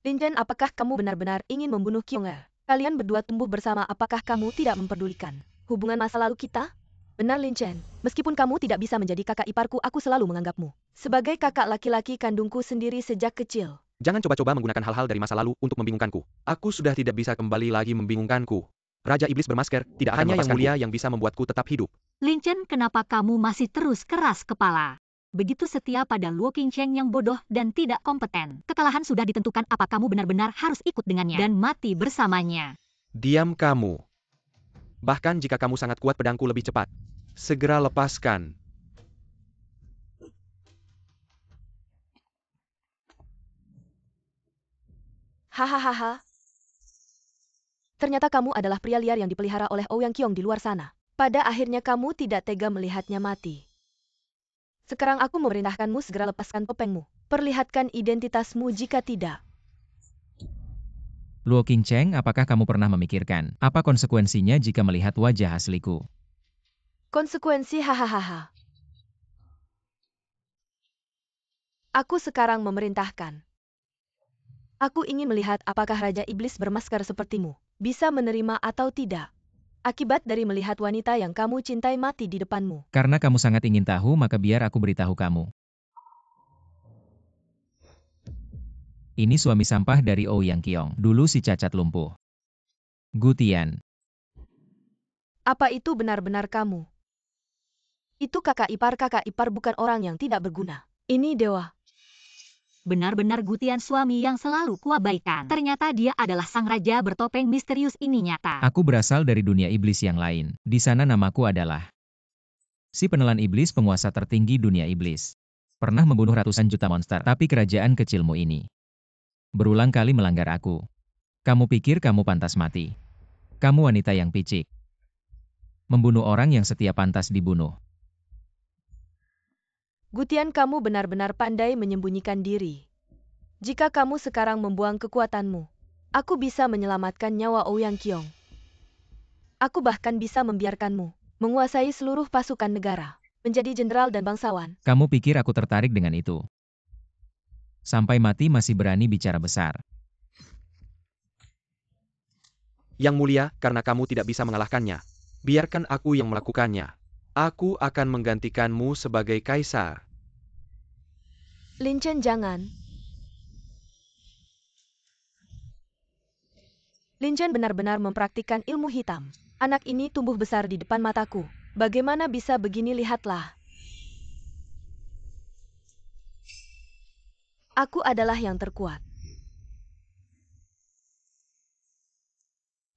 Speaker 3: Lin Chen, apakah kamu benar-benar ingin membunuh Qionger? Kalian berdua tumbuh bersama, apakah kamu tidak memperdulikan hubungan masa lalu kita? Benar Lin Chen, meskipun kamu tidak bisa menjadi kakak iparku, aku selalu menganggapmu sebagai kakak laki-laki kandungku sendiri sejak kecil.
Speaker 2: Jangan coba-coba menggunakan hal-hal dari masa lalu untuk membingungkanku. Aku sudah tidak bisa kembali lagi membingungkanku. Raja Iblis bermasker, tidak hanya Yang Mulia yang bisa membuatku tetap hidup.
Speaker 4: Lin Chen, kenapa kamu masih terus keras kepala? Begitu setia pada Luo Qingcheng yang bodoh dan tidak kompeten. Kekalahan sudah ditentukan, apa kamu benar-benar harus ikut dengannya dan mati bersamanya?
Speaker 2: Diam kamu. Bahkan jika kamu sangat kuat, pedangku lebih cepat. Segera lepaskan.
Speaker 3: Hahaha. Ternyata kamu adalah pria liar yang dipelihara oleh Ouyang Qiong di luar sana. Pada akhirnya kamu tidak tega melihatnya mati. Sekarang aku memerintahkanmu segera lepaskan topengmu. Perlihatkan identitasmu jika tidak.
Speaker 1: Luo Qingcheng, apakah kamu pernah memikirkan apa konsekuensinya jika melihat wajah asliku?
Speaker 3: Konsekuensi, hahaha. Aku sekarang memerintahkan. Aku ingin melihat apakah Raja Iblis bermasker sepertimu bisa menerima atau tidak. Akibat dari melihat wanita yang kamu cintai mati di depanmu.
Speaker 1: Karena kamu sangat ingin tahu, maka biar aku beritahu kamu. Ini suami sampah dari Ouyang Qiong, dulu si cacat lumpuh. Gutian.
Speaker 3: Apa itu benar-benar kamu? Itu kakak ipar bukan orang yang tidak berguna. Ini dewa.
Speaker 4: Benar-benar Gutian, suami yang selalu kuabaikan. Ternyata dia adalah sang raja bertopeng misterius ini nyata.
Speaker 1: Aku berasal dari dunia iblis yang lain. Di sana namaku adalah si penelan iblis, penguasa tertinggi dunia iblis. Pernah membunuh ratusan juta monster, tapi kerajaan kecilmu ini berulang kali melanggar aku. Kamu pikir kamu pantas mati? Kamu wanita yang picik. Membunuh orang yang setia pantas dibunuh.
Speaker 3: Gutian, kamu benar-benar pandai menyembunyikan diri. Jika kamu sekarang membuang kekuatanmu, aku bisa menyelamatkan nyawa Ouyang Qiong. Aku bahkan bisa membiarkanmu menguasai seluruh pasukan negara, menjadi jenderal dan bangsawan.
Speaker 1: Kamu pikir aku tertarik dengan itu? Sampai mati masih berani bicara besar.
Speaker 2: Yang Mulia, karena kamu tidak bisa mengalahkannya, biarkan aku yang melakukannya. Aku akan menggantikanmu sebagai kaisar.
Speaker 3: Lin Chen, jangan. Lin Chen benar-benar mempraktikkan ilmu hitam. Anak ini tumbuh besar di depan mataku. Bagaimana bisa begini? Lihatlah. Aku adalah yang terkuat.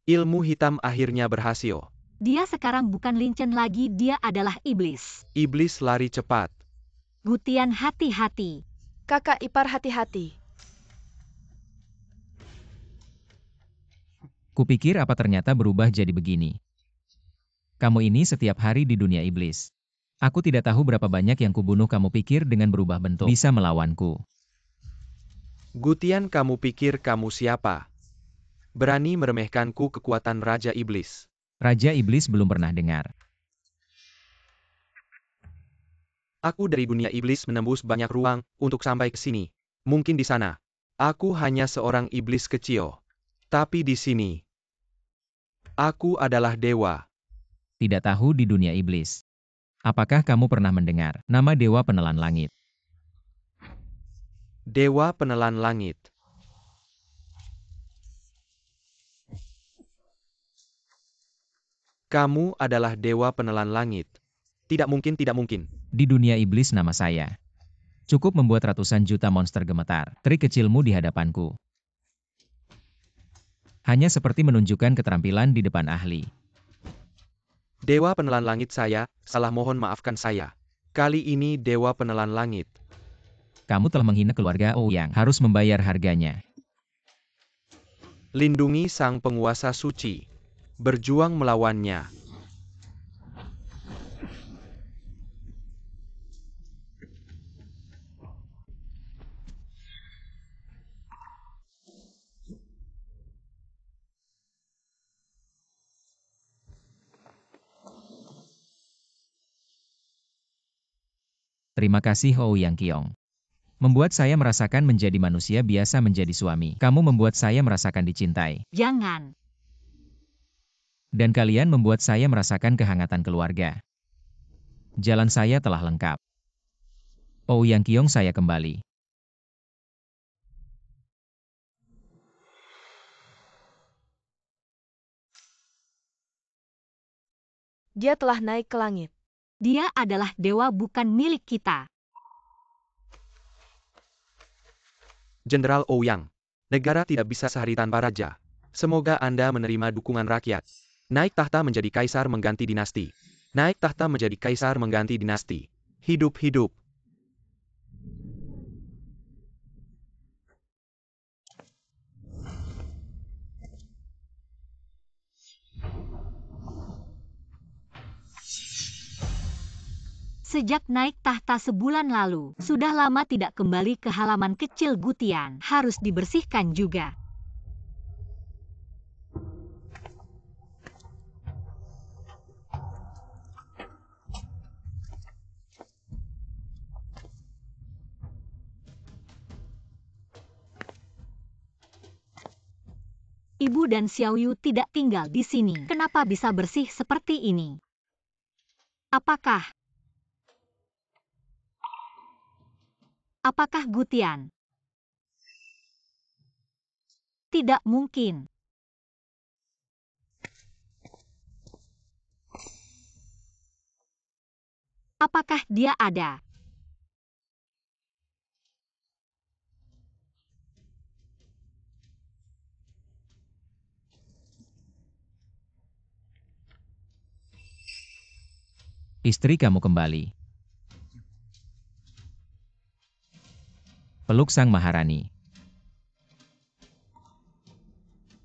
Speaker 2: Ilmu hitam akhirnya berhasil.
Speaker 4: Dia sekarang bukan Lin Chen lagi, dia adalah iblis.
Speaker 2: Iblis lari cepat.
Speaker 4: Gutian, hati-hati.
Speaker 3: Kakak ipar, hati-hati.
Speaker 1: Kupikir apa ternyata berubah jadi begini. Kamu ini setiap hari di dunia iblis. Aku tidak tahu berapa banyak yang kubunuh, kamu pikir dengan berubah bentuk bisa melawanku.
Speaker 2: Gutian, kamu pikir kamu siapa? Berani meremehkanku, kekuatan Raja Iblis.
Speaker 1: Raja Iblis belum pernah dengar.
Speaker 2: Aku dari dunia iblis menembus banyak ruang untuk sampai ke sini. Mungkin di sana, aku hanya seorang iblis kecil. Tapi di sini, aku adalah dewa.
Speaker 1: Tidak tahu di dunia iblis. Apakah kamu pernah mendengar nama Dewa Penelan Langit?
Speaker 2: Dewa Penelan Langit. Kamu adalah Dewa Penelan Langit. Tidak mungkin, tidak mungkin.
Speaker 1: Di dunia iblis nama saya. Cukup membuat ratusan juta monster gemetar. Trik kecilmu di hadapanku. Hanya seperti menunjukkan keterampilan di depan ahli.
Speaker 2: Dewa Penelan Langit, saya salah, mohon maafkan saya. Kali ini Dewa Penelan Langit.
Speaker 1: Kamu telah menghina keluarga Ouyang, harus membayar harganya.
Speaker 2: Lindungi sang penguasa suci. Berjuang melawannya.
Speaker 1: Terima kasih Ouyang Qiong. Membuat saya merasakan menjadi manusia biasa menjadi suami. Kamu membuat saya merasakan dicintai.
Speaker 4: Jangan.
Speaker 1: Dan kalian membuat saya merasakan kehangatan keluarga. Jalan saya telah lengkap. Ouyang Qiong, saya kembali.
Speaker 3: Dia telah naik ke langit.
Speaker 4: Dia adalah dewa, bukan milik kita.
Speaker 2: Jenderal Ouyang, negara tidak bisa sehari tanpa raja. Semoga Anda menerima dukungan rakyat. Naik tahta menjadi kaisar mengganti dinasti. Naik tahta menjadi kaisar mengganti dinasti. Hidup-hidup.
Speaker 4: Sejak naik tahta sebulan lalu, sudah lama tidak kembali ke halaman kecil Gutian. Harus dibersihkan juga. Ibu dan Xiaoyu tidak tinggal di sini. Kenapa bisa bersih seperti ini? Apakah Gutian? Tidak mungkin. Apakah dia ada?
Speaker 1: Istri kamu kembali. Peluk sang Maharani.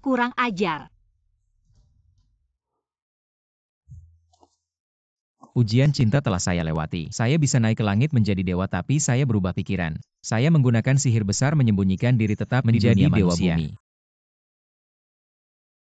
Speaker 4: Kurang ajar.
Speaker 1: Ujian cinta telah saya lewati. Saya bisa naik ke langit menjadi dewa, tapi saya berubah pikiran. Saya menggunakan sihir besar menyembunyikan diri tetap menjadi dewa bumi.